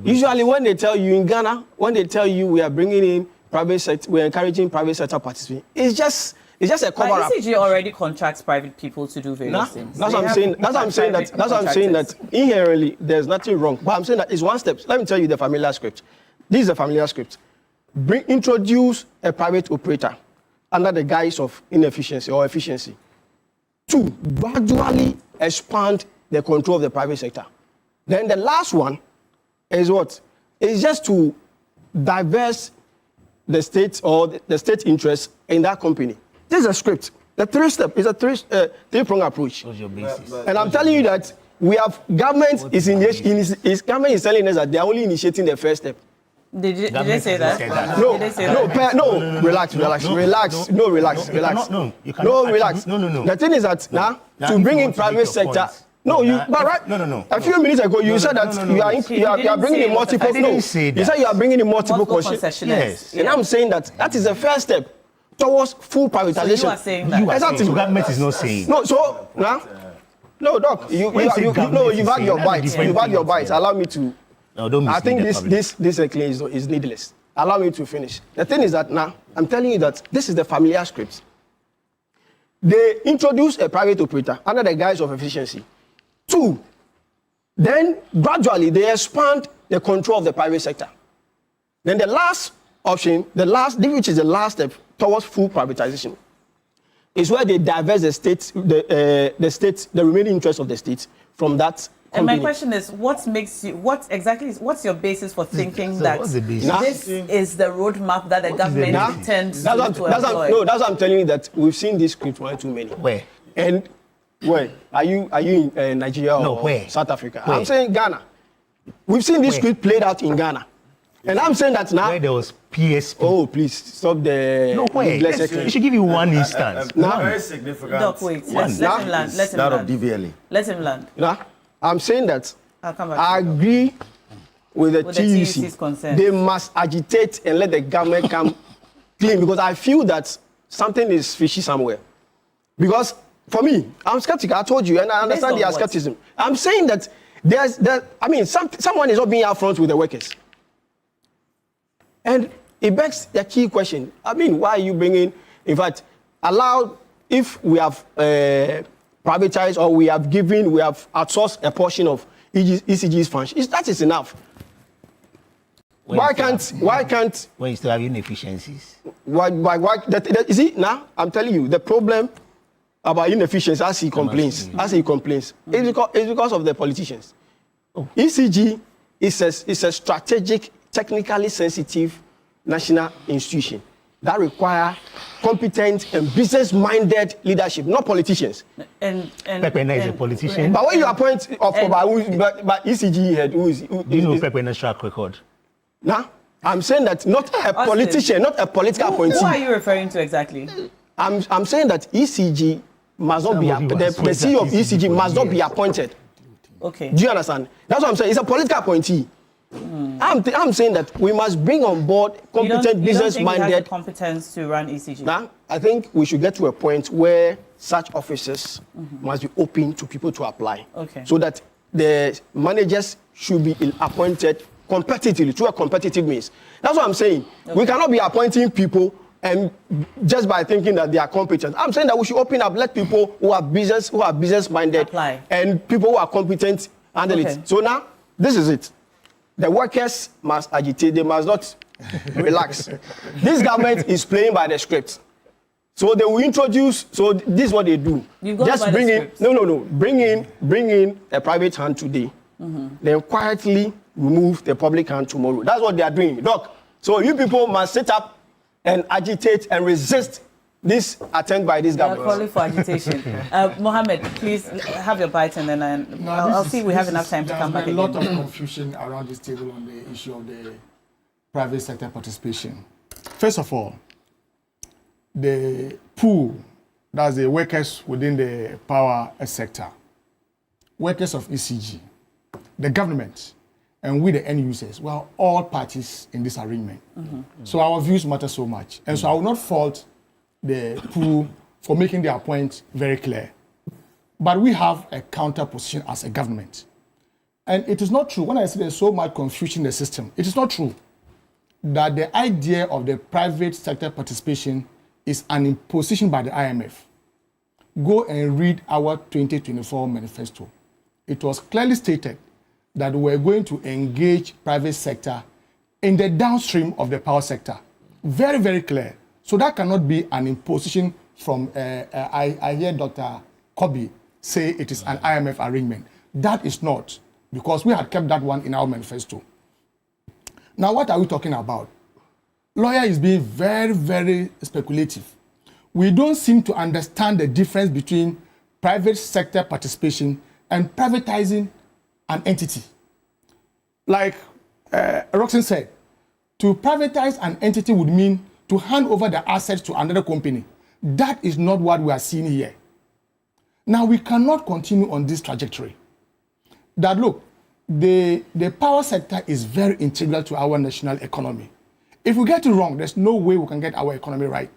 usually when they tell you in Ghana, when they tell you we are bringing in private sector, we're encouraging private sector participation, it's just a cover-up. ECG already contracts private people to do various things. That's what I'm saying that inherently there's nothing wrong. But I'm saying that it's one step. Let me tell you the familiar script. This is a familiar script. Introduce a private operator under the guise of inefficiency or efficiency. 2, gradually expand the control of the private sector. Then the last one is what? Is just to divest the state or the state interest in that company. This is a script. The 3-step is a three-pronged approach. What's your basis? And I'm telling you that we have government government is telling us that they are only initiating the first step. Did they say that? No, Did they say that? no, relax. No, relax. No, you cannot. No, relax. No. The thing is that now to bring in private sector. No, you. But right. No. A few minutes ago, you said that you are bringing in multiple. I didn't say that. You said you are bringing in multiple concessionaires. Yes. And I'm saying that is the first step towards full privatization. So you are saying that. Exactly. So government is not saying. No. So now. No, Doc. You've had your bites. You've had your bites. Allow me to. No, don't I think this claim is needless. Allow me to finish. The thing is that now I'm telling you that this is the familiar script. They introduce a private operator under the guise of efficiency. 2, then gradually they expand the control of the private sector. Then the last option, which is the last step towards full privatization, is where they divest the remaining interest of the state from that company. And my question is, what's your basis for thinking that this is the roadmap that the government intends to employ? That's what I'm telling you, that we've seen this script one too many. Where? And where? Are you in Nigeria or where? South Africa? Where? I'm saying Ghana. We've seen this script played out in Ghana. And I'm saying that now. Where there was PSP. Oh, please stop the. No way. We should give you one instance. Very significant. Doc, wait. Let him land. That of DVLA. Let him land. Now, I'm saying that I'll come back. I agree with the TUC's TUC. concern. They must agitate and let the government come clean, because I feel that something is fishy somewhere. Because for me, I'm skeptical. I told you, and I understand their skepticism. I'm saying that someone is not being upfront with the workers. And it begs the key question. Why are you bringing, in fact, if we have privatized or we have outsourced a portion of ECG's function, that is enough. Why can't when you still have inefficiencies? Why you see, now I'm telling you the problem about inefficiency as he complains, it's because of the politicians. ECG is a strategic, technically sensitive national institution that require competent and business-minded leadership, not politicians. And Pepena is a politician. But when you appoint by ECG head, do you know Pepena's track record? Now, I'm saying that not a politician, not a political appointee. Who are you referring to exactly? I'm saying that ECG must not the CEO of ECG must not be appointed. Okay. Do you understand? That's what I'm saying. It's a political appointee. I'm saying that we must bring on board competent, business-minded. You have the competence to run ECG. Now, I think we should get to a point where such offices must be open to people to apply. Okay. So that the managers should be appointed competitively, through a competitive means. That's what I'm saying. Okay. We cannot be appointing people and just by thinking that they are competent. I'm saying that we should open up, let people who are business-minded apply, and people who are competent handle it. So now, this is it. The workers must agitate. They must not relax. This government is playing by the script. So they will introduce. So this is what they do. Just bring in. Bring in a private hand today. Then quietly remove the public hand tomorrow. That's what they are doing, Doc. So you people must sit up and agitate and resist this attempt by this government. Calling for agitation. Mohammed, please have your bite, and then I'll see if we have enough time to come back again. There's a lot of confusion around this table on the issue of the private sector participation. First of all, the pool, that's the workers within the power sector, workers of ECG, the government, and we the end users, we are all parties in this arrangement. So our views matter so much. And so I will not fault the pool for making their point very clear. But we have a counter position as a government. And it is not true, when I say there's so much confusion in the system, it is not true that the idea of the private sector participation is an imposition by the IMF. Go and read our 2024 manifesto. It was clearly stated that we're going to engage private sector in the downstream of the power sector. Very, very clear. So that cannot be an imposition from, I hear Dr. Kobe say it is an IMF arrangement. That is not, because we had kept that one in our manifesto. Now, what are we talking about? Lawyer is being very, very speculative. We don't seem to understand the difference between private sector participation and privatizing an entity. Like Roxanne said, to privatize an entity would mean to hand over the assets to another company. That is not what we are seeing here. Now, we cannot continue on this trajectory. That look, the power sector is very integral to our national economy. If we get it wrong, there's no way we can get our economy right.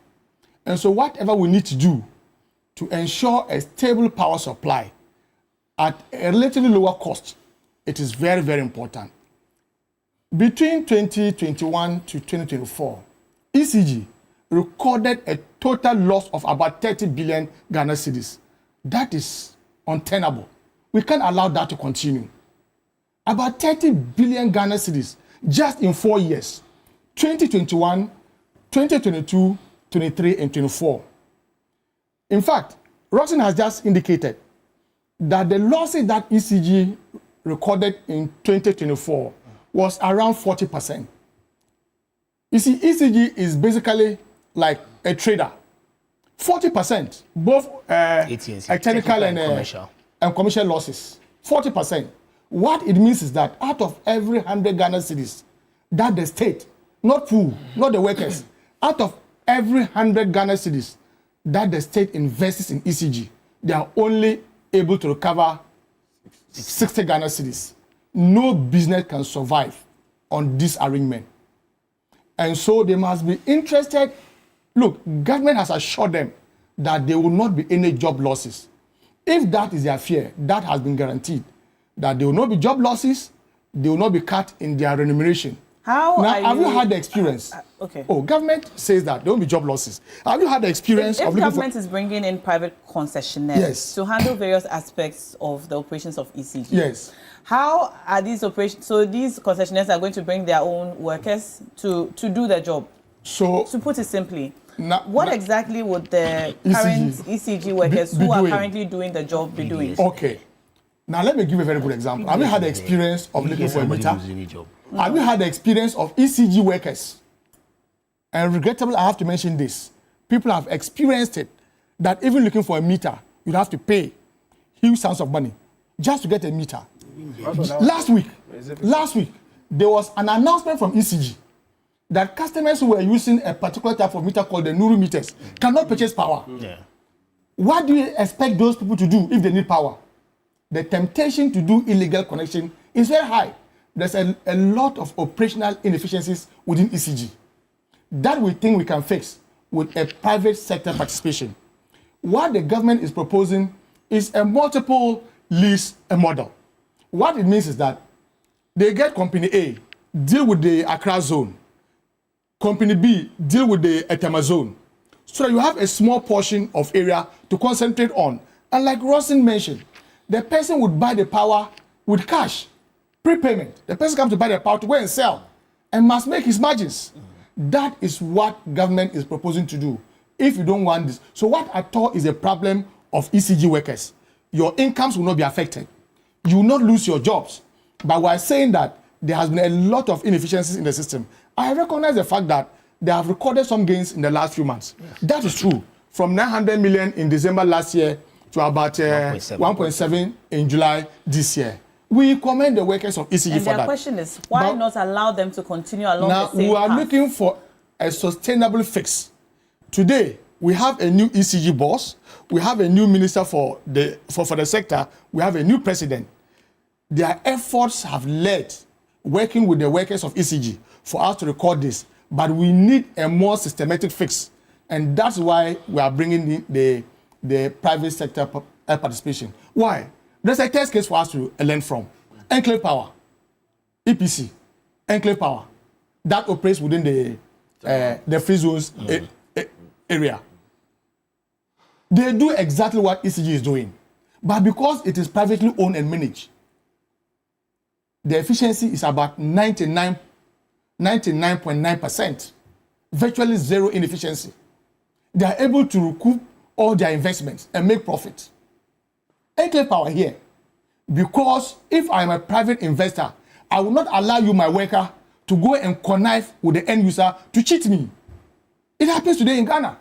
And so whatever we need to do to ensure a stable power supply at a relatively lower cost, it is very, very important. Between 2021 to 2024, ECG recorded a total loss of about 30 billion Ghana cedis. That is untenable. We can't allow that to continue. About 30 billion Ghana cedis just in 4 years, 2021, 2022, 23, and 24. In fact, Roxanne has just indicated that the losses that ECG recorded in 2024 was around 40%. You see, ECG is basically like a trader. 40%, both technical and commercial losses. 40%. What it means is that out of every 100 Ghana cedis that the state, not poor, not the workers, out of every 100 Ghana cedis that the state invests in ECG, they are only able to recover 60 Ghana cedis. No business can survive on this arrangement. And so they must be interested. Look, government has assured them that there will not be any job losses. If that is their fear, that has been guaranteed. That there will not be job losses, they will not be cut in their remuneration. Now, have you had the experience? Okay. Oh, government says that there won't be job losses. Have you had the experience if of looking government is bringing in private concessionaires to handle various aspects of the operations of ECG? Yes. How are these operations? So these concessionaires are going to bring their own workers to do their job. So, to put it simply, what exactly would the current ECG workers be who are doing? Currently doing the job be doing? Okay. Now let me give a very good example. Have you had the experience of looking for a meter? Have you had the experience of ECG workers? And regrettable, I have to mention this. People have experienced it, that even looking for a meter, you'd have to pay huge sums of money just to get a meter. Last week, there was an announcement from ECG that customers who were using a particular type of meter called the Nuru meters cannot purchase power. Yeah. What do you expect those people to do if they need power? The temptation to do illegal connection is very high. There's a lot of operational inefficiencies within ECG. That we think we can fix with a private sector participation. What the government is proposing is a multiple lease model. What it means is that they get Company A, deal with the Accra zone. Company B, deal with the Etama zone. So that you have a small portion of area to concentrate on. And like Rosin mentioned, the person would buy the power with cash, prepayment. The person comes to buy the power to go and sell and must make his margins. That is what government is proposing to do if you don't want this. So what I thought is a problem of ECG workers. Your incomes will not be affected. You will not lose your jobs. But we're saying that there has been a lot of inefficiencies in the system. I recognize the fact that they have recorded some gains in the last few months. Yes. That is true. From 900 million in December last year to about 1.7 in July this year. We commend the workers of ECG for that. And their question is, why not allow them to continue along the same path? Now, we are looking for a sustainable fix. Today, we have a new ECG boss. We have a new minister for the sector. We have a new president. Their efforts have led, working with the workers of ECG, for us to record this. But we need a more systematic fix. And that's why we are bringing the private sector participation. Why? There's a test case for us to learn from. Enclave Power, EPC, Enclave Power, that operates within the free zones area. They do exactly what ECG is doing. But because it is privately owned and managed, the efficiency is about 99.9%, virtually zero inefficiency. they are able to recoup all their investments and make profit. Enclave power here. Because if I'm a private investor, I will not allow you, my worker, to go and connive with the end user to cheat me. It happens today in Ghana.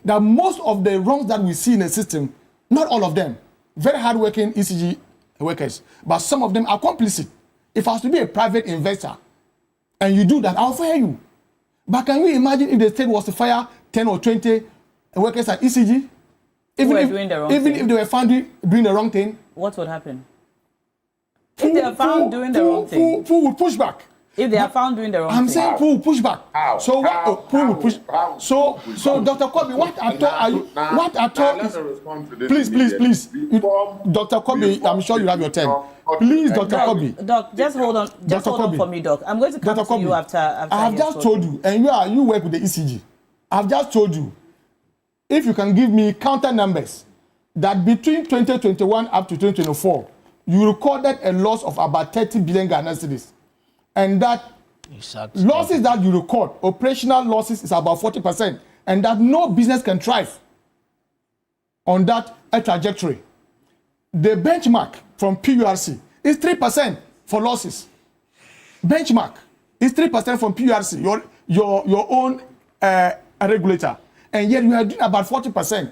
That most of the wrongs that we see in the system, not all of them, very hardworking ECG workers, but some of them are complicit. If I was to be a private investor and you do that, I'll fire you. But can you imagine if the state was to fire 10 or 20 workers at ECG? Even if they were found doing the wrong thing? What would happen? If they are found doing the wrong thing? Who would push back? If they are found doing the wrong thing? I'm saying who will push back. How? So who will push? So Dr. Kobe, what at all are you? What at all is? Please, Dr. Kobe, I'm sure you have your turn. Please, Dr. Kobe. Doc, just hold on. Just hold on for me, Doc. I'm going to come to you after I have just told you, and you work with the ECG. I've just told you, if you can give me counter numbers, that between 2021 up to 2024, you recorded a loss of about 30 billion Ghana cedis. And that losses that you record, operational losses, is about 40%. And that no business can thrive on that trajectory. The benchmark from PURC is 3% for losses. Benchmark is 3% from PURC, your own regulator. And yet you are doing about 40%.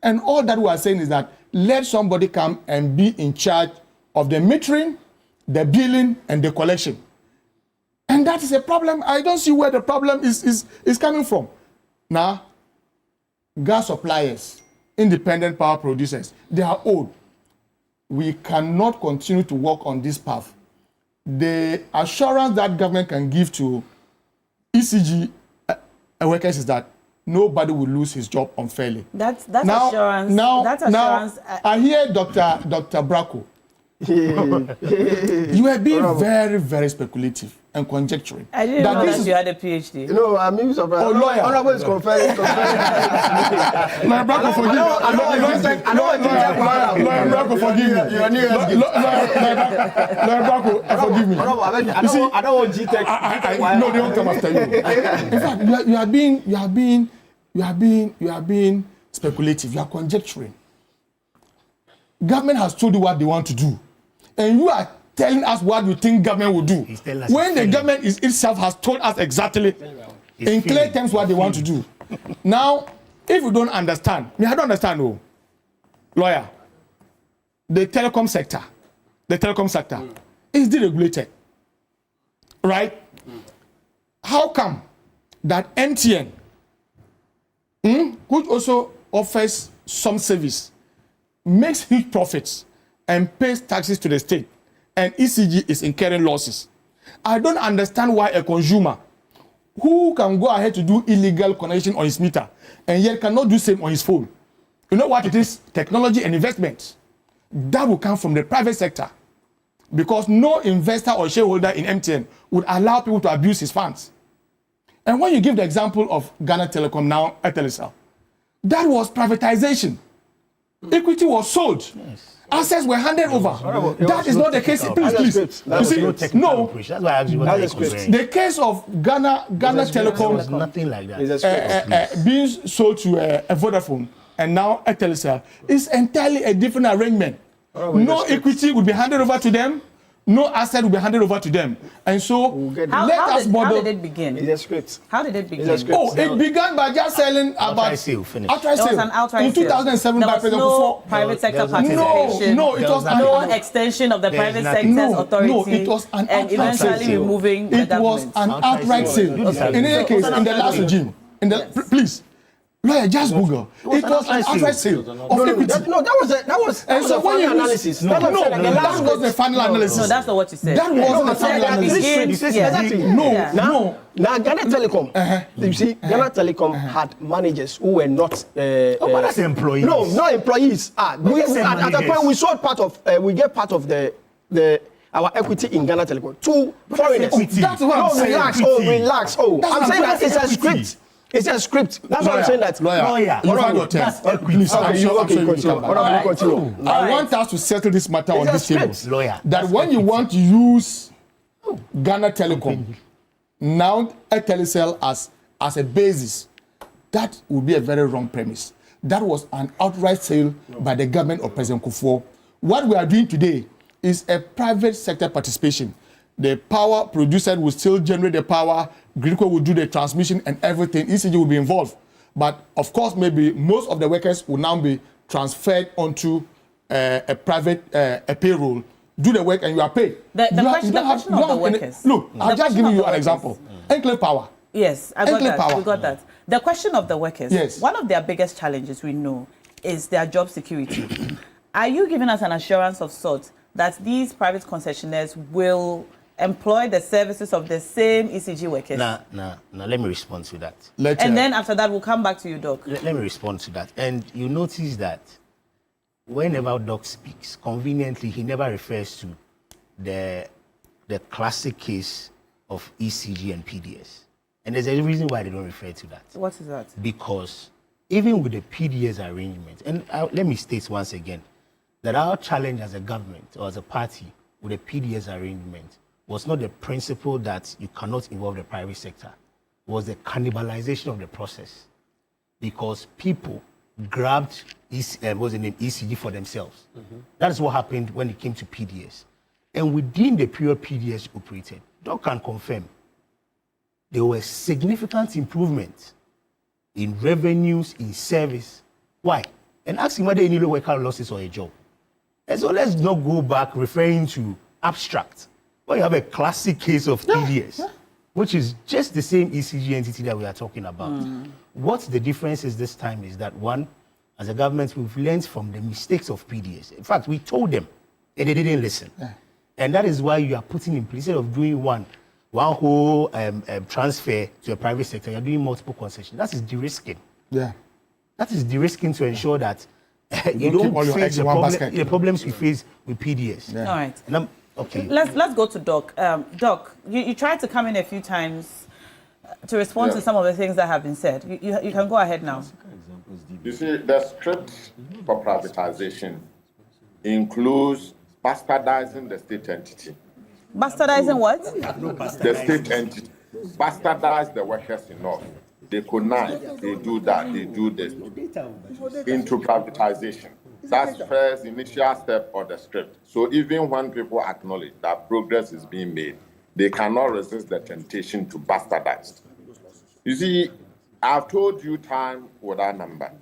And all that we are saying is that let somebody come and be in charge of the metering, the billing, and the collection. And that is a problem. I don't see where the problem is coming from. Now, gas suppliers, independent power producers, they are old. We cannot continue to work on this path. The assurance that government can give to ECG workers is that nobody will lose his job unfairly. That's assurance. Now, I hear Dr. Bracco. You are being very, very speculative and conjecturing. I didn't know that you had a PhD. No, I'm even surprised. Oh, lawyer. Honorable is conferring. Lawyer Bracco, forgive me. Lawyer Bracco, forgive me. Lawyer Bracco, forgive me. I don't want GTech. No, they won't come after you. In fact, you are being speculative. You are conjecturing. Government has told you what they want to do, and you are telling us what you think government will do. When the government itself has told us exactly in clear terms what they want to do. Now, if you don't understand, I don't understand. Oh, lawyer, the telecom sector is deregulated, right? How come that MTN, which also offers some service, makes huge profits and pays taxes to the state, and ECG is incurring losses? I don't understand why a consumer who can go ahead to do illegal connection on his meter and yet cannot do same on his phone. You know what it is? Technology and investment. That will come from the private sector, because no investor or shareholder in MTN would allow people to abuse his funds. And when you give the example of Ghana Telecom, now Etilisal, that was privatization. Equity was sold. Yes. Assets were handed over. That is not the case. Please. You see, no. The case of Ghana Telecom, nothing like that. Being sold to a Vodafone and now a Etilisal is entirely a different arrangement. No equity would be handed over to them. No asset will be handed over to them. And so, how did it begin? It's a script. How did it begin? Oh, it began by just selling about outright sale. In 2007 by President Kufuor. Private sector participation. No, it was no extension of the private sector's authority. No, it was an and eventually removing the government. It was an outright sale. In any case, in the last regime, please. Lawyer, just Google. It was an outright sale of equity. That was a final analysis. That was the final analysis. No, that's not what you said. That wasn't the final analysis. Exactly. No. Now, Ghana Telecom, you see, Ghana Telecom had managers who were not... but that's employees. No, not employees. At the point, we sold part of, we get part of our equity in Ghana Telecom to foreigners. That's what I'm saying. Relax. I'm saying that it's a script. It's a script. That's what I'm saying. That lawyer. Please, continue. I want us to settle this matter on this table. Lawyer. That when you want to use Ghana Telecom, now Etilisal as a basis That would be a very wrong premise. That was an outright sale by the government of President Kufuor. What we are doing today is a private sector participation. The power producer will still generate the power, Gridco will do the transmission and everything, ECG will be involved. But of course, maybe most of the workers will now be transferred onto a private a payroll, do the work and you are paid. The question of the workers. Look, I'll just give you an example. Enclave Power. Yes, I got Enclave that. Power. We got that. The question of the workers. Yes. One of their biggest challenges we know is their job security. Are you giving us an assurance of sorts that these private concessionaires will employ the services of the same ECG workers? Now, let me respond to that. And then after that, we'll come back to you, Doc. Let me respond to that. And you notice that whenever Doc speaks, conveniently, he never refers to the classic case of ECG and PDS. And there's a reason why they don't refer to that. What is that? Because even with the PDS arrangement, and let me state once again, that our challenge as a government or as a party with the PDS arrangement was not the principle that you cannot involve the private sector. It was the cannibalization of the process. Because people grabbed ECG for themselves. That is what happened when it came to PDS. And within the period PDS operated, Doc can confirm, there were significant improvements in revenues, in service. Why? And ask him whether any worker losses or a job. And so let's not go back referring to abstract. Well, you have a classic case of PDS, which is just the same ECG entity that we are talking about. What the difference is this time is that, one, as a government, we've learned from the mistakes of PDS. In fact, we told them, and they didn't listen. And that is why you are putting in place, instead of doing one whole transfer to a private sector, you're doing multiple concessions. That is de-risking. Yeah. That is de-risking to ensure that you don't face the problems we face with PDS. All right. And okay. Let's go to Doc. Doc, you tried to come in a few times to respond to some of the things that have been said. You can go ahead now. You see, the script for privatization includes bastardizing the state entity. Bastardizing what? The state entity. Bastardize the workers enough. They connive, they do that, they do this. Into privatization. That's the first initial step of the script. So even when people acknowledge that progress is being made, they cannot resist the temptation to bastardize. You see, I've told you time without number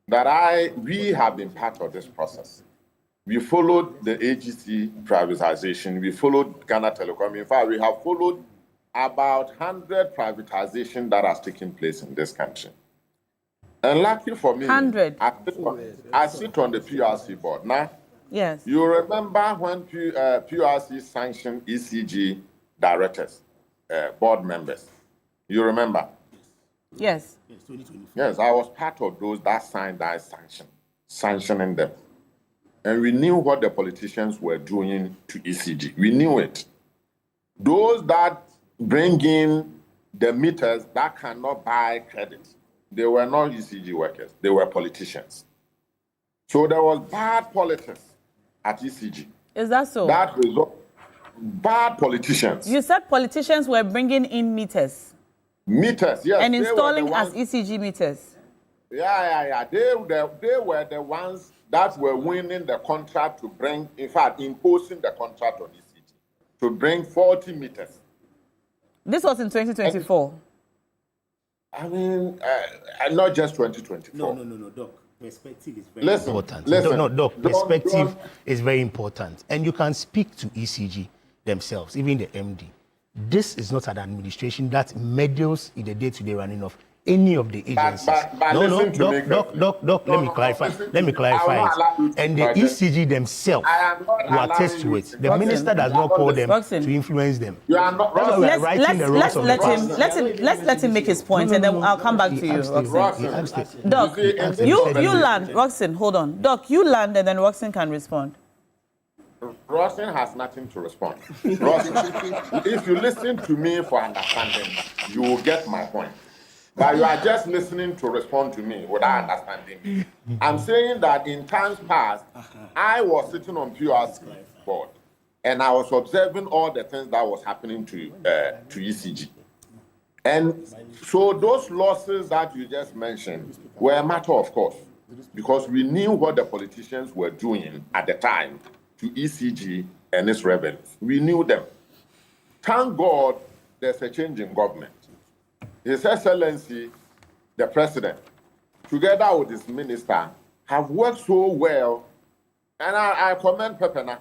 that we have been part of this process. We followed the AGC privatization. We followed Ghana Telecom. In fact, we have followed about 100 privatization that has taken place in this country. And lucky for me, 100. I sit on the PRC board. Now, yes. You remember when PRC sanctioned ECG directors, board members? You remember? Yes. Yes, I was part of those that signed that sanctioning them. And we knew what the politicians were doing to ECG. We knew it. Those that bring in the meters that cannot buy credit, they were not ECG workers, they were politicians. So there was bad politics at ECG. Is that so? That result, bad politicians. You said politicians were bringing in meters. Meters, yes. And installing as ECG meters. Yeah. They were the ones that were winning the contract to bring, in fact, imposing the contract on ECG to bring 40 meters. This was in 2024. I mean, not just 2024. No, Doc. Perspective is very important. Doc, perspective is very important. And you can speak to ECG themselves, even the MD. This is not an administration that meddles in the day-to-day running of any of the agencies. Doc, let me clarify. Let me clarify it. And the ECG themselves will attest to it. The minister does not call them to influence them. Let's let him make his point, and then I'll come back to you, Roxanne. Doc, you land. Roxanne, hold on. Doc, you land, and then Roxanne can respond. Roxanne has nothing to respond. Roxanne, if you listen to me for understanding, you will get my point. But you are just listening to respond to me without understanding me. I'm saying that in times past, I was sitting on PRC board, and I was observing all the things that was happening to ECG. And so those losses that you just mentioned were a matter of course, because we knew what the politicians were doing at the time to ECG and its revenues. We knew them. Thank God there's a change in government. His Excellency, the President, together with his minister, have worked so well. And I commend Pepena.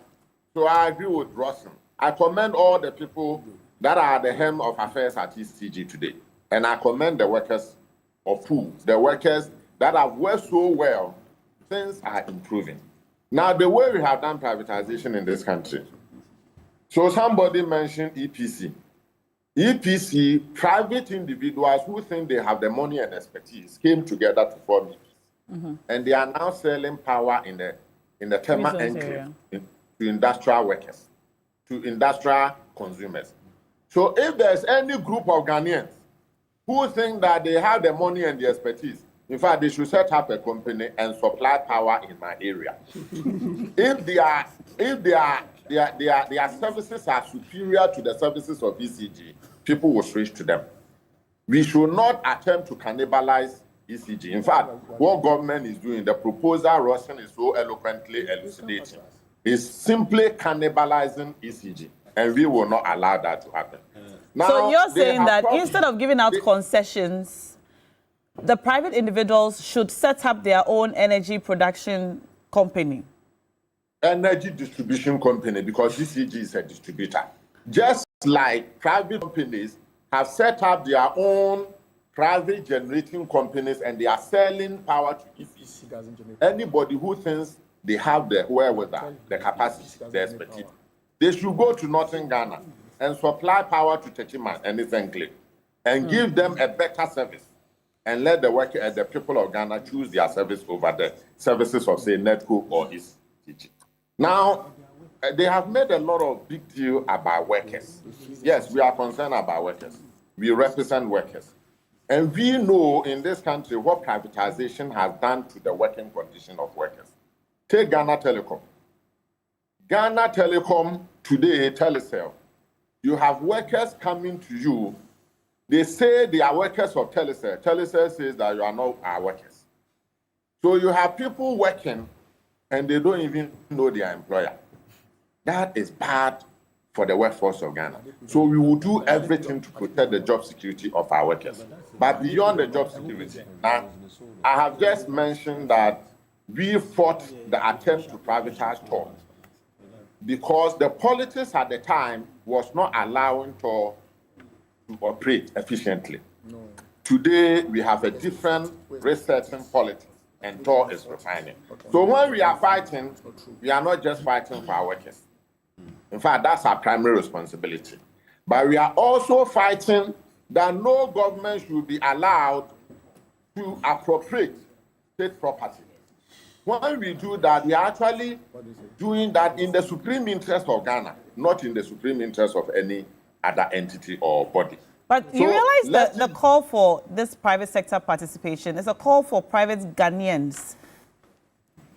So I agree with Rossen. I commend all the people that are the helm of affairs at ECG today. And I commend the workers of food, the workers that have worked so well, things are improving. Now, the way we have done privatization in this country, so somebody mentioned EPC. EPC, private individuals who think they have the money and expertise came together to form EPC. And they are now selling power in the thermal enclave to industrial workers, to industrial consumers. So if there's any group of Ghanaians who think that they have the money and the expertise, in fact, they should set up a company and supply power in my area. If their services are superior to the services of ECG, people will switch to them. We should not attempt to cannibalize ECG. In fact, what government is doing, the proposal Russian is so eloquently elucidating, is simply cannibalizing ECG, and we will not allow that to happen. Now, so you're saying that instead of giving out concessions, the private individuals should set up their own energy production company? Energy distribution company, because ECG is a distributor. Just like private companies have set up their own private generating companies and they are selling power to ECG. Anybody who thinks they have the wherewithal, the capacity, the expertise, they should go to Northern Ghana and supply power to Techiman and its enclave and give them a better service and let the worker and the people of Ghana choose their service over the services of, say, NETCO or ECG. Now, they have made a lot of big deal about workers. Yes, we are concerned about workers. We represent workers. And we know in this country what privatization has done to the working condition of workers. Take Ghana Telecom. Ghana Telecom today, Telecel, you have workers coming to you. They say they are workers of Telecel. Telecel says that you are not our workers. So you have people working and they don't even know their employer. That is bad for the workforce of Ghana. So we will do everything to protect the job security of our workers. But beyond the job security, now, I have just mentioned that we fought the attempt to privatize TOR because the politics at the time was not allowing TOR to operate efficiently. Today, we have a different researching politics, and TOR is refining. So when we are fighting, we are not just fighting for our workers. In fact, that's our primary responsibility. But we are also fighting that no government should be allowed to appropriate state property. When we do that, we are actually doing that in the supreme interest of Ghana, not in the supreme interest of any other entity or body. But you realize that the call for this private sector participation is a call for private Ghanaians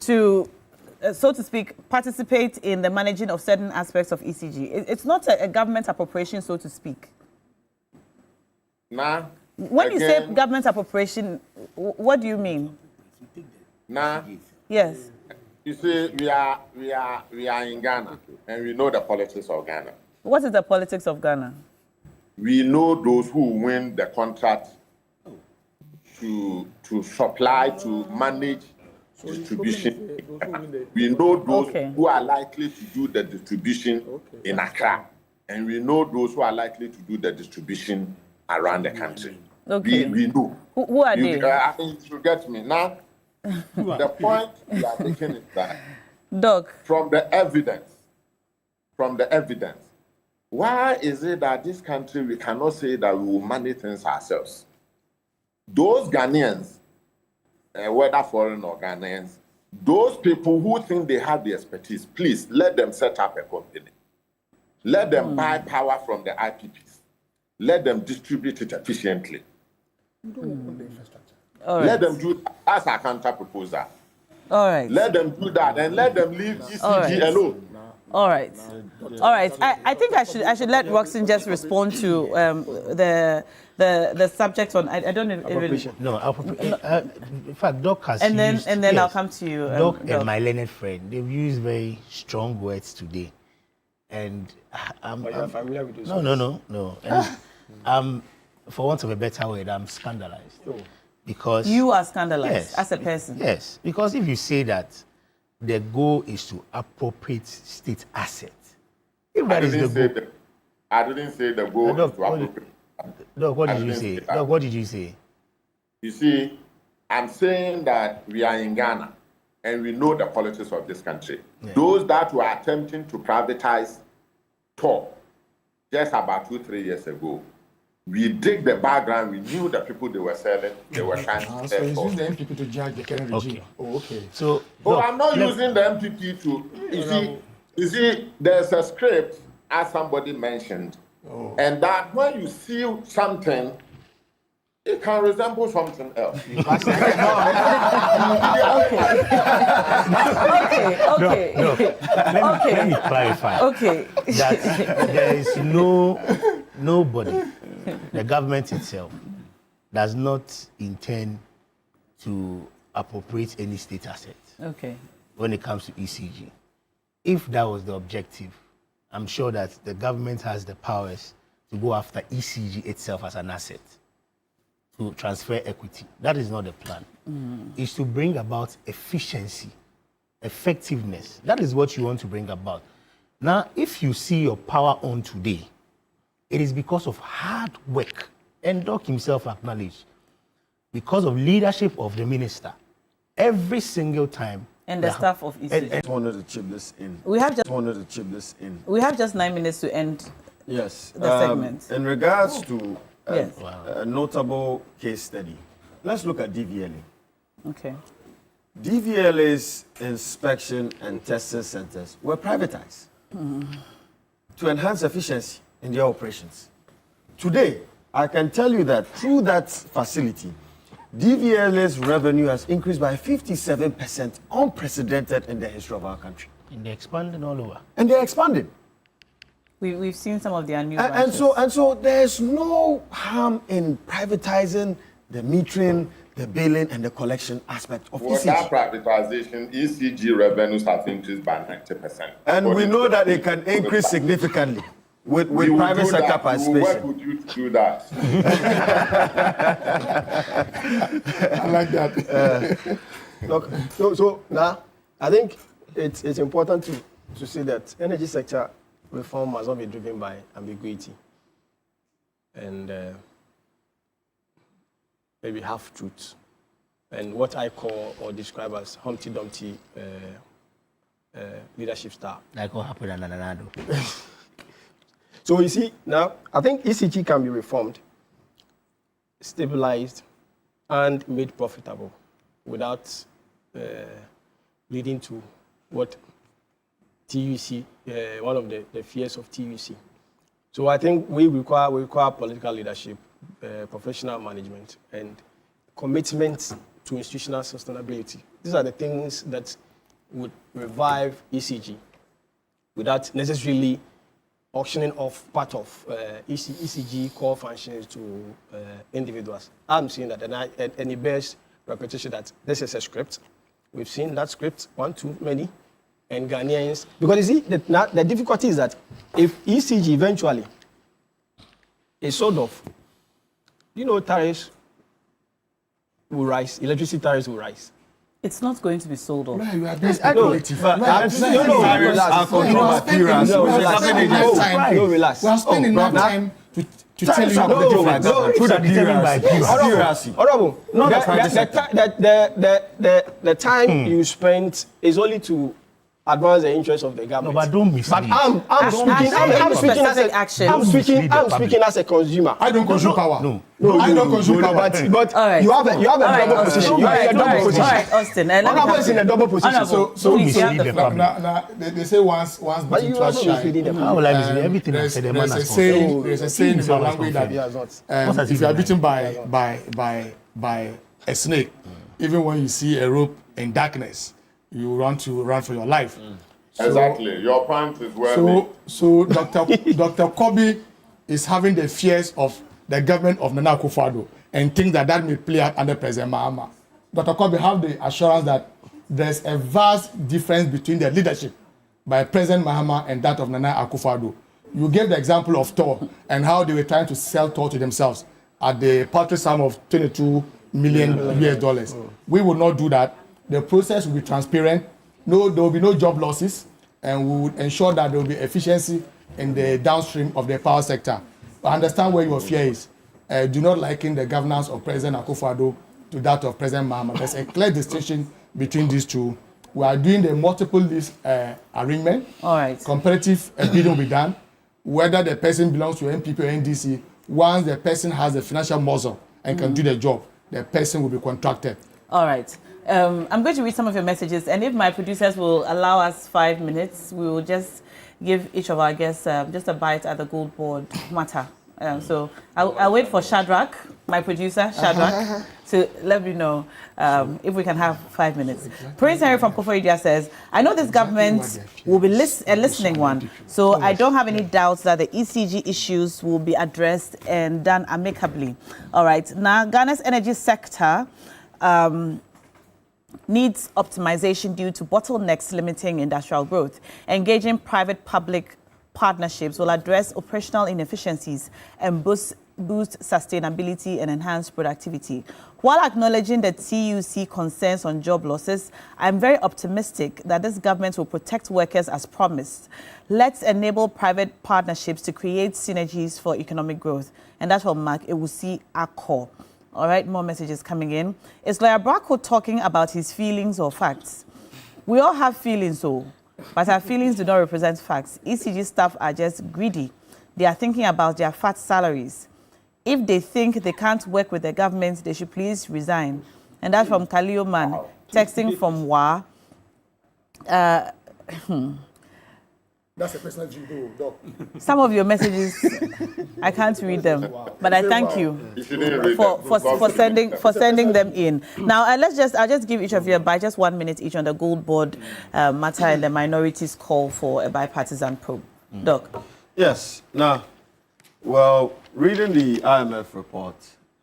to, so to speak, participate in the managing of certain aspects of ECG. It's not a government appropriation, so to speak. Nah. When you say government appropriation, what do you mean? Nah. Yes. You see, we are in Ghana, and we know the politics of Ghana. What is the politics of Ghana? We know those who win the contract to supply, to manage distribution. We know those who are likely to do the distribution in Accra, and we know those who are likely to do the distribution around the country. Okay. We know. Who are they? I think you get me. Now, the point we are making is that Doc, from the evidence, why is it that this country, we cannot say that we will manage things ourselves? Those Ghanaians, whether foreign or Ghanaians, those people who think they have the expertise, please let them set up a company. Let them buy power from the IPPs. Let them distribute it efficiently. Let them do that. That's our counter proposal. All right. Let them do that and let them leave ECG alone. All right. All right. I think I should let Roxanne just respond to the subject on. I don't even. No, in fact, Doc has and used. Then yes, I'll come to you. Doc and my learned friend, they've used very strong words today, and I'm familiar with those. No. And, for want of a better word, I'm scandalized. Oh. Because you are scandalized yes, as a person. Yes, because if you say that the goal is to appropriate state assets, if that is the goal, I didn't say the goal is to appropriate. Doc, what did you say? Doc, what did you say? You see, I'm saying that we are in Ghana and we know the politics of this country. Yeah. Those that were attempting to privatize talk just about 2-3 years ago, we dig the background, we knew the people they were selling, they were trying to sell. So you use the MPP to judge the current regime. Okay. Oh, okay. So, I'm not using the MPP to, you see, there's a script, as somebody mentioned, and that when you see something, it can resemble something else. Okay. Let me clarify. Okay. That there is nobody, the government itself, does not intend to appropriate any state assets. Okay. When it comes to ECG. If that was the objective, I'm sure that the government has the powers to go after ECG itself as an asset, to transfer equity. That is not the plan. It's to bring about efficiency, effectiveness. That is what you want to bring about. Now, if you see your power on today, it is because of hard work, and Doc himself acknowledged, because of leadership of the minister, every single time. And the staff of ECG. I wanted to chip this in. We have just 9 minutes to end. Yes. The segment. In regards to yes. A notable case study, let's look at DVLA. Okay. DVLA's inspection and testing centers were privatized to enhance efficiency in their operations. Today, I can tell you that through that facility, DVLA's revenue has increased by 57%, unprecedented in the history of our country. And they're expanding all over. And they're expanding. We've seen some of their new and so there's no harm in privatizing the metering, the billing, and the collection aspect of For ECG. that privatization, ECG revenues have increased by 90%. And we know that it can increase significantly with private sector participation. Where would you do that? I like that. Look, so now, I think it's important to say that energy sector reform must not be driven by ambiguity and maybe half-truths and what I call or describe as Humpty Dumpty leadership style. Like what happened at Nanado. So you see, now, I think ECG can be reformed, stabilized, and made profitable without leading to what TUC, one of the fears of TUC. So I think we require political leadership, professional management, and commitment to institutional sustainability. These are the things that would revive ECG without necessarily auctioning off part of ECG core functions to individuals. I'm seeing that, and it bears repetition that this is a script. We've seen that script one too many, and Ghanaians, because you see, the difficulty is that if ECG eventually is sold off, tariffs will rise, electricity tariffs will rise. It's not going to be sold off. No, you are being speculative. Relax. We are spending enough time to tell you about Honorable, the time you spent is only to advance the interests of the government. No, but don't mislead. But I'm speaking as a consumer. I don't consume power. No, I don't consume power. But you have a double position. You are in a double position. All right, Austin. Honorable is in a double position. So mislead the public. They say once between two are shy. How will I mislead everything? There's a saying in my language that if you are beaten by a snake, even when you see a rope in darkness, you run for your life. Exactly. Your point is well made. So Dr. Kobe is having the fears of the government of Nana Akufo-Addo and thinks that may play out under President Mahama. Dr. Kobe have the assurance that there's a vast difference between the leadership by President Mahama and that of Nana Akufo-Addo. You gave the example of Tor and how they were trying to sell Tor to themselves at the paltry sum of $22 million US. We will not do that. The process will be transparent. No, there will be no job losses, and we would ensure that there will be efficiency in the downstream of the power sector. I understand where your fear is. Do not liken the governance of President Akufo-Addo to that of President Mahama. There's a clear distinction between these two. We are doing the multiple list arrangement. All right. Comparative bidding will be done. Whether the person belongs to NPP or NDC, once the person has the financial muscle and can do the job, the person will be contracted. All right. I'm going to read some of your messages, and if my producers will allow us 5 minutes, we will just give each of our guests just a bite at the gold board matter. So I'll wait for Shadrach, my producer, Shadrach, to let me know if we can have 5 minutes. Prince Henry from Koforidua says, I know this government will be a listening one, so I don't have any doubts that the ECG issues will be addressed and done amicably. All right. Now, Ghana's energy sector needs optimization due to bottlenecks limiting industrial growth. Engaging private-public partnerships will address operational inefficiencies and boost sustainability and enhance productivity. While acknowledging the TUC concerns on job losses, I'm very optimistic that this government will protect workers as promised. Let's enable private partnerships to create synergies for economic growth. And that's from Mark Ewusi Akko. All right, more messages coming in. Is Lawyer Bracco talking about his feelings or facts? We all have feelings, but our feelings do not represent facts. ECG staff are just greedy. They are thinking about their fat salaries. If they think they can't work with the government, they should please resign. And that's from Kalio Man, texting from Wa. That's a personal Doc. Some of your messages, I can't read them, but I thank you for sending them in. Now, I'll just give each of you by just 1 minute each on the gold board matter and the minorities call for a bipartisan probe. Doc. Yes. Now, well, reading the IMF report,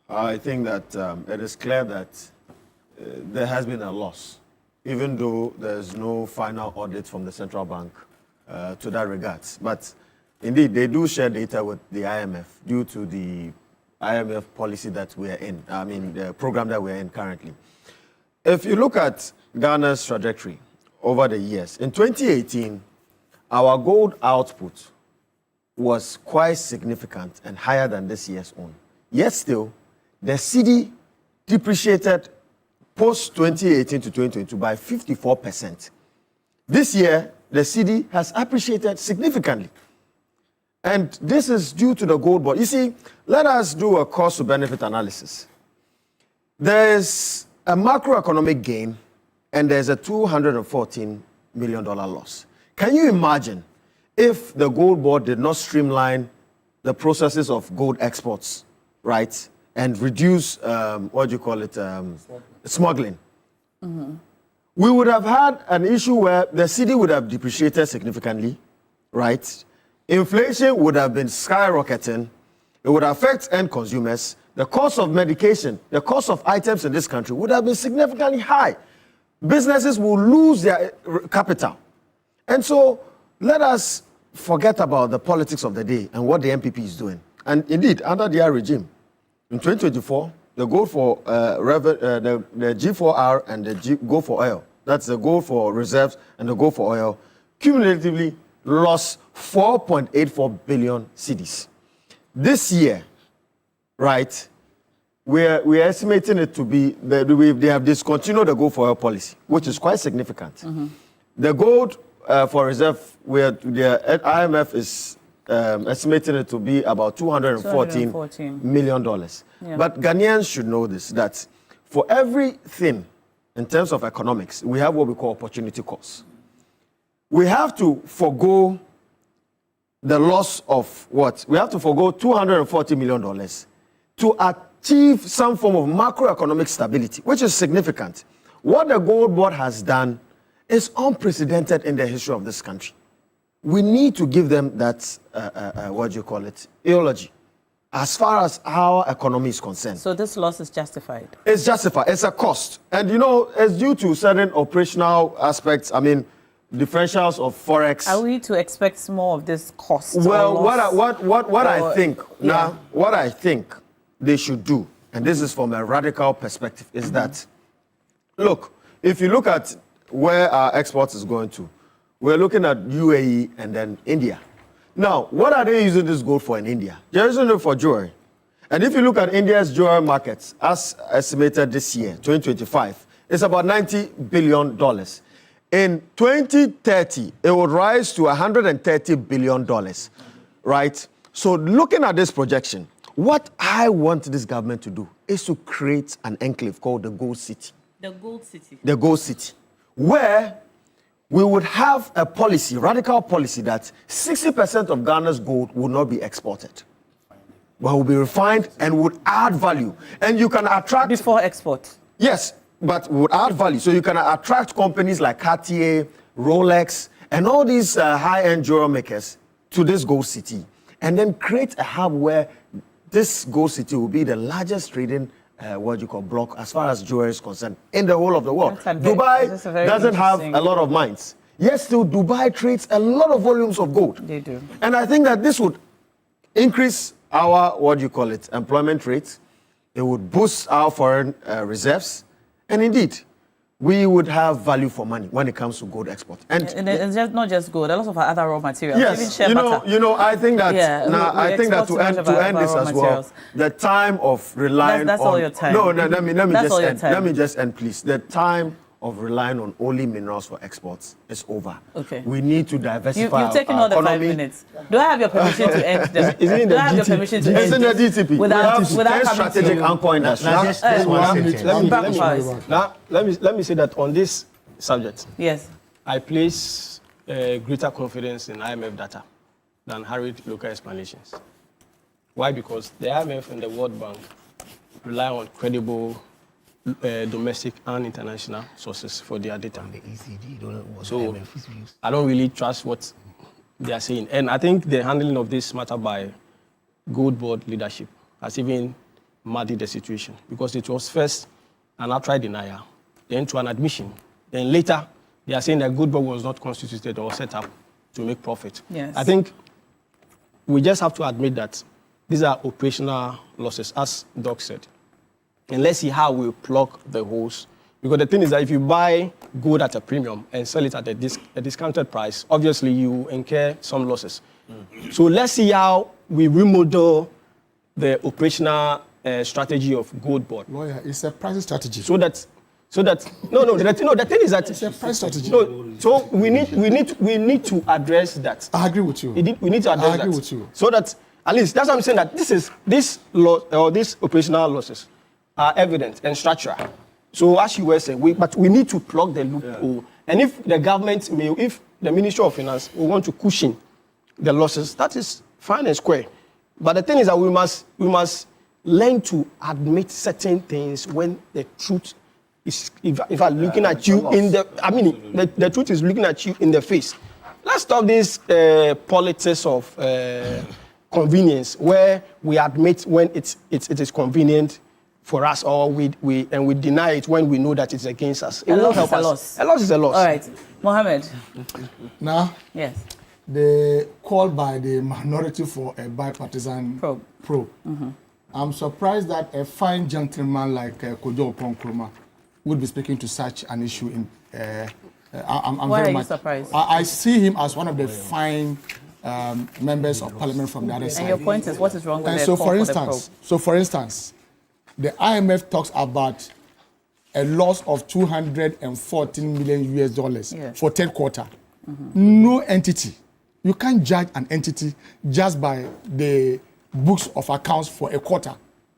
I think that it is clear that there has been a loss, even though there's no final audit from the central bank to that regards. But indeed, they do share data with the IMF due to the IMF policy that we are in, the program that we're in currently. If you look at Ghana's trajectory over the years, in 2018, our gold output was quite significant and higher than this year's own. Yet still, the cedi depreciated post-2018 to 2022 by 54%. This year, the cedi has appreciated significantly. And this is due to the gold board. You see, let us do a cost-to-benefit analysis. There is a macroeconomic gain, and there's a $214 million loss. Can you imagine if the gold board did not streamline the processes of gold exports, right, and reduce, smuggling? Mm-hmm. We would have had an issue where the cedi would have depreciated significantly, right? Inflation would have been skyrocketing. It would affect end consumers. The cost of medication, the cost of items in this country would have been significantly high. Businesses will lose their capital. And so let us forget about the politics of the day and what the MPP is doing. And indeed, under their regime, in 2024, the gold for the G4R and the gold for oil, that's the gold for reserves and the gold for oil, cumulatively lost 4.84 billion cedis. This year, right, we're estimating it to be, they have discontinued the gold for oil policy, which is quite significant. Mm-hmm. The gold for reserve, where the IMF is estimating it to be about $214 million. Yeah. But Ghanaians should know this, that for everything in terms of economics, we have what we call opportunity costs. We have to forego the loss of what? We have to forego $240 million to achieve some form of macroeconomic stability, which is significant. What the gold board has done is unprecedented in the history of this country. We need to give them that, eulogy, as far as our economy is concerned. So this loss is justified? It's justified. It's a cost. And, you know, it's due to certain operational aspects. I mean, differentials of Forex. Are we to expect more of this cost? Well, what I think, now, what I think they should do, and this is from a radical perspective, is that, look, if you look at where our exports is going to, we're looking at UAE and then India. Now, what are they using this gold for in India? They're using it for jewelry. And if you look at India's jewelry markets, as estimated this year, 2025, it's about $90 billion. In 2030, it would rise to $130 billion, right? So looking at this projection, what I want this government to do is to create an enclave called the Gold City. The Gold City? The Gold City, where we would have a policy, radical policy, that 60% of Ghana's gold will not be exported, but will be refined and would add value. And you can attract... Before export? Yes, but would add value. So you can attract companies like Cartier, Rolex, and all these high-end jewelry makers to this Gold City, and then create a hub where this Gold City will be the largest trading block as far as jewelry is concerned in the whole of the world. Dubai doesn't have a lot of mines. Yet still, Dubai trades a lot of volumes of gold. They do. And I think that this would increase our, employment rates. It would boost our foreign reserves. And indeed, we would have value for money when it comes to gold export. And it's just not just gold, a lot of other raw materials. Yes, even shea butter. I think that I think that to end this as well, the time of relying that's on all your time. No, let me That's just all your end. time. Let me just end, please. The time of relying on only minerals for exports is over. Okay. We need to diversify. You've taken our all the 5 economy. minutes. Do I have your permission to end them? Is it in Do the I have your DTP? permission to end It's in the this? DTP. Without coming strategic to anchor industry. Let me say that on this subject, yes, I place greater confidence in IMF data than hurried local explanations. Why? Because the IMF and the World Bank rely on credible domestic and international sources for their data. The ECG, so I don't really trust what they are saying. And I think the handling of this matter by Gold Board leadership has even muddied the situation, because it was first an outright denial, then to an admission. Then later, they are saying that Gold Board was not constituted or set up to make profit. Yes. I think we just have to admit that these are operational losses, as Doc said. And let's see how we plug the holes. Because the thing is that if you buy gold at a premium and sell it at a discounted price, obviously you incur some losses. So let's see how we remodel the operational strategy of Gold Board. Lawyer, it's a pricing strategy. The thing is that it's a price strategy. So we need to address that. I agree with you. We need to address that. I agree with you. So that at least that's what I'm saying, that these operational losses are evident and structural. So as you were saying, but we need to plug the loophole. And if the government if the Ministry of Finance will want to cushion the losses, that is fine and square. But the thing is that we must learn to admit certain things when the truth is, if I'm looking at you in the truth is looking at you in the face. Let's stop this politics of convenience, where we admit when it is convenient for us, or we deny it when we know that it's against us. It won't help us. A loss is a loss. All right, Mohammed. Now, yes, the call by the minority for a bipartisan probe. Mm-hmm. I'm surprised that a fine gentleman like Kojo Oponkroma would be speaking to such an issue. I'm Why very are much you surprised? I see him as one of the fine members of parliament from the other side. And your point is, what is wrong with and the so call for for the probe? instance, the IMF talks about a loss of $214 million for third quarter. Mm-hmm. No entity. You can't judge an entity just by the books of accounts for a quarter,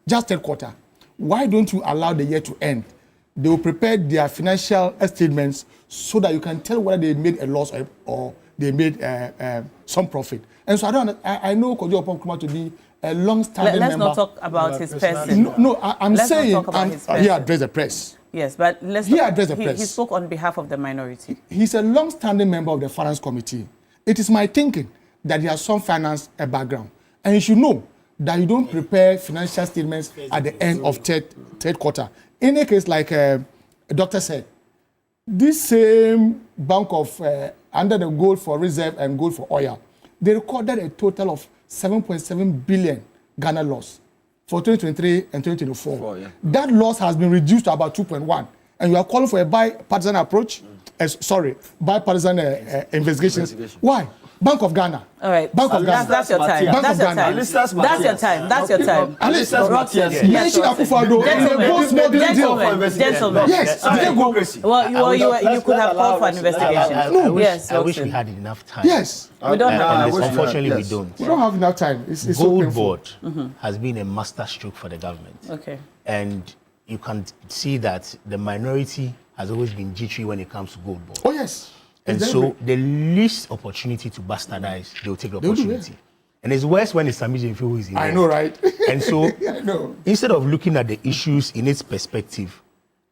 just third quarter. Why don't you allow the year to end? They will prepare their financial statements so that you can tell whether they made a loss or they made some profit. And so I know Kojo Oponkroma to be a long-standing member. Let's not talk about his person. I'm saying he addressed the press. Yes, but he addressed the press. He spoke on behalf of the minority. He's a long-standing member of the finance committee. It is my thinking that he has some finance background. And you should know that you don't prepare financial statements at the end of third quarter. In a case like the doctor said, this same bank of under the gold for reserve and gold for oil, they recorded a total of 7.7 billion Ghana loss for 2023 and 2024. That loss has been reduced to about 2.1. And you are calling for a bipartisan approach? Bipartisan investigations. Why? Bank of Ghana. All right. Bank of Ghana. That's your time. Bank That's of your Ghana. time. That's your time. That's your time. Mention Akufo-Addo. Gentlemen. Yes. Well, you could have called for an investigation. No. I wish we had enough time. Yes. We don't have enough time. Unfortunately, we don't. We don't have enough time. It's Gold board has been a master stroke for the government. Okay. And you can see that the minority has always been jittery when it comes to gold board. Oh, yes. And so the least opportunity to bastardize, they'll take the opportunity. And it's worse when it's Samiji who is involved. I know, right? And so I know. Instead of looking at the issues in its perspective,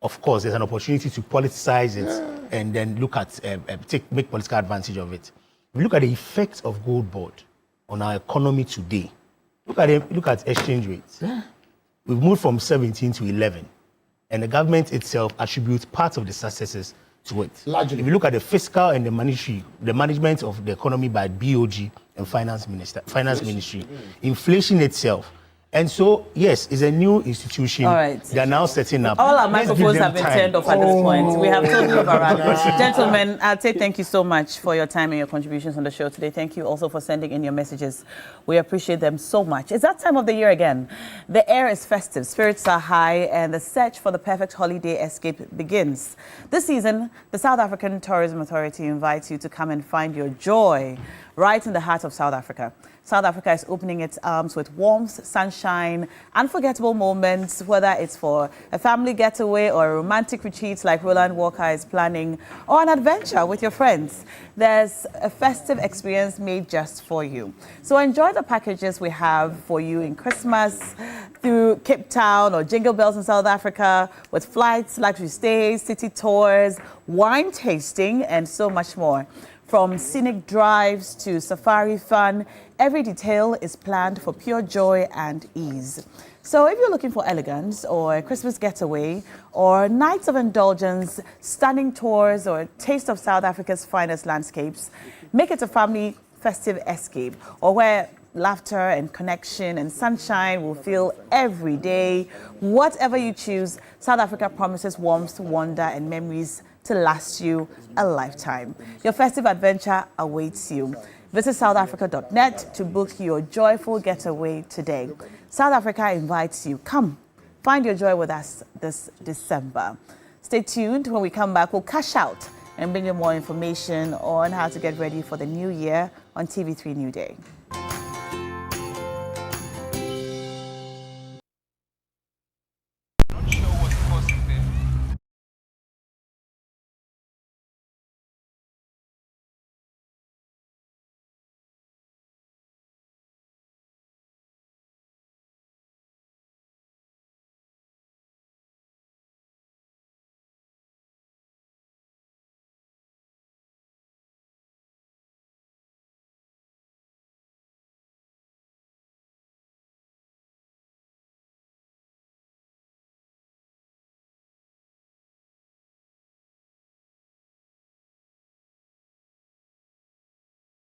of course, there's an opportunity to politicize it and then look at, make political advantage of it. If you look at the effects of gold board on our economy today, look at exchange rates. Yeah. We've moved from 17 to 11. And the government itself attributes part of the successes to it. Largely. If you look at the fiscal and the management of the economy by BOG and finance ministry, inflation itself. And so, yes, it's a new institution. All right. They're now setting up. All our microphones have been turned off at this point. We have told you about it. Gentlemen, I'll say thank you so much for your time and your contributions on the show today. Thank you also for sending in your messages. We appreciate them so much. It's that time of the year again. The air is festive, spirits are high, and the search for the perfect holiday escape begins. This season, the South African Tourism Authority invites you to come and find your joy right in the heart of South Africa. South Africa is opening its arms with warmth, sunshine, unforgettable moments, whether it's for a family getaway or a romantic retreat like Roland Walker is planning, or an adventure with your friends. There's a festive experience made just for you. So enjoy the packages we have for you in Christmas through Cape Town or Jingle Bells in South Africa, with flights, luxury stays, city tours, wine tasting, and so much more. From scenic drives to safari fun, every detail is planned for pure joy and ease. So if you're looking for elegance or a Christmas getaway or nights of indulgence, stunning tours or a taste of South Africa's finest landscapes, make it a family festive escape, or where laughter and connection and sunshine will feel every day. Whatever you choose, South Africa promises warmth, wonder, and memories to last you a lifetime. Your festive adventure awaits you. Visit southafrica.net to book your joyful getaway today. South Africa invites you. Come, find your joy with us this December. Stay tuned. When we come back, we'll cash out and bring you more information on how to get ready for the new year on TV3 Newday.